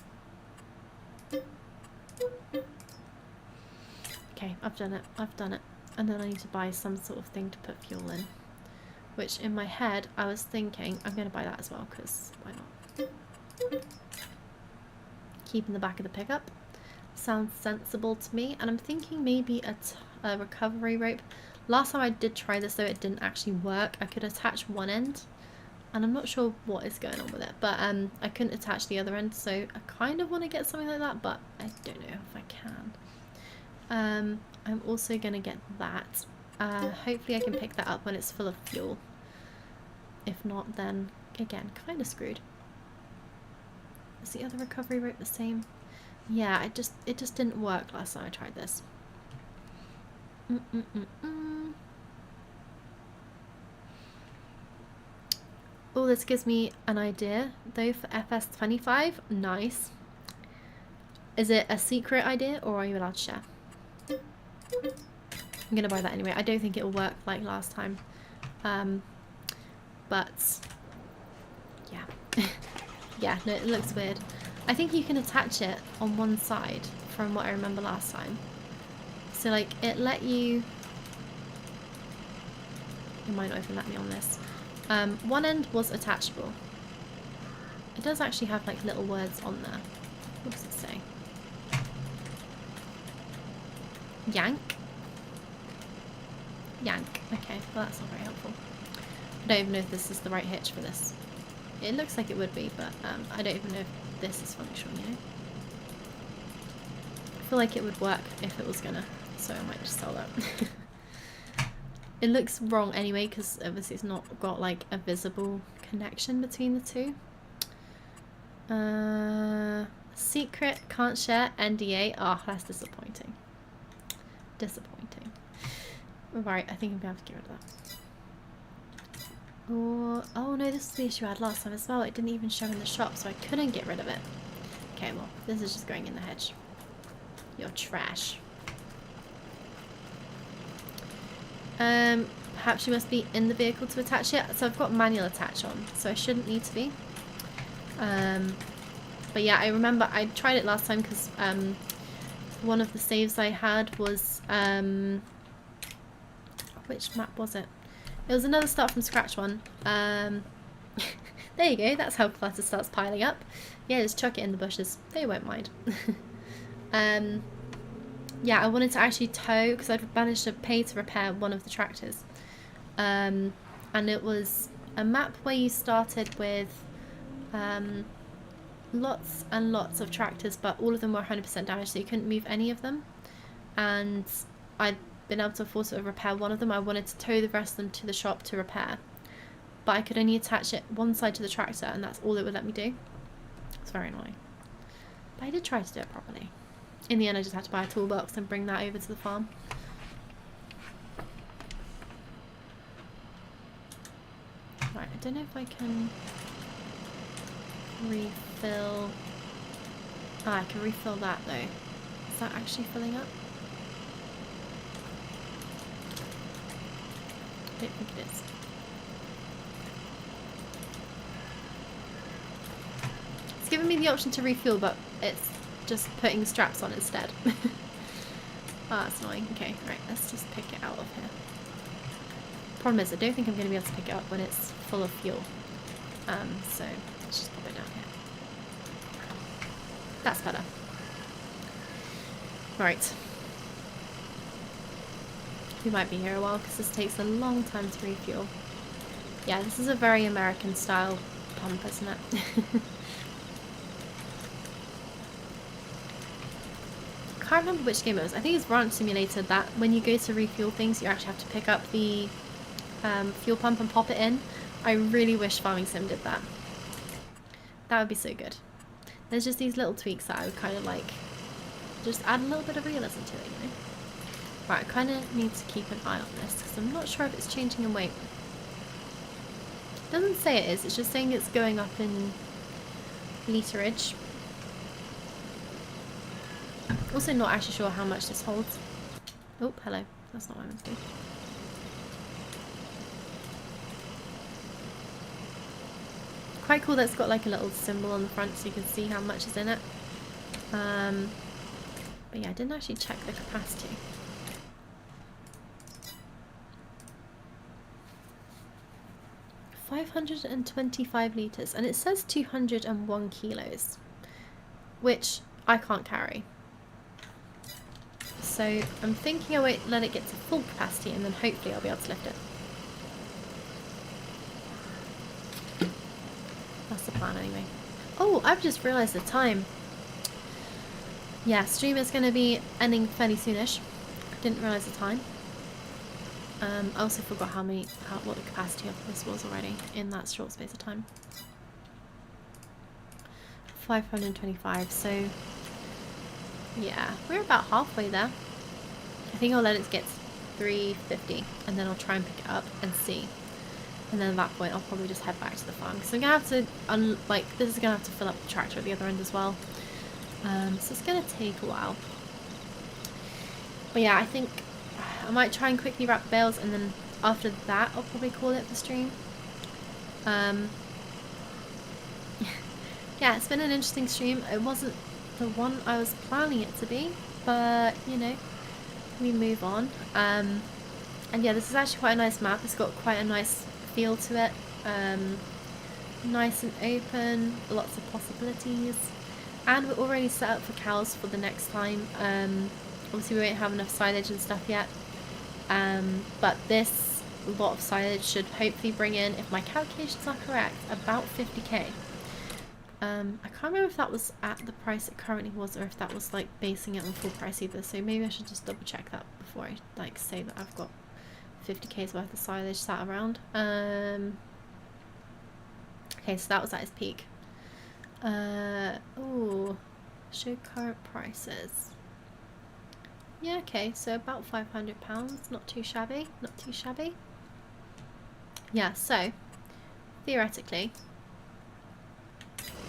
Okay, I've done it. And then I need to buy some sort of thing to put fuel in. Which in my head, I was thinking, I'm going to buy that as well, because why not? Keep in the back of the pickup. Sounds sensible to me. And I'm thinking maybe a recovery rope. Last time I did try this, though, it didn't actually work. I could attach one end. And I'm not sure what is going on with it, but I couldn't attach the other end, so I kind of want to get something like that, but I don't know if I can. I'm also going to get that. Hopefully I can pick that up when it's full of fuel. If not, then again, kind of screwed. Is the other recovery rope the same? Yeah, it just didn't work last time I tried this. Oh, this gives me an idea, though, for FS25. Nice. Is it a secret idea, or are you allowed to share? I'm going to buy that anyway. I don't think it'll work like last time. But, yeah. Yeah, no, it looks weird. I think you can attach it on one side, from what I remember last time. So, like, it let you... It might not even let me on this. One end was attachable. It does actually have like little words on there. Yank. Yank. Okay, well that's not very helpful. I don't even know if this is the right hitch for this. It looks like it would be, but I don't even know if this is functional, you know? I feel like it would work if it was gonna, so I might just sell that. It looks wrong anyway, because obviously it's not got like a visible connection between the two. Secret, can't share, NDA. Oh, that's disappointing. Disappointing. Right, I think I'm gonna have to get rid of that. Oh no, this is the issue I had last time as well. It didn't even show in the shop, so I couldn't get rid of it. Okay, well, this is just going in the hedge. You're trash. Perhaps you must be in the vehicle to attach it. So I've got manual attach on, so I shouldn't need to be. But yeah, I remember I tried it last time because one of the saves I had was which map was it? It was another start from scratch one. There you go, that's how clutter starts piling up. Yeah, just chuck it in the bushes. They won't mind. Yeah, I wanted to actually tow because I'd managed to pay to repair one of the tractors. And it was a map where you started with lots and lots of tractors, but all of them were 100% damaged, so you couldn't move any of them. And I'd been able to afford to repair one of them. I wanted to tow the rest of them to the shop to repair, but I could only attach it one side to the tractor, and that's all it would let me do. It's very annoying. But I did try to do it properly. In the end, I just had to buy a toolbox and bring that over to the farm. Right, I don't know if I can refill. Ah, I can refill that though. Is that actually filling up? I don't think it is. It's given me the option to refuel, but it's just putting straps on instead. Ah, that's annoying. Okay, right, let's just pick it out of here. Problem is, I don't think I'm going to be able to pick it up when it's full of fuel. So let's just pop it down here. That's better. Right. We might be here a while because this takes a long time to refuel. Yeah, this is a very American style pump, isn't it? I can't remember which game it was. I think it's Ranch Simulator that when you go to refuel things, you actually have to pick up the fuel pump and pop it in. I really wish Farming Sim did that. That would be so good. There's just these little tweaks that I would kind of like, just add a little bit of realism to it, you know? Right, I kind of need to keep an eye on this because I'm not sure if it's changing in weight. It doesn't say it is, it's just saying it's going up in literage. Also not actually sure how much this holds. Oh, hello. That's not what I meant to do. Quite cool that it's got like a little symbol on the front so you can see how much is in it. But yeah, I didn't actually check the capacity. $525 litres, and it says 201 kilos, which I can't carry. So I'm thinking I won't let it get to full capacity and then hopefully I'll be able to lift it. That's the plan anyway. Oh, I've just realised the time. Yeah, stream is going to be ending fairly soonish. Didn't realise the time. I also forgot what the capacity of this was already in that short space of time. 525, so yeah, we're about halfway there. I think I'll let it get to 350 and then I'll try and pick it up and see. And then at that point I'll probably just head back to the farm. So I'm going to have to, this is going to have to fill up the tractor at the other end as well. So it's going to take a while. But yeah, I think I might try and quickly wrap the bales and then after that I'll probably call it the stream. Yeah, it's been an interesting stream. It wasn't the one I was planning it to be, but you know, we move on. And yeah, this is actually quite a nice map. It's got quite a nice feel to it. Nice and open, lots of possibilities. And we're already set up for cows for the next time. Obviously we won't have enough silage and stuff yet. But this lot of silage should hopefully bring in, if my calculations are correct, about 50k. I can't remember if that was at the price it currently was or if that was like basing it on full price either, so maybe I should just double check that before I like say that I've got 50k's worth of silage sat around. Okay, so that was at its peak. Oh, show current prices. Yeah, okay, so about £500, not too shabby, not too shabby. Yeah, so theoretically,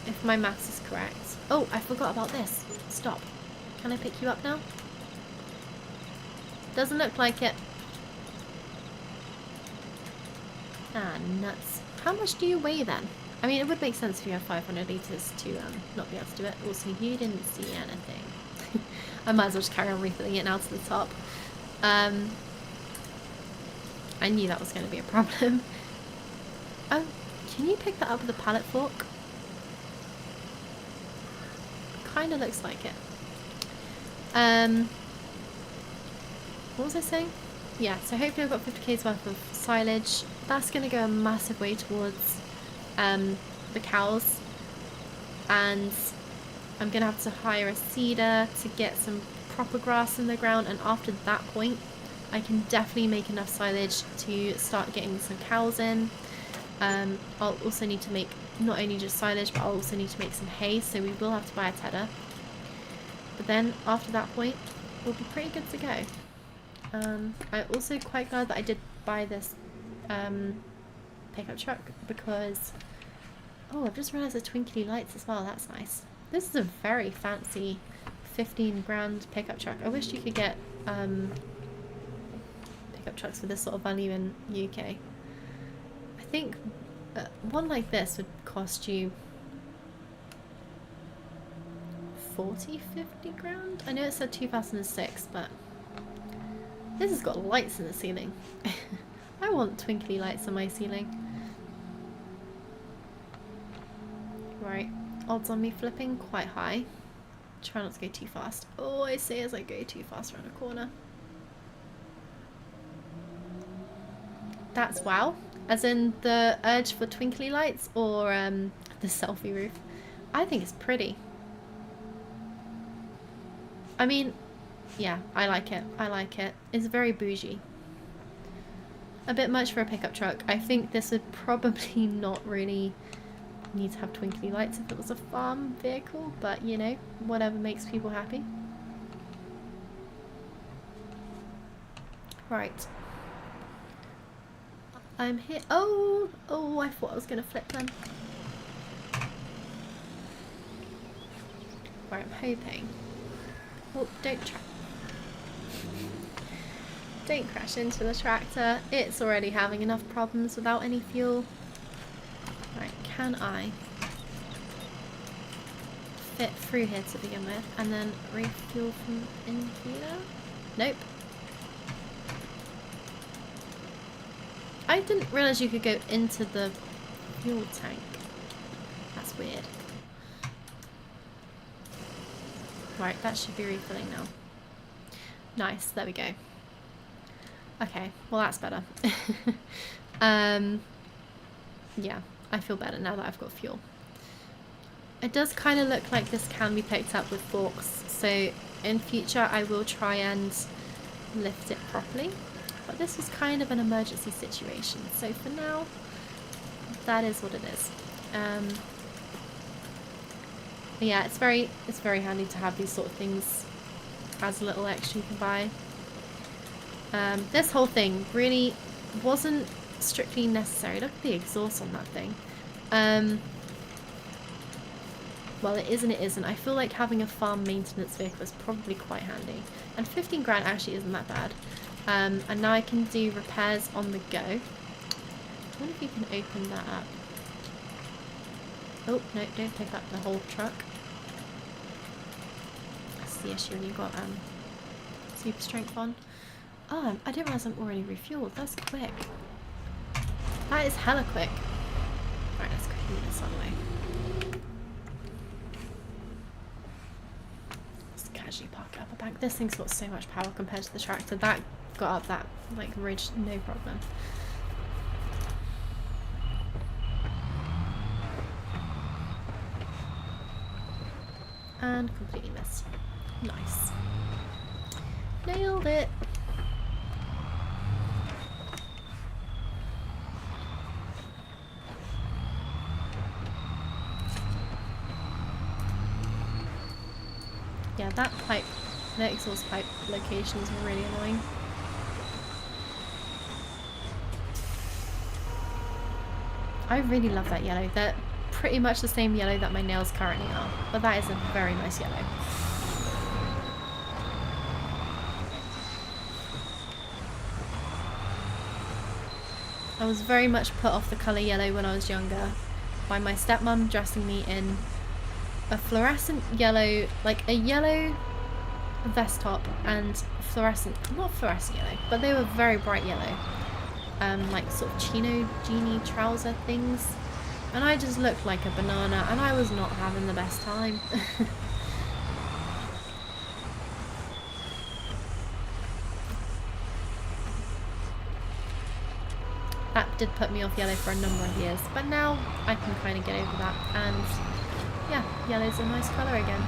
if my maths is correct. Oh, I forgot about this. Stop. Can I pick you up now? Doesn't look like it. Ah, nuts. How much do you weigh then? I mean, it would make sense if you have 500 litres to not be able to do it. Also, you didn't see anything. I might as well just carry on refilling it now to the top. I knew that was going to be a problem. Oh, can you pick that up with a pallet fork? Kind of looks like it. What was I saying? Yeah, so hopefully I've got 50k's worth of silage. That's going to go a massive way towards the cows, and I'm going to have to hire a seeder to get some proper grass in the ground, and after that point I can definitely make enough silage to start getting some cows in. I'll also need to make not only just silage, but I'll also need to make some hay, so we will have to buy a tedder. But then after that point we'll be pretty good to go. I'm also quite glad that I did buy this pickup truck because, oh, I've just realised the twinkly lights as well. That's nice. This is a very fancy 15 grand pickup truck. I wish you could get pickup trucks for this sort of value in UK. I think one like this would cost you 40, 50 grand? I know it said 2006, but this has got lights in the ceiling. I want twinkly lights on my ceiling. Right, odds on me flipping quite high. Try not to go too fast. Oh, I say as I go too fast around a corner. That's wow. As in the urge for twinkly lights, or the selfie roof. I think it's pretty. I mean, yeah, I like it. I like it. It's very bougie. A bit much for a pickup truck. I think this would probably not really need to have twinkly lights if it was a farm vehicle, but you know, whatever makes people happy. Right. I'm here. Oh, I thought I was going to flip then. Right, I'm hoping. Oh, don't crash into the tractor. It's already having enough problems without any fuel. Right, can I fit through here to begin with and then refuel from in here? Nope. I didn't realise you could go into the fuel tank. That's weird. Right, that should be refilling now. Nice, there we go. Okay, well that's better. Yeah, I feel better now that I've got fuel. It does kind of look like this can be picked up with forks, so in future I will try and lift it properly. But this was kind of an emergency situation, so for now, that is what it is. Yeah, it's very handy to have these sort of things as a little extra you can buy. This whole thing really wasn't strictly necessary. Look at the exhaust on that thing. Well, it is and it isn't. I feel like having a farm maintenance vehicle is probably quite handy. And 15 grand actually isn't that bad. And now I can do repairs on the go. I wonder if you can open that up. Oh, no, don't pick up the whole truck. That's the issue when you've got super strength on. Oh, I didn't realise I'm already refueled. That's quick. That is hella quick. Right, let's quickly move this on the way. Let's kind actually park it up a bank. This thing's got so much power compared to the tractor. That got up that like ridge, no problem. And completely missed. Nice. Nailed it. Yeah, that pipe, the exhaust pipe location is really annoying. I really love that yellow. They're pretty much the same yellow that my nails currently are, but that is a very nice yellow. I was very much put off the colour yellow when I was younger by my stepmom dressing me in a fluorescent yellow, like a yellow vest top and fluorescent, not fluorescent yellow, but they were very bright yellow. Like sort of chino genie trouser things. And I just looked like a banana and I was not having the best time. That did put me off yellow for a number of years, but now I can kind of get over that, and yeah, yellow's a nice colour again.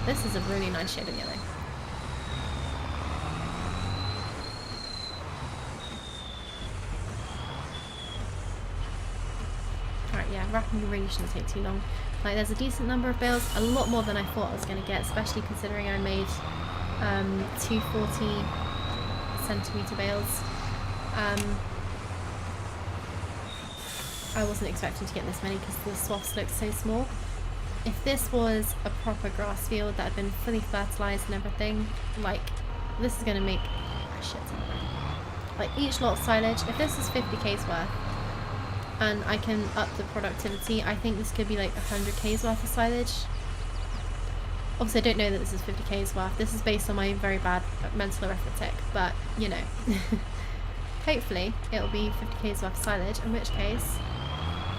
This is a really nice shade of yellow. Alright, yeah, wrapping really shouldn't take too long. Like, there's a decent number of bales, a lot more than I thought I was going to get, especially considering I made 240 centimetre bales. I wasn't expecting to get this many because the swaths looked so small. If this was a proper grass field that had been fully fertilised and everything, like, this is going to make a shit ton of money. Like, each lot of silage, if this is 50k's worth, and I can up the productivity, I think this could be like 100k's worth of silage. Obviously I don't know that this is 50k's worth, this is based on my very bad mental arithmetic, but, you know. Hopefully it'll be 50k's worth of silage, in which case,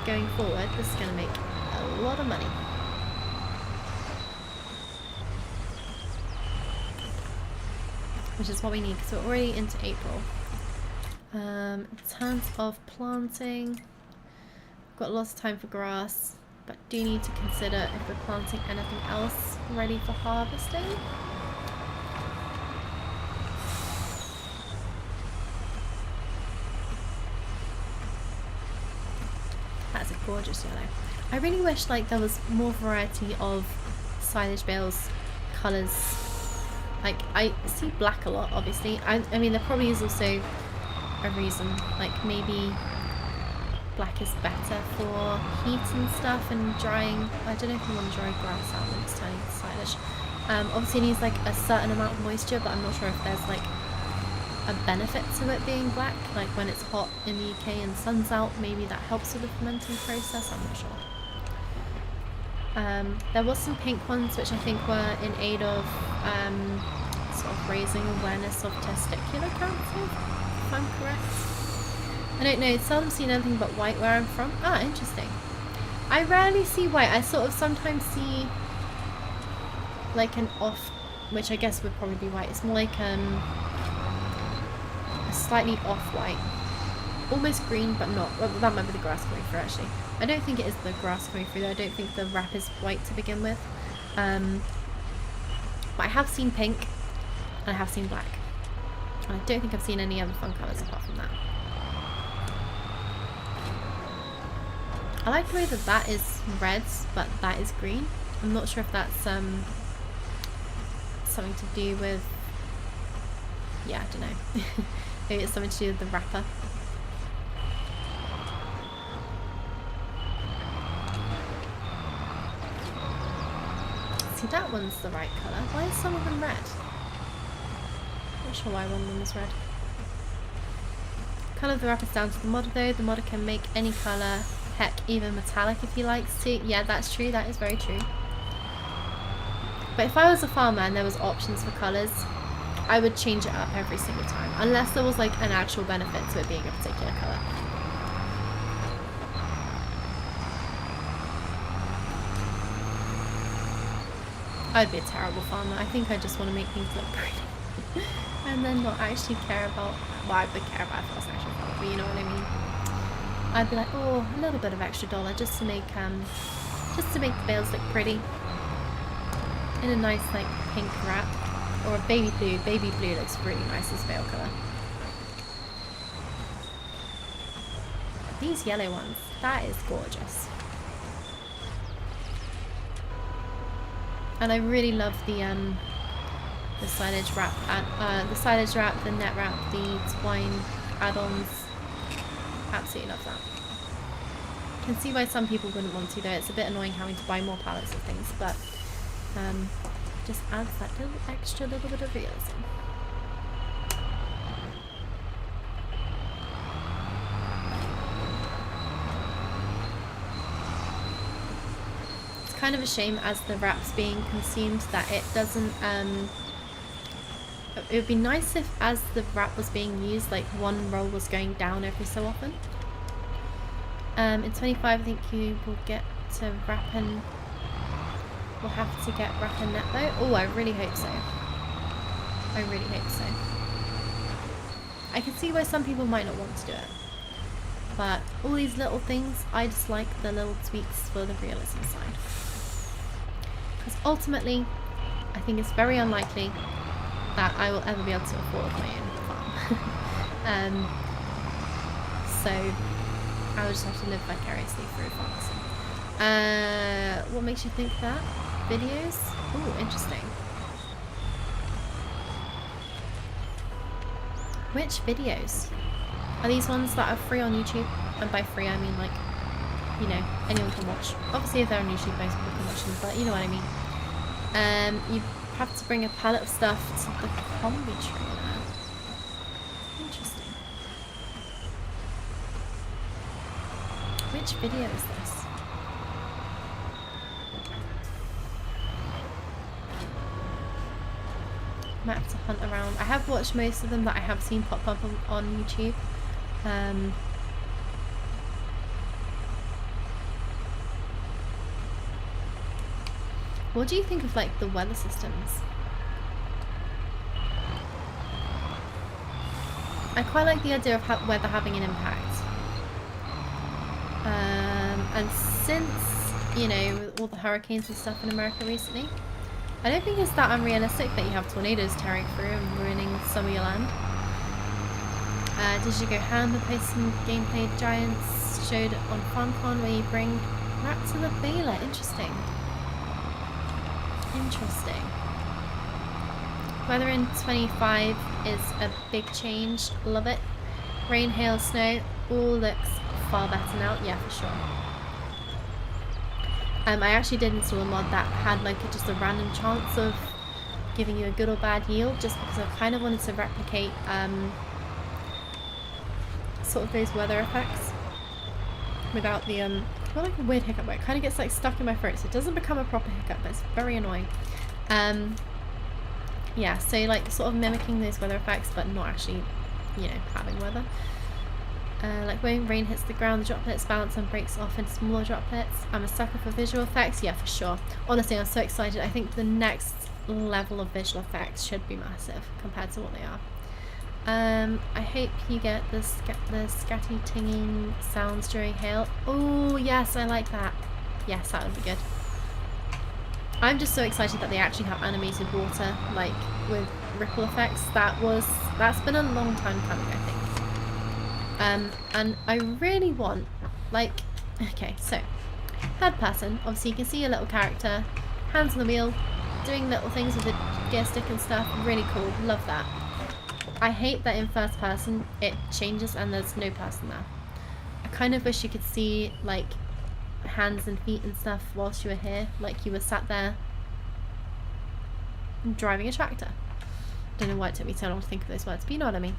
going forward, this is going to make a lot of money. Which is what we need, because we're already into April. In terms of planting, got lots of time for grass, but do need to consider if we're planting anything else ready for harvesting. That's a gorgeous yellow. I really wish like there was more variety of silage bales colours. Like, I see black a lot, obviously. I mean, there probably is also a reason. Like, maybe black is better for heat and stuff and drying. I don't know if you want to dry grass out when it's turning to silage. Obviously it needs like a certain amount of moisture, but I'm not sure if there's like a benefit to it being black. Like when it's hot in the UK and sun's out, maybe that helps with the fermenting process. I'm not sure. There was some pink ones which I think were in aid of sort of raising awareness of testicular cancer, if I'm correct. I don't know, seldom seen anything but white where I'm from. Ah, interesting. I rarely see white. I sort of sometimes see like an off, which I guess would probably be white. It's more like a slightly off-white. Almost green, but not. Well, that might be the grass coming through, actually. I don't think it is the grass coming through, though. I don't think the wrap is white to begin with. But I have seen pink, and I have seen black. And I don't think I've seen any other fun colours apart from that. I like the way that that is red, but that is green. I'm not sure if that's something to do with... Yeah, I don't know. Maybe it's something to do with the wrapper. See, that one's the right colour. Why is some of them red? Not sure why one of them is red. Colour of the wrapper's down to the modder though. The modder can make any colour, heck, even metallic if he likes to. Yeah, that's true. That is very true. But if I was a farmer and there was options for colours, I would change it up every single time. Unless there was like an actual benefit to it being a particular colour. I'd be a terrible farmer. I think I just want to make things look pretty. And then not actually care about, well, I would care about if I was actually a farmer, but you know what I mean. I'd be like, oh, a little bit of extra dollar just to make the bales look pretty. In a nice like pink wrap. Or a baby blue. Baby blue looks really nice as veil colour. These yellow ones, that is gorgeous. And I really love the silage wrap, the net wrap, the twine add-ons. Absolutely love that. Can see why some people wouldn't want to though. It's a bit annoying having to buy more pallets of things, but just adds that little bit of realism. It's kind of a shame as the wrap's being consumed that it doesn't it would be nice if as the wrap was being used like one roll was going down every so often. In 25 I think you will get to wrap and we'll have to get wrap and net though. Oh, I really hope so. I really hope so. I can see why some people might not want to do it. But all these little things, I just like the little tweaks for the realism side. Because ultimately, I think it's very unlikely that I will ever be able to afford my own farm. So I will just have to live vicariously through farms. What makes you think that? Videos? Oh, interesting. Which videos? Are these ones that are free on YouTube? And by free I mean like, you know, anyone can watch. Obviously if they're on YouTube most people can watch them, but you know what I mean. You have to bring a pallet of stuff to the combi trainer. Interesting. Which video is this? Might have to hunt around. I have watched most of them that I have seen pop up on YouTube. What do you think of like the weather systems? I quite like the idea of weather having an impact. And since, you know, with all the hurricanes and stuff in America recently, I don't think it's that unrealistic that you have tornadoes tearing through and ruining some of your land. Did you go ham and post some gameplay Giants showed on FarmCon where you bring wrap to the baler? Interesting. Interesting. Weather in 25 is a big change. Love it. Rain, hail, snow, all looks far better now. Yeah, for sure. I actually did install a mod that had like just a random chance of giving you a good or bad yield, just because I kind of wanted to replicate sort of those weather effects without the not like a weird hiccup, but it kind of gets like stuck in my throat, so it doesn't become a proper hiccup, but it's very annoying. Yeah, so like sort of mimicking those weather effects, but not actually, you know, having weather. Like when rain hits the ground, the droplets bounce and breaks off into smaller droplets. I'm a sucker for visual effects. Yeah, for sure. Honestly, I'm so excited. I think the next level of visual effects should be massive compared to what they are. I hope you get the scatty tinging sounds during hail. Oh yes, I like that. Yes, that would be good. I'm just so excited that they actually have animated water, like with ripple effects. That's been a long time coming, I think. And I really want, like, okay, so third person, obviously you can see your little character, hands on the wheel, doing little things with the gear stick and stuff. Really cool, love that. I hate that in first person it changes and there's no person there. I kind of wish you could see like hands and feet and stuff whilst you were here, like you were sat there driving a tractor. Don't know why it took me so long to think of those words, but you know what I mean.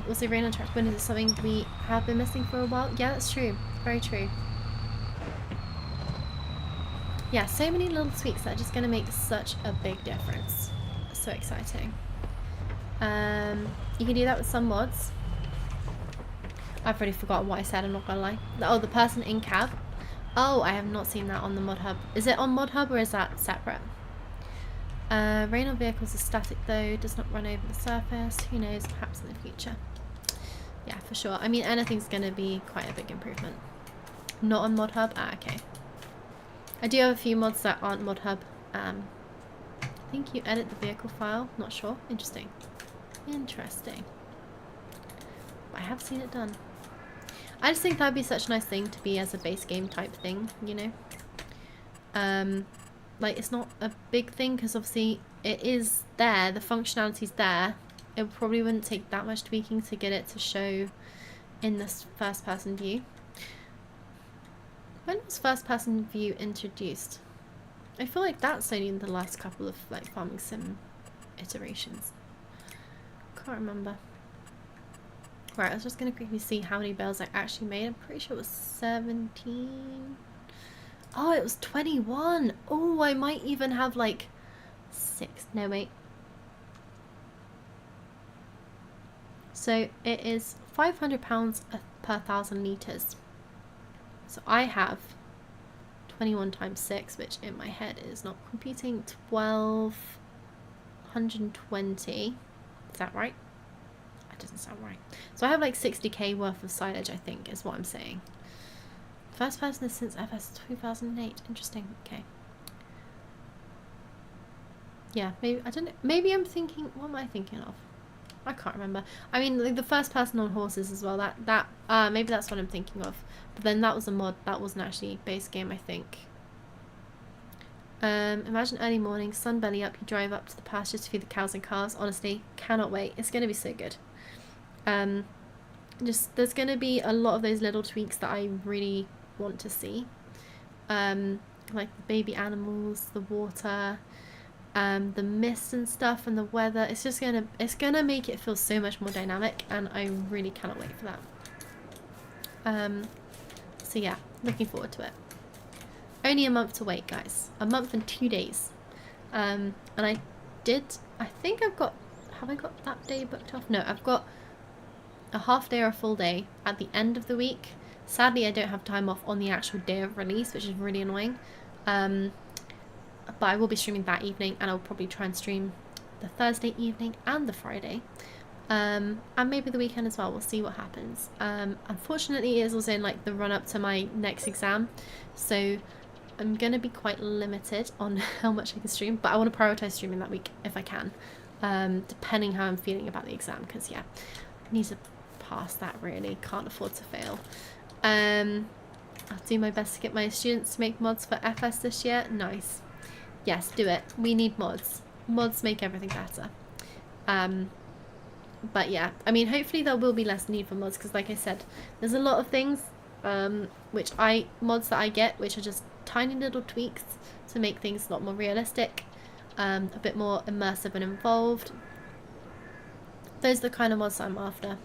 Also rain on tractor windows is something we have been missing for a while. Yeah, that's true, very true. Yeah, so many little tweaks that are just going to make such a big difference. So exciting. You can do that with some mods. I've already forgotten what I said, I'm not gonna lie. Oh, the person in cab. Oh, I have not seen that on the mod hub. Is it on mod hub or is that separate? Rain on vehicles is static though, does not run over the surface. Who knows, perhaps in the future. Yeah, for sure. I mean, anything's going to be quite a big improvement. Not on mod hub? Ah, okay. I do have a few mods that aren't mod hub. I think you edit the vehicle file. Not sure. Interesting. Interesting. But I have seen it done. I just think that'd be such a nice thing to be as a base game type thing, you know? Like, it's not a big thing because obviously it is there, the functionality's there. It probably wouldn't take that much tweaking to get it to show in this first person view. When was first person view introduced? I feel like that's only in the last couple of like farming sim iterations. Can't remember. Right, I was just going to quickly see how many bales I actually made. I'm pretty sure it was 17. Oh, it was 21. Oh, I might even have like 6. No, wait. So it is £500 per 1,000 litres. So I have 21 times 6, which in my head is not computing, 1,220. Is that right? That doesn't sound right. So I have like 60k worth of silage, I think, is what I'm saying. First person since FS 2008. Interesting. Okay. Yeah, maybe, I don't know. Maybe I'm thinking, what am I thinking of? I can't remember. I mean, like the first person on horses as well. Maybe that's what I'm thinking of. But then that was a mod. That wasn't actually base game, I think. Imagine early morning, sun belly up, you drive up to the pasture to feed the cows and calves. Honestly, cannot wait. It's going to be so good. There's going to be a lot of those little tweaks that I really want to see. Like the baby animals, the water, the mist and stuff, and the weather. It's gonna make it feel so much more dynamic, and I really cannot wait for that. So yeah, looking forward to it. Only a month to wait, guys. A month and 2 days. And I think have I got that day booked off? No, I've got a half day or a full day at the end of the week. Sadly, I don't have time off on the actual day of release, which is really annoying. But I will be streaming that evening, and I'll probably try and stream the Thursday evening and the Friday. And maybe the weekend as well. We'll see what happens. Unfortunately, it is also in like the run up to my next exam, so I'm gonna be quite limited on how much I can stream, but I want to prioritize streaming that week if I can, depending how I'm feeling about the exam, because yeah, I need to pass that, really. Can't afford to fail. I'll do my best to get my students to make mods for FS this year. Nice. Yes, do it. We need mods. Mods make everything better. But yeah, I mean, hopefully there will be less need for mods, because like I said, there's a lot of things mods that I get, which are just tiny little tweaks to make things a lot more realistic, a bit more immersive and involved. Those are the kind of mods that I'm after.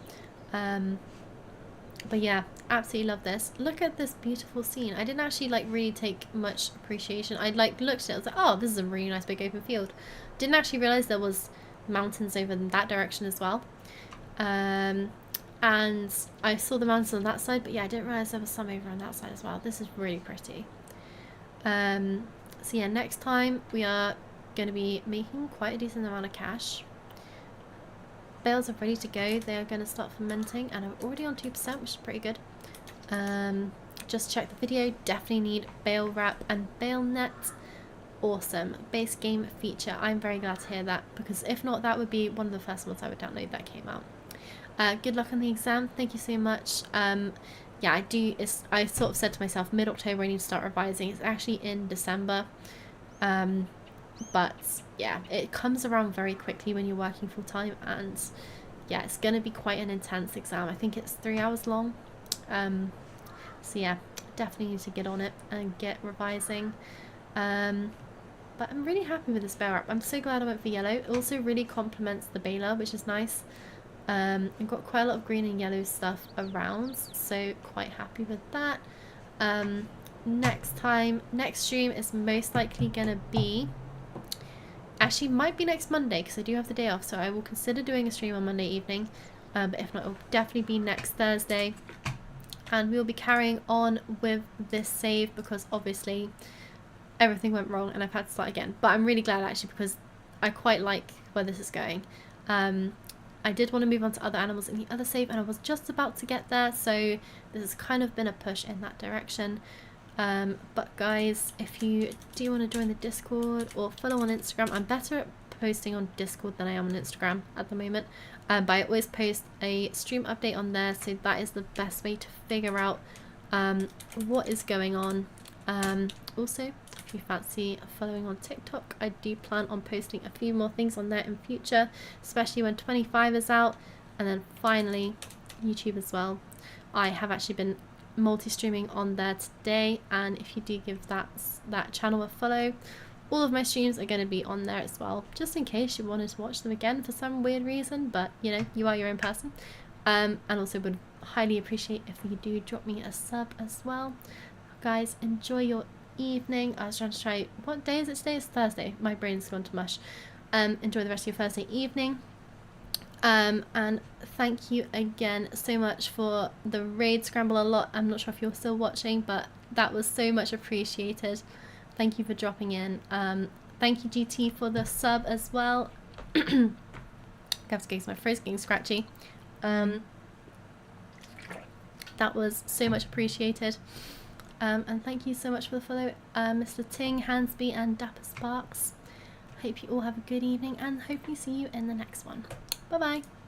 But yeah, absolutely love this. Look at this beautiful scene. I didn't actually like really take much appreciation. I like looked at it, I was like, oh, this is a really nice big open field. Didn't actually realize there was mountains over in that direction as well. And I saw the mountains on that side, but yeah, I didn't realize there was some over on that side as well. This is really pretty. So yeah, next time we are going to be making quite a decent amount of cash. Bales are ready to go. They are going to start fermenting, and I'm already on 2%, which is pretty good. Just check the video. Definitely need bale wrap and bale net. Awesome. Base game feature. I'm very glad to hear that, because if not, that would be one of the first ones I would download that came out. Good luck on the exam. Thank you so much. Yeah, I sort of said to myself, mid-October I need to start revising. It's actually in December. But yeah, it comes around very quickly when you're working full time, and yeah, it's going to be quite an intense exam. I think it's 3 hours long. So yeah, definitely need to get on it and get revising. But I'm really happy with this bale wrap. I'm so glad I went for yellow. It also really complements the baler, which is nice. I've got quite a lot of green and yellow stuff around, so quite happy with that. Next stream is most likely gonna be, actually might be next Monday, because I do have the day off, so I will consider doing a stream on Monday evening. But if not, it will definitely be next Thursday. and we'll be carrying on with this save because obviously everything went wrong and I've had to start again. But I'm really glad actually, because I quite like where this is going. I did want to move on to other animals in the other save, and I was just about to get there, so this has kind of been a push in that direction. But guys, if you do want to join the Discord or follow on Instagram, I'm better at posting on Discord than I am on Instagram at the moment, but I always post a stream update on there, so that is the best way to figure out what is going on. Also, if you fancy following on TikTok, I do plan on posting a few more things on there in future, especially when 25 is out, and then finally YouTube as well. I have actually been multi-streaming on there today, and if you do give that channel a follow, all of my streams are going to be on there as well, just in case you wanted to watch them again for some weird reason. But you know, you are your own person. And also would highly appreciate if you do drop me a sub as well. Guys, enjoy your evening. I was trying to try, what day is it today? It's Thursday. My brain's gone to mush. Enjoy the rest of your Thursday evening. And thank you again so much for the raid scramble a lot. I'm not sure if you're still watching, but that was so much appreciated. Thank you for dropping in. Thank you GT for the sub as well. I have to get my phrase getting scratchy. That was so much appreciated. And thank you so much for the follow, Mr. Ting, Hansby and Dapper Sparks. Hope you all have a good evening, and hope we see you in the next one. Bye bye.